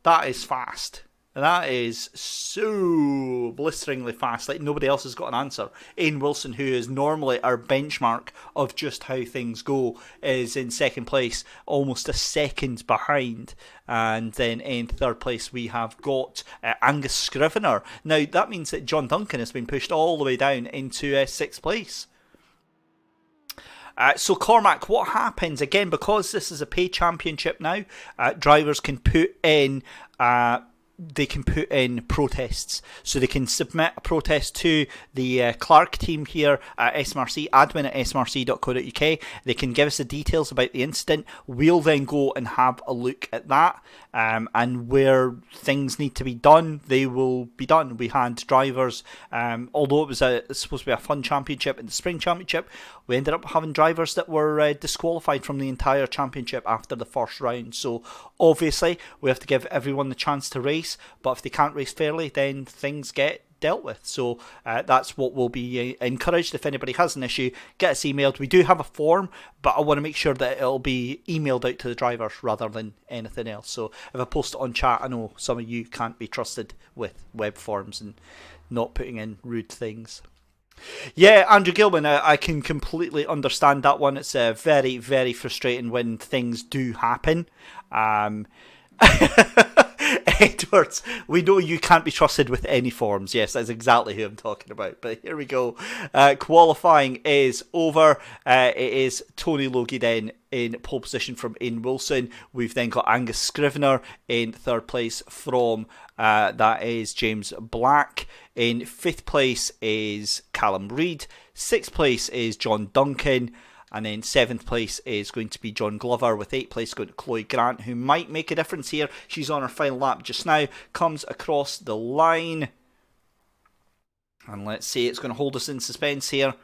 that is fast. That is so blisteringly fast. Like, nobody else has got an answer. Ian Wilson, who is normally our benchmark of just how things go, is in second place, almost a second behind. And then in third place, we have got Angus Scrivener. Now, that means that John Duncan has been pushed all the way down into sixth place. So Cormac, what happens, again, because this is a paid championship now, drivers can put in... they can put in protests. So they can submit a protest to the Clark team here at SMRC, admin at smrc.co.uk. They can give us the details about the incident. We'll then go and have a look at that. And where things need to be done, they will be done. We had drivers, although it was supposed to be a fun championship in the spring championship, we ended up having drivers that were disqualified from the entire championship after the first round. So obviously we have to give everyone the chance to race, but if they can't race fairly, then things get dealt with. So that's what will be encouraged. If anybody has an issue, get us emailed. We do have a form, but I want to make sure that it'll be emailed out to the drivers rather than anything else. So if I post it on chat, I know some of you can't be trusted with web forms and not putting in rude things. Yeah, Andrew Gilman, I can completely understand that one. It's very, very frustrating when things do happen. Edwards, we know you can't be trusted with any forms. Yes, that's exactly who I'm talking about. But here we go. Qualifying is over. It is Tony Logie then in pole position from Ian Wilson. We've then got Angus Scrivener in third place from that is James Black. In fifth place is Callum Reid. Sixth place is John Duncan. And then seventh place is going to be John Glover, with eighth place going to Chloe Grant, who might make a difference here. She's on her final lap just now, comes across the line. And let's see, it's going to hold us in suspense here.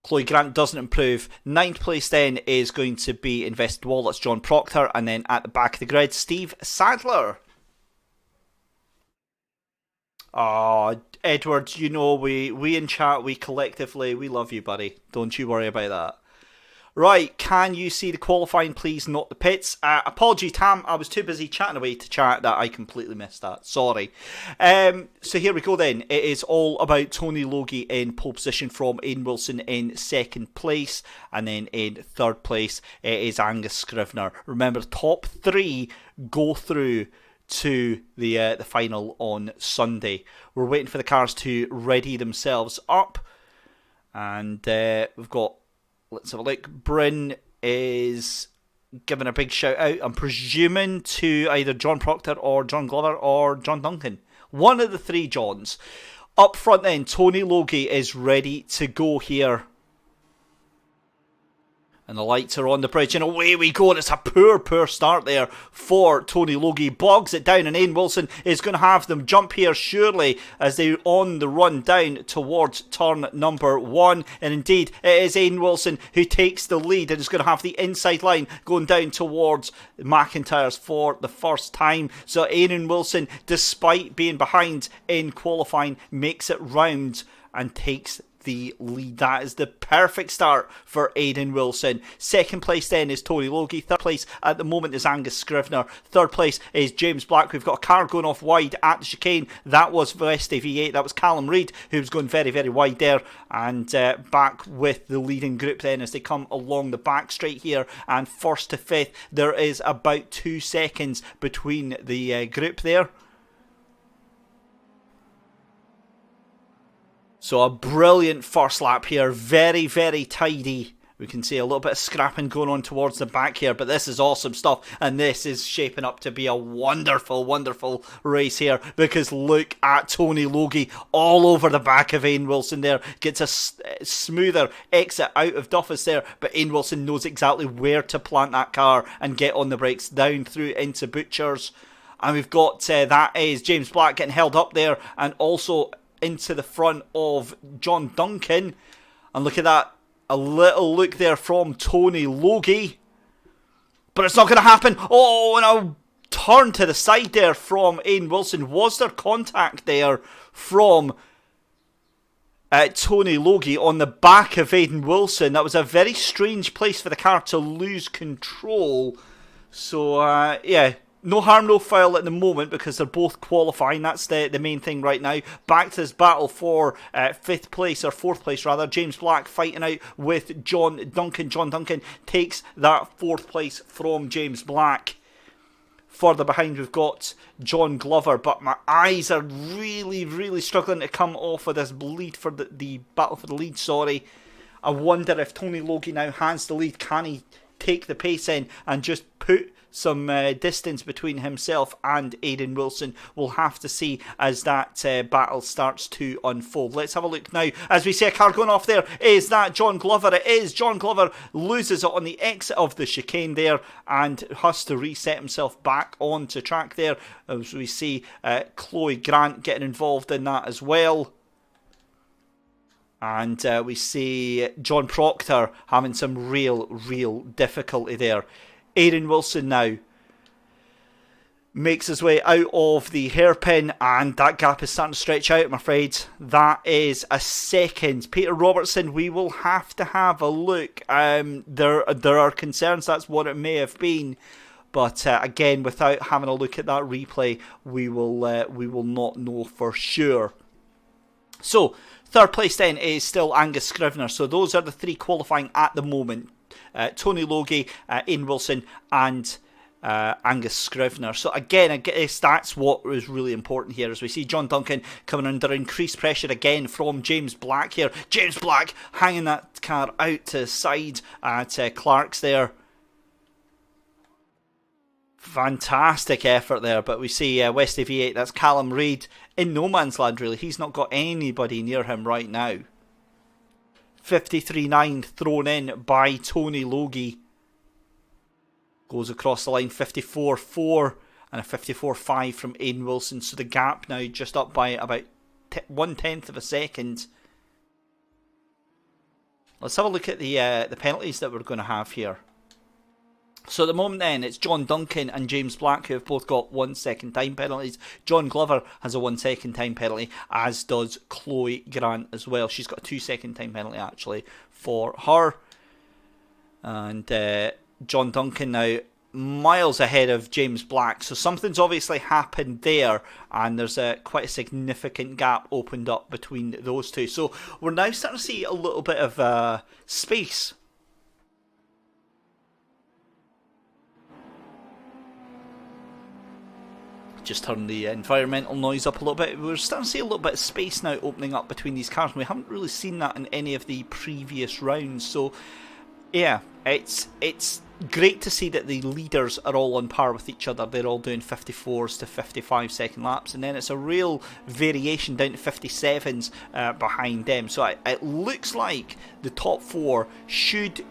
Chloe Grant doesn't improve. Ninth place then is going to be Invested Wall, that's John Proctor. And then at the back of the grid, Steve Sadler. Oh, Edwards, you know, we in chat, we collectively, we love you, buddy. Don't you worry about that. Right, can you see the qualifying, please, not the pits? Apology, Tam, I was too busy chatting away to chat that I completely missed that. Sorry. So here we go then. It is all about Tony Logie in pole position from Ian Wilson in second place. And then in third place, it is Angus Scrivener. Remember, the top three go through to the final on Sunday. We're waiting for the cars to ready themselves up, and we've got, let's have a look, Bryn is giving a big shout out, I'm presuming, to either John Proctor or John Glover or John Duncan, one of the three Johns. Up front then, Tony Logie is ready to go here. And the lights are on the bridge, and away we go. And it's a poor start there for Tony Logie. Bogs it down, and Ian Wilson is going to have them jump here, surely, as they're on the run down towards turn number one. And indeed, it is Ian Wilson who takes the lead and is going to have the inside line going down towards McIntyre's for the first time. So Ian Wilson, despite being behind in qualifying, makes it round and takes the lead. That is the perfect start for Aidan Wilson. Second place then is Tony Logie. Third place at the moment is Angus Scrivener. Third place is James Black. We've got a car going off wide at the chicane. That was Vesti V8. That was Callum Reid, who was going very, very wide there. And back with the leading group then as they come along the back straight here. And first to fifth, there is about 2 seconds between the group there. So a brilliant first lap here, very, very tidy. We can see a little bit of scrapping going on towards the back here, but this is awesome stuff. And this is shaping up to be a wonderful, wonderful race here, because look at Tony Logie all over the back of Ian Wilson there. Gets a smoother exit out of Duffus there, but Ian Wilson knows exactly where to plant that car and get on the brakes down through into Butchers. And we've got, that is James Black getting held up there, and also into the front of John Duncan. And look at that, a little look there from Tony Logie, but it's not going to happen. Oh, and a turn to the side there from Ian Wilson. Was there contact there from Tony Logie on the back of Aidan Wilson? That was a very strange place for the car to lose control. So yeah, no harm, no foul at the moment, because they're both qualifying. That's the main thing right now. Back to this battle for fifth place, or fourth place rather. James Black fighting out with John Duncan. John Duncan takes that fourth place from James Black. Further behind we've got John Glover, but my eyes are really, really struggling to come off of this lead for the battle for the lead, sorry. I wonder if Tony Logie now has the lead. Can he take the pace in and just put some distance between himself and Aidan Wilson? We'll have to see as that battle starts to unfold. Let's have a look now. As we see a car going off there, is that John Glover? It is. John Glover loses it on the exit of the chicane there and has to reset himself back onto track there. As we see Chloe Grant getting involved in that as well. And we see John Proctor having some real difficulty there. Aidan Wilson now makes his way out of the hairpin, and that gap is starting to stretch out, I'm afraid. That is a second. Peter Robertson, we will have to have a look. There are concerns that's what it may have been, but again, without having a look at that replay, we will not know for sure. So, third place then is still Angus Scrivener. So those are the three qualifying at the moment. Tony Logie, Ian Wilson, and Angus Scrivener. So again, I guess that's what was really important here, as we see John Duncan coming under increased pressure again from James Black here. James Black hanging that car out to the side at Clark's there. Fantastic effort there, but we see Westy V8, that's Callum Reid in no man's land really. He's not got anybody near him right now. 53.9 thrown in by Tony Logie. Goes across the line, 54.4 and a 54.5 from Ian Wilson. So the gap now just up by about 1/10 of a second. Let's have a look at the penalties that we're going to have here. So at the moment then, it's John Duncan and James Black who have both got 1 second time penalties. John Glover has a 1 second time penalty, as does Chloe Grant as well. She's got a 2 second time penalty actually for her. And John Duncan now miles ahead of James Black. So something's obviously happened there, and there's quite a significant gap opened up between those two. So we're now starting to see a little bit of space. Just turn the environmental noise up a little bit. We're starting to see a little bit of space now opening up between these cars. We haven't really seen that in any of the previous rounds. So yeah, it's great to see that the leaders are all on par with each other. They're all doing 54s to 55 second laps, and then it's a real variation down to 57s behind them. So it looks like the top four should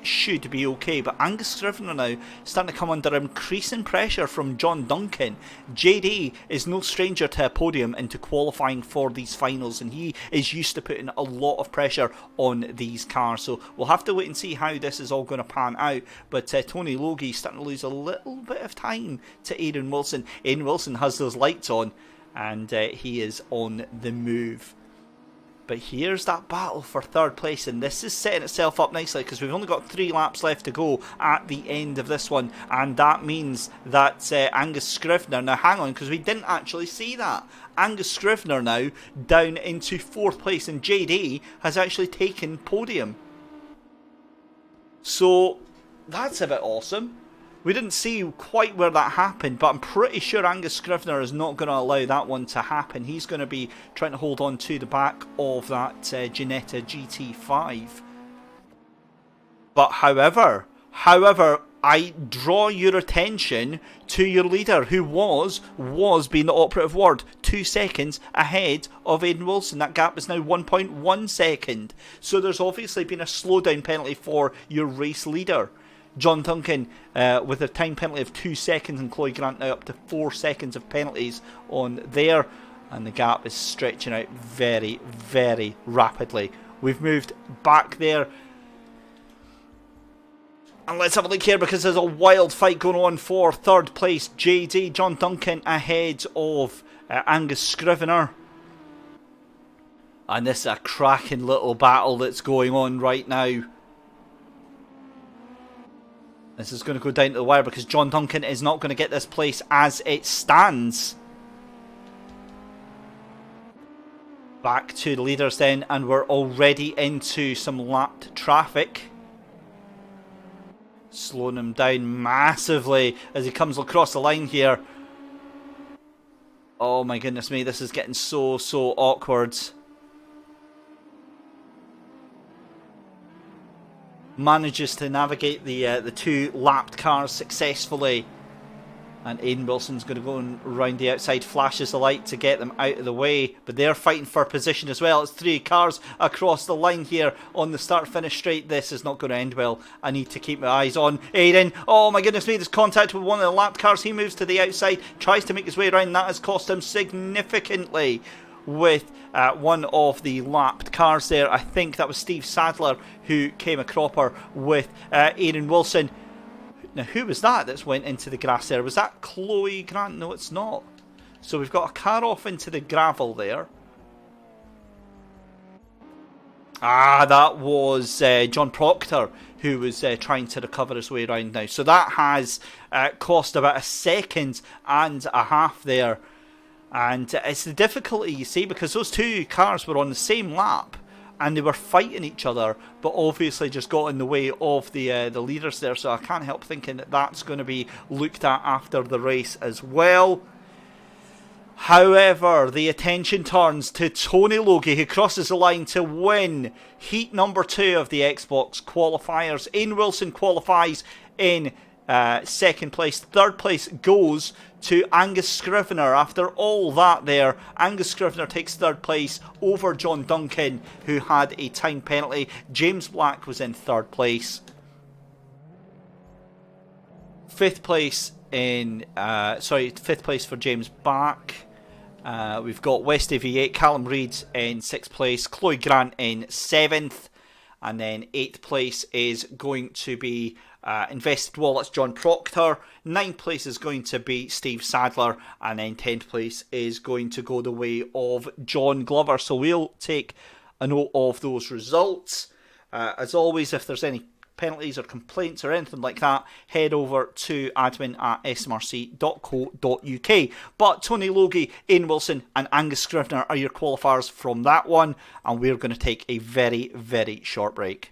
be okay, but Angus Scrivener now starting to come under increasing pressure from John Duncan. JD is no stranger to a podium and to qualifying for these finals, and he is used to putting a lot of pressure on these cars. So we'll have to wait and see how this is all going to pan out, but Tony Logie starting to lose a little bit of time to Ian Wilson. Ian Wilson has those lights on, and he is on the move. But here's that battle for third place, and this is setting itself up nicely because we've only got 3 laps left to go at the end of this one, and that means that Angus Scrivener, now hang on because we didn't actually see that, Angus Scrivener now down into 4th place, and JD has actually taken podium. So that's a bit awesome. We didn't see quite where that happened, but I'm pretty sure Angus Scrivener is not going to allow that one to happen. He's going to be trying to hold on to the back of that Ginetta GT5. But however, I draw your attention to your leader, who was being the operative word, 2 seconds ahead of Ian Wilson. That gap is now 1.1 second. So there's obviously been a slowdown penalty for your race leader. John Duncan with a time penalty of 2 seconds, and Chloe Grant now up to 4 seconds of penalties on there, and the gap is stretching out very, very rapidly. We've moved back there, and let's have a look here because there's a wild fight going on for third place. JD, John Duncan ahead of Angus Scrivener, and this is a cracking little battle that's going on right now. This is going to go down to the wire because John Duncan is not going to get this place as it stands. Back to the leaders then, and we're already into some lapped traffic. Slowing him down massively as he comes across the line here. Oh my goodness me, this is getting so awkward. Manages to navigate the 2 lapped cars successfully, and Ian Wilson's going to go around the outside, flashes the light to get them out of the way, but they're fighting for position as well. It's 3 cars across the line here on the start finish straight. This is not going to end well. I need to keep my eyes on Aiden. Oh my goodness me, there's contact with one of the lapped cars. He moves to the outside, tries to make his way around. That has cost him significantly with one of the lapped cars there. I think that was Steve Sadler who came a cropper with Aaron Wilson. Now, who was that that's went into the grass there? Was that Chloe Grant? No, it's not. So we've got a car off into the gravel there. Ah, that was John Proctor, who was trying to recover his way around now. So that has cost about 1.5 seconds there. And it's the difficulty, you see, because those two cars were on the same lap and they were fighting each other, but obviously just got in the way of the leaders there. So I can't help thinking that that's going to be looked at after the race as well. However, the attention turns to Tony Logie, who crosses the line to win heat number 2 of the Xbox qualifiers. Ian Wilson qualifies in second place. Third place goes to Angus Scrivener. After all that there, Angus Scrivener takes third place over John Duncan, who had a time penalty. James Black was in third place. Fifth place for James Back. We've got West AV8, Callum Reid in 6th place, Chloe Grant in 7th, and then 8th place is going to be Invested Wallets John Proctor. 9th place is going to be Steve Sadler, and then 10th place is going to go the way of John Glover. So we'll take a note of those results. As always, if there's any penalties or complaints or anything like that, head over to admin@smrc.co.uk. But Tony Logie, Ian Wilson and Angus Scrivener are your qualifiers from that one, and we're going to take a very, very short break.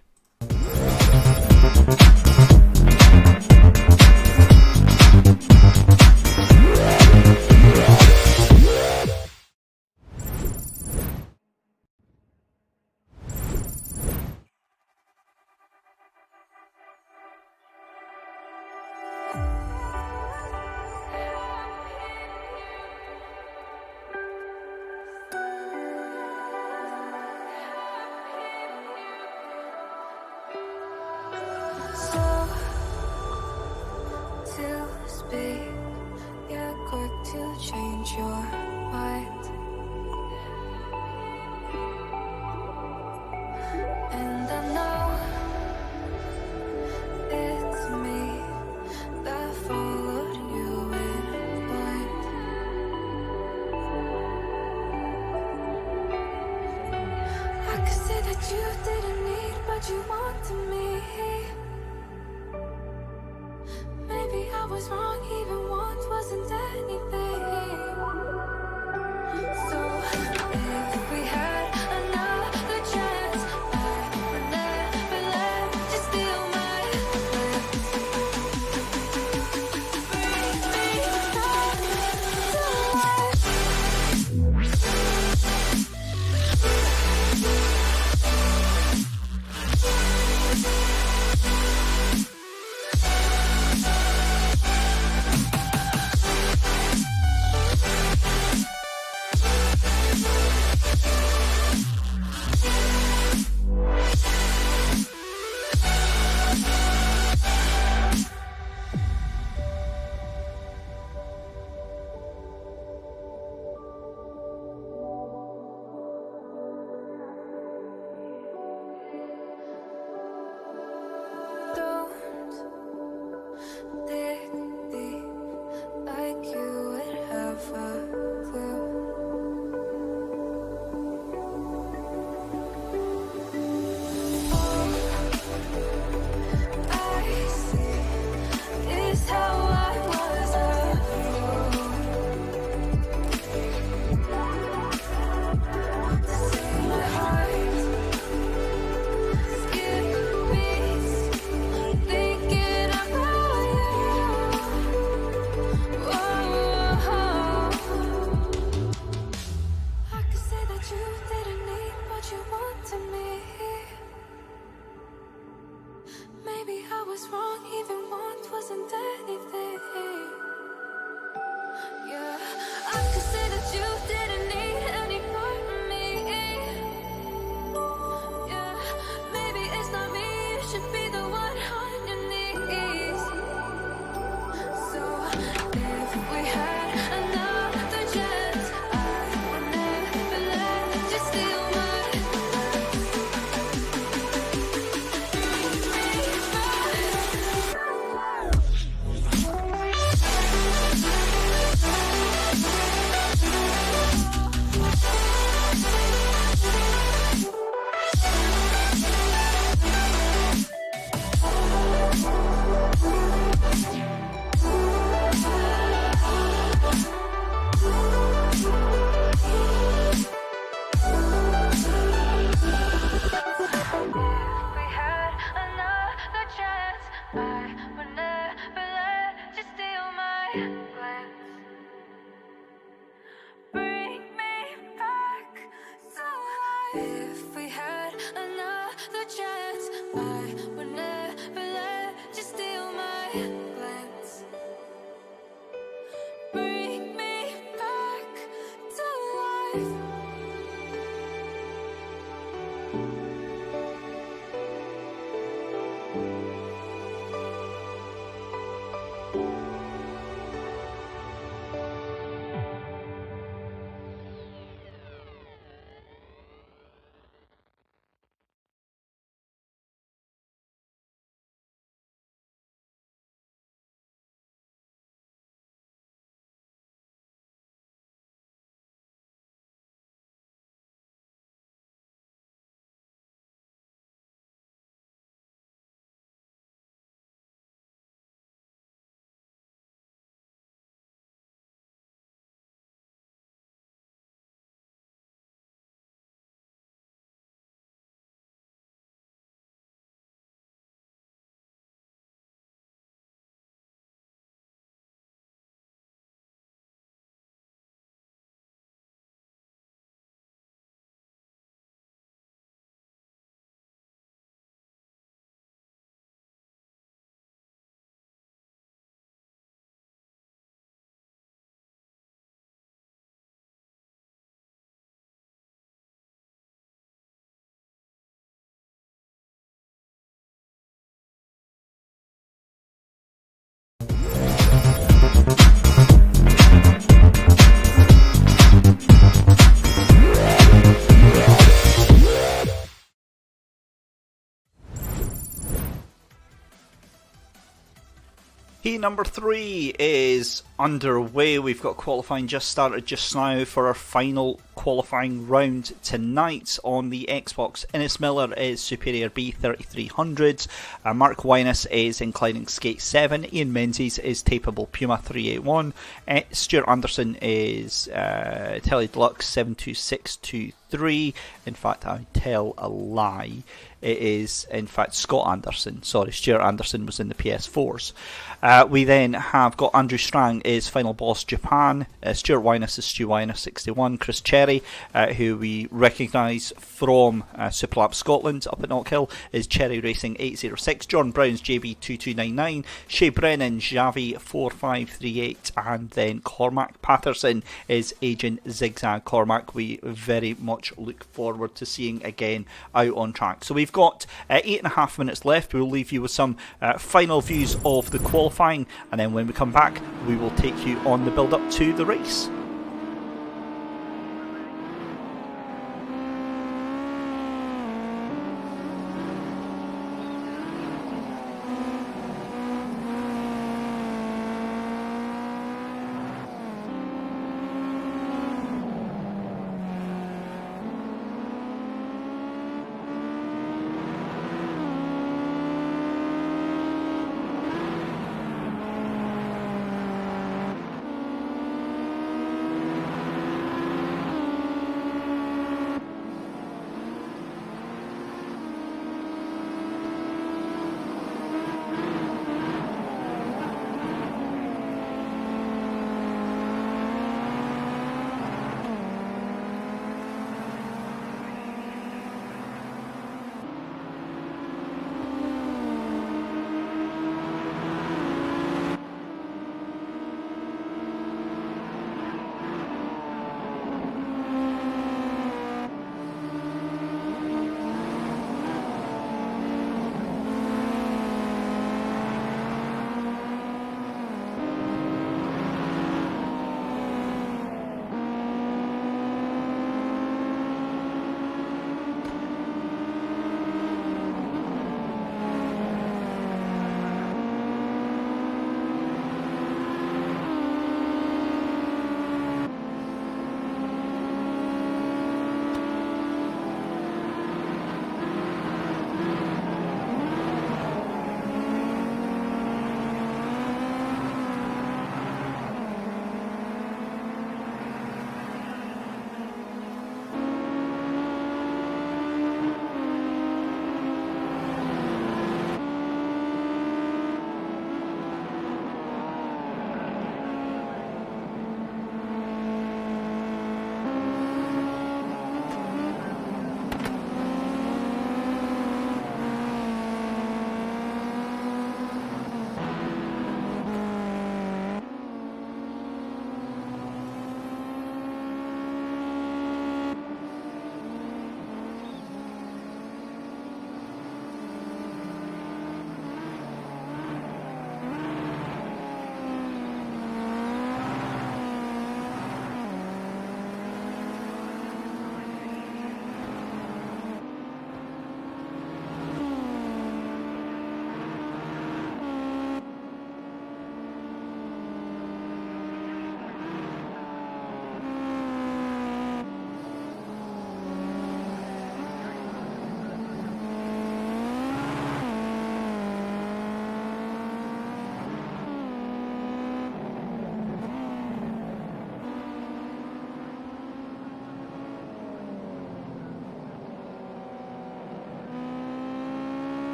silence. Bring me back to life. Heat number 3 is underway. We've got qualifying just started just now for our final qualifying round tonight on the Xbox. Innes Miller is Superior B 3300. Mark Winus is Inclining Skate 7. Ian Menzies is Tapeable Puma 381. Stuart Anderson is Tele Deluxe 72623. In fact, I tell a lie. It is, in fact, Scott Anderson. Sorry, Stuart Anderson was in the PS4s. We then have got Andrew Strang is Final Boss Japan. Stuart Winus is Stu Winus 61. Chris Cherry, who we recognise from Superlap Scotland up at Knockhill, is Cherry Racing 806. John Brown's JB2299. Shea Brennan, Javi 4538. And then Cormac Patterson is Agent Zigzag Cormac. We very much look forward to seeing again out on track. So we've got 8.5 minutes left. We'll leave you with some final views of the qualifying, and then when we come back we will take you on the build up to the race.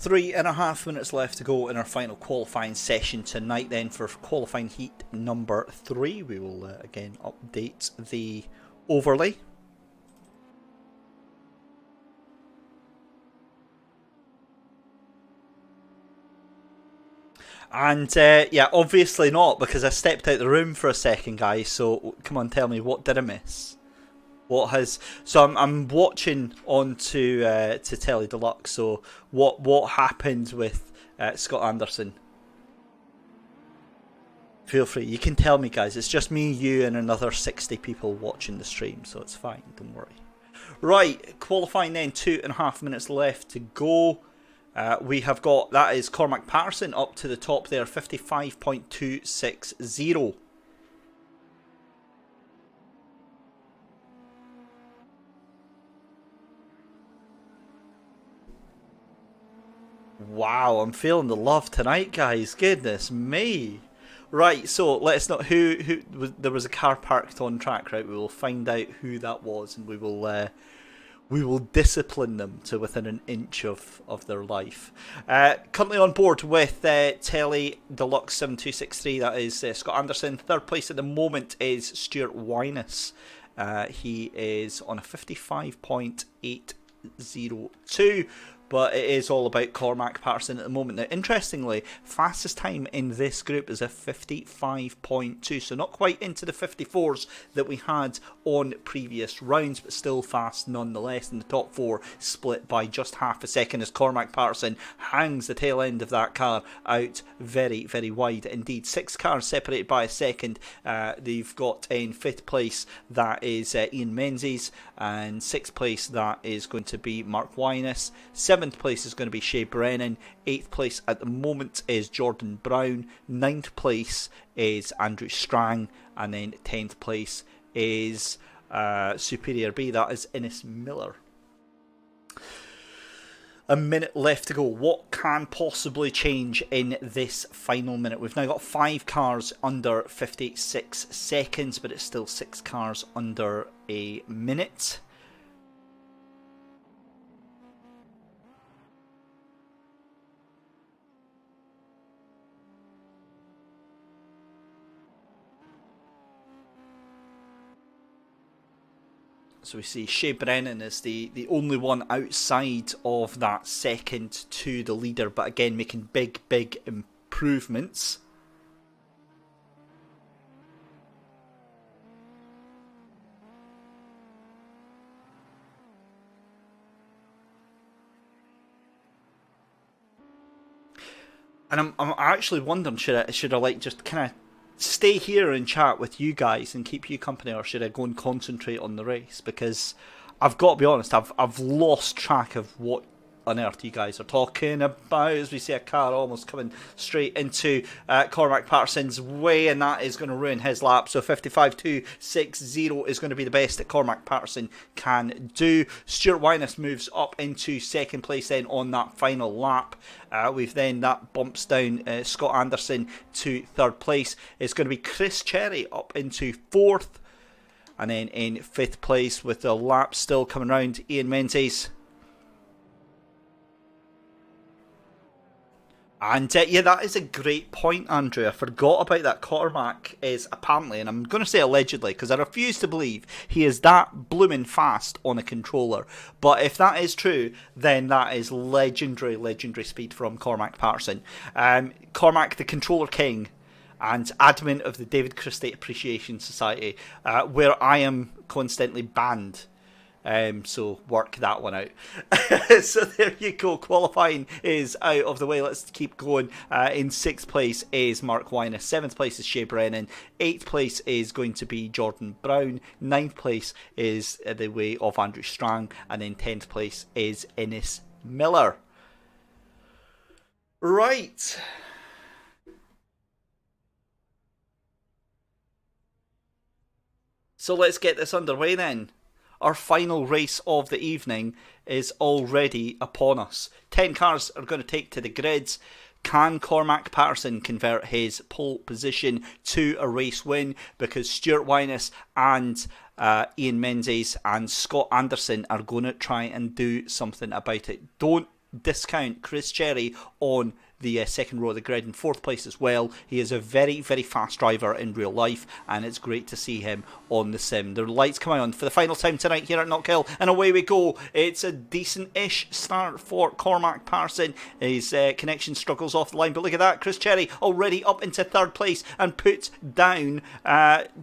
3.5 minutes left to go in our final qualifying session tonight. Then for qualifying heat number 3, we will again update the overlay. And yeah, obviously not, because I stepped out the room for a second, guys. So come on, tell me, what did I miss? What has... So I'm watching on to Telly Deluxe. So what happened with Scott Anderson? Feel free. You can tell me, guys. It's just me, you, and another 60 people watching the stream, so it's fine. Don't worry. Right, qualifying then. 2.5 minutes left to go. We have got, that is Cormac Patterson up to the top there, 55.260. Wow, I'm feeling the love tonight, guys. Goodness me. Right, so let's not, there was a car parked on track, right? We will find out who that was, and we will discipline them to within an inch of their life. Currently on board with Telly Deluxe 7263, that is Scott Anderson. Third place at the moment is Stuart Wyness. He is on a 55.802. But it is all about Cormac Patterson at the moment. Now, interestingly, fastest time in this group is a 55.2, so not quite into the 54s that we had on previous rounds, but still fast nonetheless. In the top 4, split by just half a second as Cormac Patterson hangs the tail end of that car out very, very wide indeed. 6 cars separated by a second. They've got in 5th place, that is Ian Menzies, and 6th place, that is going to be Mark Wyness. 7th place is going to be Shea Brennan. 8th place at the moment is Jordan Brown. 9th place is Andrew Strang. And then 10th place is Superior B. That is Innes Miller. A minute left to go. What can possibly change in this final minute? We've now got 5 cars under 56 seconds, but it's still 6 cars under a minute. So we see Shea Brennan is the only one outside of that second to the leader, but again making big improvements. And I'm actually wondering, should I like just kind of stay here and chat with you guys and keep you company, or should I go and concentrate on the race? Because I've got to be honest, I've lost track of what on earth you guys are talking about, as we see a car almost coming straight into Cormac Patterson's way, and that is going to ruin his lap. So 55.260 is going to be the best that Cormac Patterson can do. Stuart Wyness moves up into 2nd place then on that final lap. We've then, that bumps down Scott Anderson to 3rd place. It's going to be Chris Cherry up into 4th, and then in 5th place with the lap still coming round, Ian Menzies. And yeah, that is a great point, Andrew. I forgot about that. Cormac is apparently, and I'm going to say allegedly, because I refuse to believe he is that blooming fast on a controller. But if that is true, then that is legendary speed from Cormac Patterson. Cormac, the controller king, and admin of the David Christie Appreciation Society, where I am coincidentally banned. So work that one out. So there you go. Qualifying is out of the way. Let's keep going. In 6th place is Mark Wyness. 7th place is Shea Brennan. 8th place is going to be Jordan Brown. 9th place is the way of Andrew Strang. And then 10th place is Innes Miller. Right. So let's get this underway then. Our final race of the evening is already upon us. 10 cars are going to take to the grids. Can Cormac Patterson convert his pole position to a race win? Because Stuart Wyness and Ian Menzies and Scott Anderson are going to try and do something about it. Don't discount Chris Cherry on the second row of the grid in 4th place as well. He is a very, very fast driver in real life, and it's great to see him on the sim. The lights come on for the final time tonight here at Knockhill, and away we go. It's a decent-ish start for Cormac Patterson. His connection struggles off the line, but look at that. Chris Cherry already up into 3rd place and puts down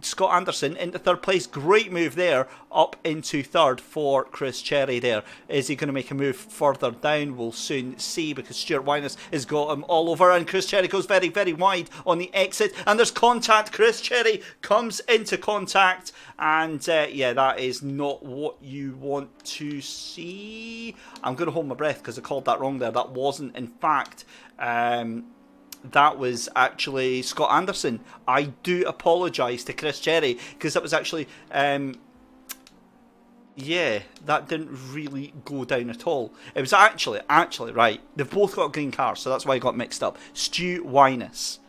Scott Anderson into 3rd place. Great move there, up into 3rd for Chris Cherry there. Is he going to make a move further down? We'll soon see, because Stuart Winus has got him all over, and Chris Cherry goes very, very wide on the exit, and there's contact. Chris Cherry comes into contact, and yeah, that is not what you want to see. I'm going to hold my breath because I called that wrong there. That wasn't, in fact, that was actually Scott Anderson. I do apologise to Chris Cherry, because that was actually yeah, that didn't really go down at all. It was actually, right, they've both got green cars, so that's why I got mixed up. Stu Winus.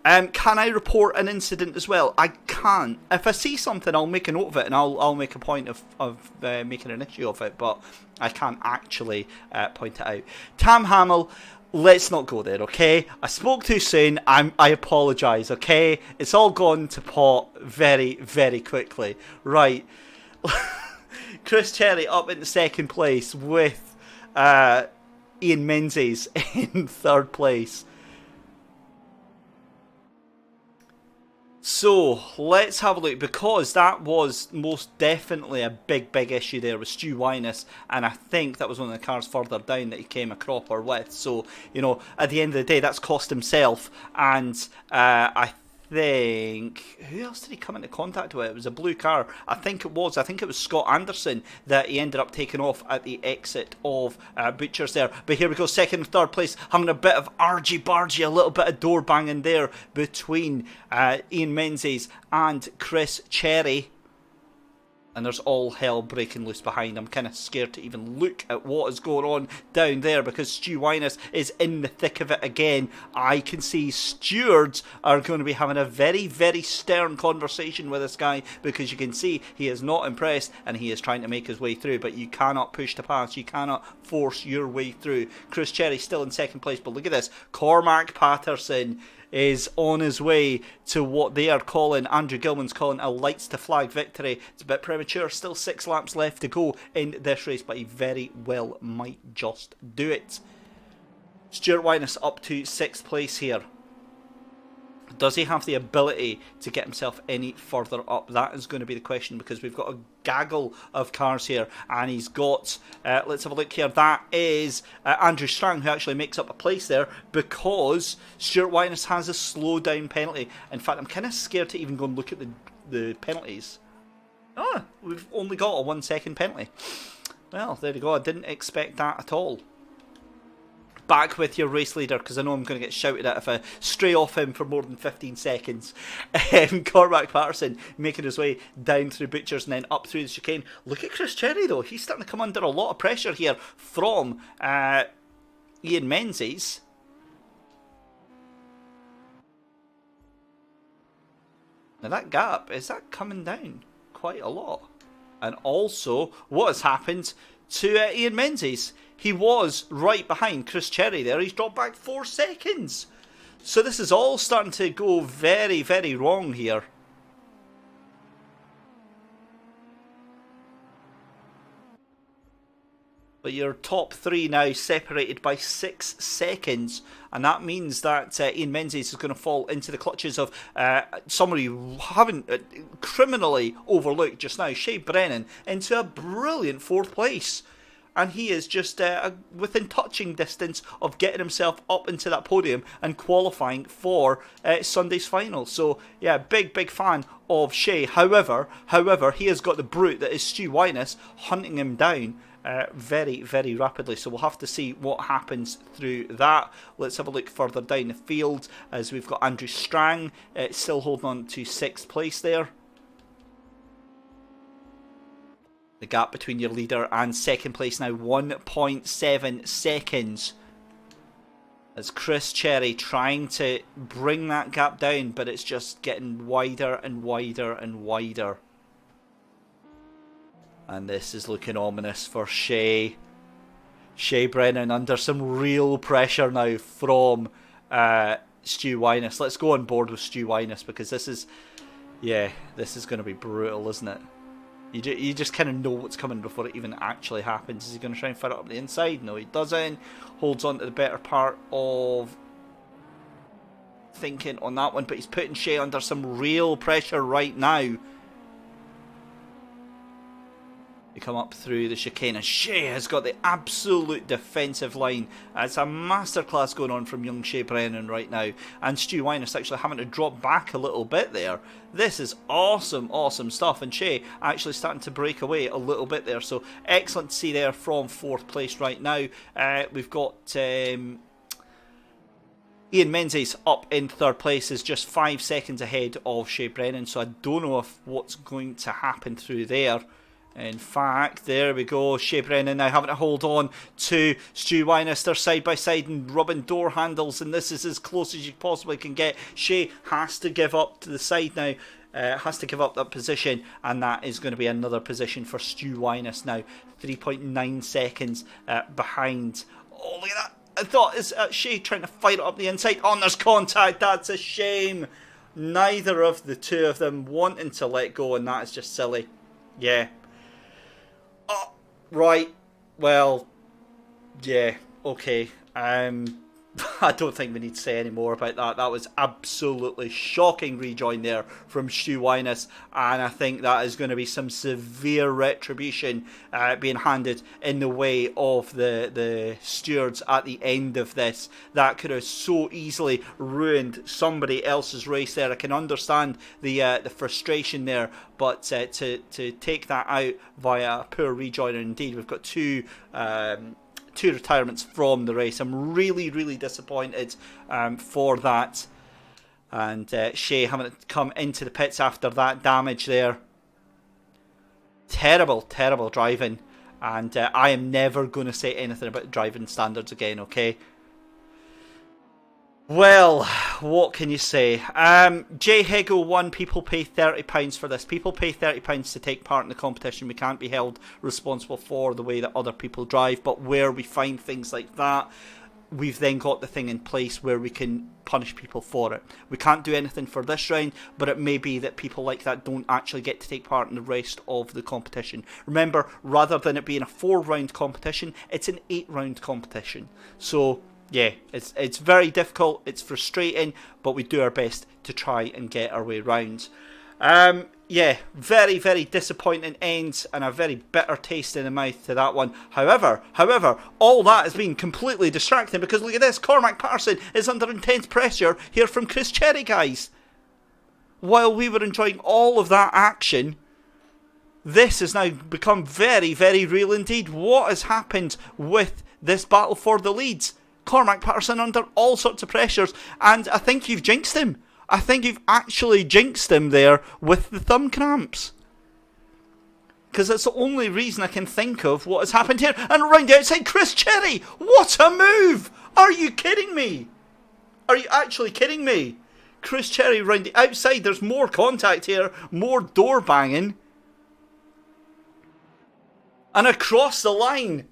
Can I report an incident as well? I can. If I see something, I'll make a note of it, and I'll make a point of making an issue of it, but I can't actually point it out. Tam Hamill, let's not go there, okay? I spoke too soon. I apologise, okay? It's all gone to pot very, very quickly. Right. Chris Cherry up into 2nd place with Ian Menzies in 3rd place. So let's have a look, because that was most definitely a big issue there with Stu Winus, and I think that was one of the cars further down that he came a cropper with. So, you know, at the end of the day, that's cost himself, and I think, who else did he come into contact with? It was a blue car. I think it was Scott Anderson that he ended up taking off at the exit of Butchers there. But here we go, 2nd and 3rd place, having a bit of argy-bargy, a little bit of door banging there between Ian Menzies and Chris Cherry. And there's all hell breaking loose behind. I'm kind of scared to even look at what is going on down there, because Stu Winus is in the thick of it again. I can see stewards are going to be having a very, very stern conversation with this guy, because you can see he is not impressed and he is trying to make his way through, but you cannot push the pass. You cannot force your way through. Chris Cherry still in 2nd place, but look at this. Cormac Patterson is on his way to what they are calling, Andrew Gilman's calling, a lights to flag victory. It's a bit premature, still 6 laps left to go in this race, but he very well might just do it. Stuart Winus up to 6th place here. Does he have the ability to get himself any further up? That is going to be the question, because we've got a gaggle of cars here, and he's got, let's have a look here, that is Andrew Strang, who actually makes up a place there, because Stuart Winus has a slow down penalty. In fact, I'm kind of scared to even go and look at the penalties. Oh, we've only got a 1 second penalty. Well, there you go, I didn't expect that at all. Back with your race leader, because I know I'm going to get shouted at if I stray off him for more than 15 seconds. Cormac Patterson making his way down through Butchers and then up through the chicane. Look at Chris Cherry though, he's starting to come under a lot of pressure here from Ian Menzies. Now that gap, is that coming down quite a lot? And also, what has happened to Ian Menzies? He was right behind Chris Cherry there. He's dropped back 4 seconds. So this is all starting to go very, very wrong here. But your top 3 now separated by 6 seconds. And that means that Ian Menzies is going to fall into the clutches of somebody you haven't criminally overlooked just now, Shay Brennan, into a brilliant 4th place. And he is just within touching distance of getting himself up into that podium and qualifying for Sunday's final. So, yeah, big fan of Shay. However, he has got the brute that is Stu Winus hunting him down very, very rapidly. So we'll have to see what happens through that. Let's have a look further down the field, as we've got Andrew Strang still holding on to 6th place there. The gap between your leader and 2nd place now 1.7 seconds. As Chris Cherry trying to bring that gap down, but it's just getting wider and wider and wider. And this is looking ominous for Shay. Shea Brennan under some real pressure now from Stu Wyness. Let's go on board with Stu Wyness because this is going to be brutal, isn't it? You just kind of know what's coming before it even actually happens. Is he going to try and fire it up the inside? No, he doesn't. Holds on to the better part of thinking on that one, but he's putting Shea under some real pressure right now. They come up through the chicane and Shea has got the absolute defensive line. It's a masterclass going on from young Shea Brennan right now. And Stu Wyness actually having to drop back a little bit there. This is awesome, awesome stuff. And Shea actually starting to break away a little bit there. So excellent to see there from 4th place right now. We've got Ian Menzies up in 3rd place, is just 5 seconds ahead of Shea Brennan. So I don't know if what's going to happen through there. In fact, there we go. Shea Brennan now having to hold on to Stu Wyness. They're side by side and rubbing door handles, and this is as close as you possibly can get. Shea has to give up to the side now. Has to give up that position, and that is going to be another position for Stu Wyness now. 3.9 seconds behind. Oh, look at that. I thought, is Shea trying to fight it up the inside? Oh, and there's contact. That's a shame. Neither of the two of them wanting to let go, and that is just silly. Yeah. Oh, right. Well, yeah. Okay. I don't think we need to say any more about that. That was absolutely shocking rejoin there from Stu Wyness, and I think that is going to be some severe retribution being handed in the way of the stewards at the end of this. That could have so easily ruined somebody else's race there. I can understand the frustration there, but to take that out via a poor rejoin, and indeed we've got two retirements from the race. I'm really, really disappointed for that. And Shea having to come into the pits after that damage there. Terrible, terrible driving. And I am never going to say anything about driving standards again, okay? Well, what can you say? Jay Higgle won. People pay £30 for this. People pay £30 to take part in the competition. We can't be held responsible for the way that other people drive. But where we find things like that, we've then got the thing in place where we can punish people for it. We can't do anything for this round, but it may be that people like that don't actually get to take part in the rest of the competition. Remember, rather than it being a 4-round competition, it's an 8-round competition. So yeah, it's very difficult, it's frustrating, but we do our best to try and get our way round. Yeah, very, very disappointing end and a very bitter taste in the mouth to that one. However, all that has been completely distracting because look at this, Cormac Patterson is under intense pressure here from Chris Cherry, guys. While we were enjoying all of that action, this has now become very, very real indeed. What has happened with this battle for the leads? Cormac Patterson under all sorts of pressures, and I think you've jinxed him. I think you've actually jinxed him there with the thumb cramps. Because that's the only reason I can think of what has happened here. And round the outside, Chris Cherry! What a move! Are you kidding me? Are you actually kidding me? Chris Cherry round the outside, there's more contact here, more door banging. And across the line.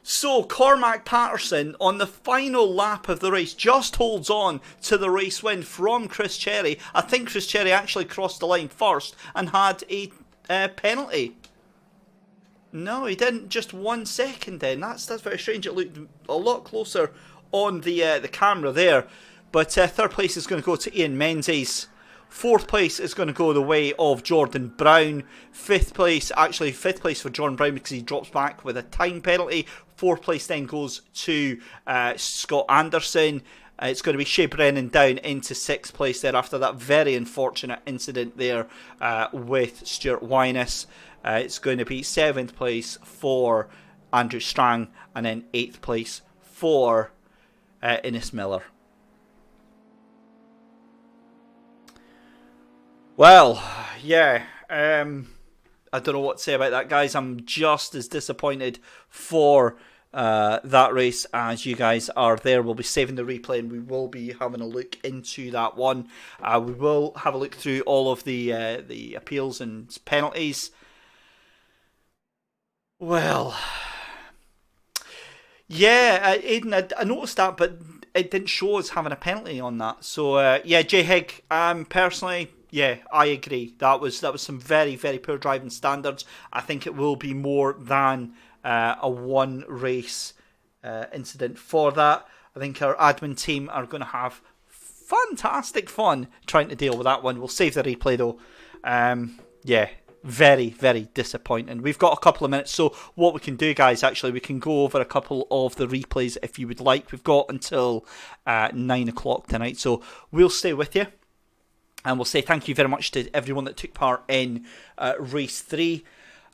So Cormac Patterson on the final lap of the race just holds on to the race win from Chris Cherry. I think Chris Cherry actually crossed the line first and had a penalty. No, he didn't. Just 1 second then. That's very strange. It looked a lot closer on the camera there. But 3rd place is going to go to Ian Menzies. 4th place is going to go the way of Jordan Brown. 5th place for Jordan Brown because he drops back with a time penalty. 4th place then goes to Scott Anderson. It's going to be Shea Brennan down into 6th place there after that very unfortunate incident there with Stuart Wyness. It's going to be 7th place for Andrew Strang and then 8th place for Innes Miller. Well, yeah, I don't know what to say about that, guys. I'm just as disappointed for that race as you guys are there. We'll be saving the replay and we will be having a look into that one. We will have a look through all of the appeals and penalties. Well, Yeah, Aiden, I noticed that, but it didn't show us having a penalty on that. So yeah, J Hig, personally, yeah, I agree. That was some very, very poor driving standards. I think it will be more than a one race incident for that. I think our admin team are going to have fantastic fun trying to deal with that one. We'll save the replay though. Yeah, very, very disappointing. We've got a couple of minutes, so what we can do, guys, actually, we can go over a couple of the replays if you would like. We've got until 9 o'clock tonight, so we'll stay with you. And we'll say thank you very much to everyone that took part in race 3.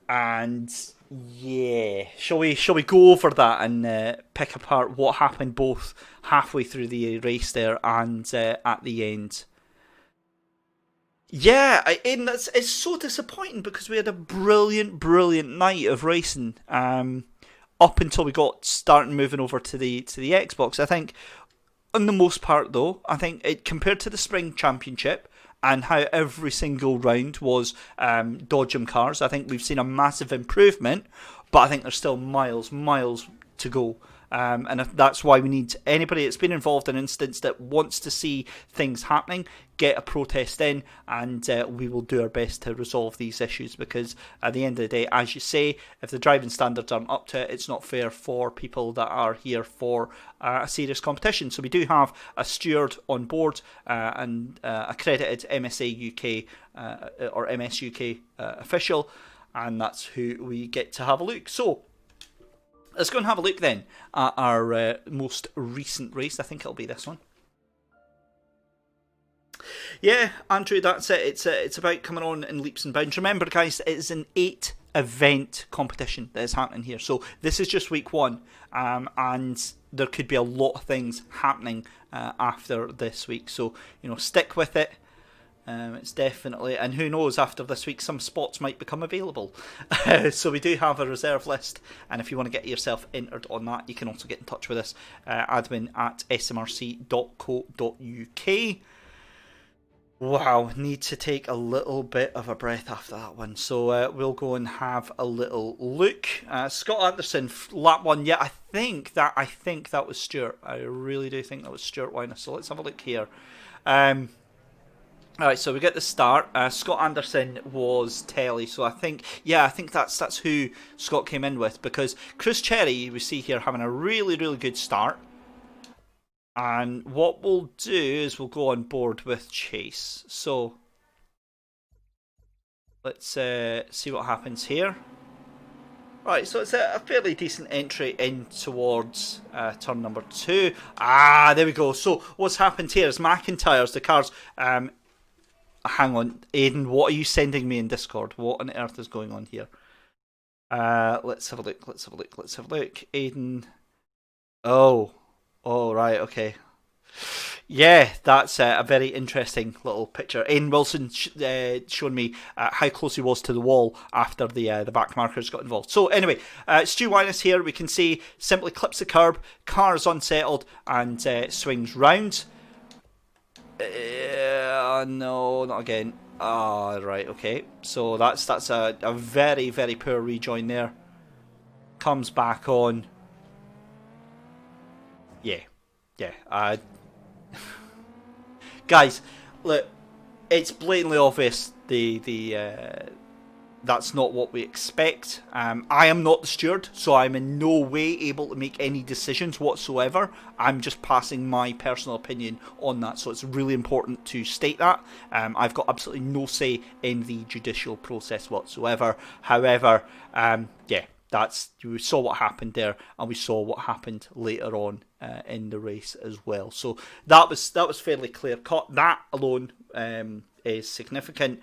And yeah, shall we go over that and pick apart what happened both halfway through the race there and at the end? Yeah, it's so disappointing because we had a brilliant night of racing up until we got starting moving over to the Xbox. I think, on the most part though, I think it compared to the Spring Championship and how every single round was dodgem cars, I think we've seen a massive improvement, but I think there's still miles to go. And that's why we need anybody that's been involved in an instance that wants to see things happening, get a protest in, and we will do our best to resolve these issues, because at the end of the day, as you say, if the driving standards aren't up to it, it's not fair for people that are here for a serious competition. So we do have a steward on board and accredited MSA UK or MS UK official, and that's who we get to have a look. So let's go and have a look then at our most recent race. I think it'll be this one. Yeah, Andrew, that's it. It's about coming on in leaps and bounds. Remember, guys, it is an 8-event competition that is happening here. So this is just week 1, and there could be a lot of things happening after this week. So, you know, stick with it. It's definitely, and who knows, after this week some spots might become available. So we do have a reserve list, and if you want to get yourself entered on that, you can also get in touch with us, admin at smrc.co.uk. Wow, need to take a little bit of a breath after that one. So we'll go and have a little look. Scott Anderson, lap 1. Yeah, I think that was Stuart. I really do think that was Stuart Weiner. So let's have a look here. Alright, so we get the start. Scott Anderson was Telly, so I think that's who Scott came in with, because Chris Cherry, we see here, having a really good start. And what we'll do is we'll go on board with Chase. So let's see what happens here. Right, so it's a fairly decent entry in towards turn number 2. Ah, there we go. So what's happened here is McIntyre's, the cars... hang on, Aiden, what are you sending me in Discord? What on earth is going on here? Let's have a look. Aiden. Oh, right, okay. Yeah, that's a very interesting little picture. Aiden Wilson showing me how close he was to the wall after the back markers got involved. So anyway, Stu Winus here, we can see simply clips the curb, car is unsettled, and swings round. No, not again. Ah, right, okay. So that's a very poor rejoin there. Comes back on. Yeah. Guys, look, it's blatantly obvious that's not what we expect. I am not the steward, so I'm in no way able to make any decisions whatsoever. I'm just passing my personal opinion on that, so it's really important to state that. I've got absolutely no say in the judicial process whatsoever. However, yeah, we saw what happened there, and we saw what happened later on in the race as well. So that was fairly clear cut. That alone is significant.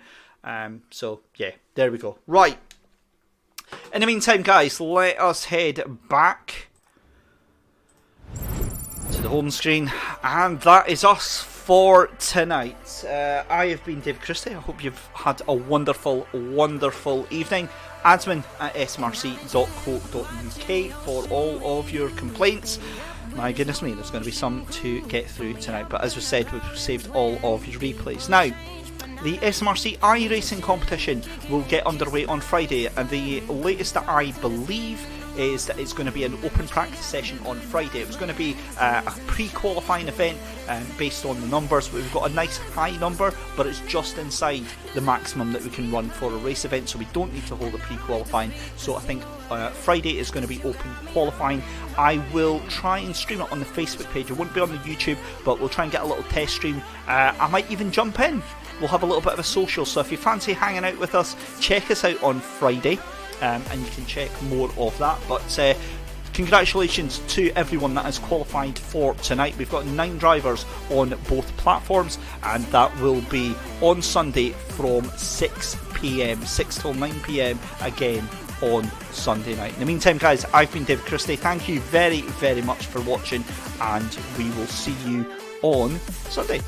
So yeah, there we go. Right. In the meantime, guys, let us head back to the home screen, and that is us for tonight. I have been David Christie. I hope you've had a wonderful evening. Admin at smrc.co.uk for all of your complaints. My goodness me, there's going to be some to get through tonight, but as we said, we've saved all of your replays. Now, the SMRC iRacing competition will get underway on Friday, and the latest that I believe is that it's going to be an open practice session on Friday. It was going to be a pre-qualifying event based on the numbers. We've got a nice high number, but it's just inside the maximum that we can run for a race event, so we don't need to hold a pre-qualifying. So I think Friday is going to be open qualifying. I will try and stream it on the Facebook page. It won't be on the YouTube, but we'll try and get a little test stream. I might even jump in. We'll have a little bit of a social, so if you fancy hanging out with us, check us out on Friday, and you can check more of that. But congratulations to everyone that has qualified for tonight. We've got 9 drivers on both platforms, and that will be on Sunday from 6 PM, 6 till 9 PM again on Sunday night. In the meantime, guys, I've been David Christie. Thank you very, very much for watching, and we will see you on Sunday.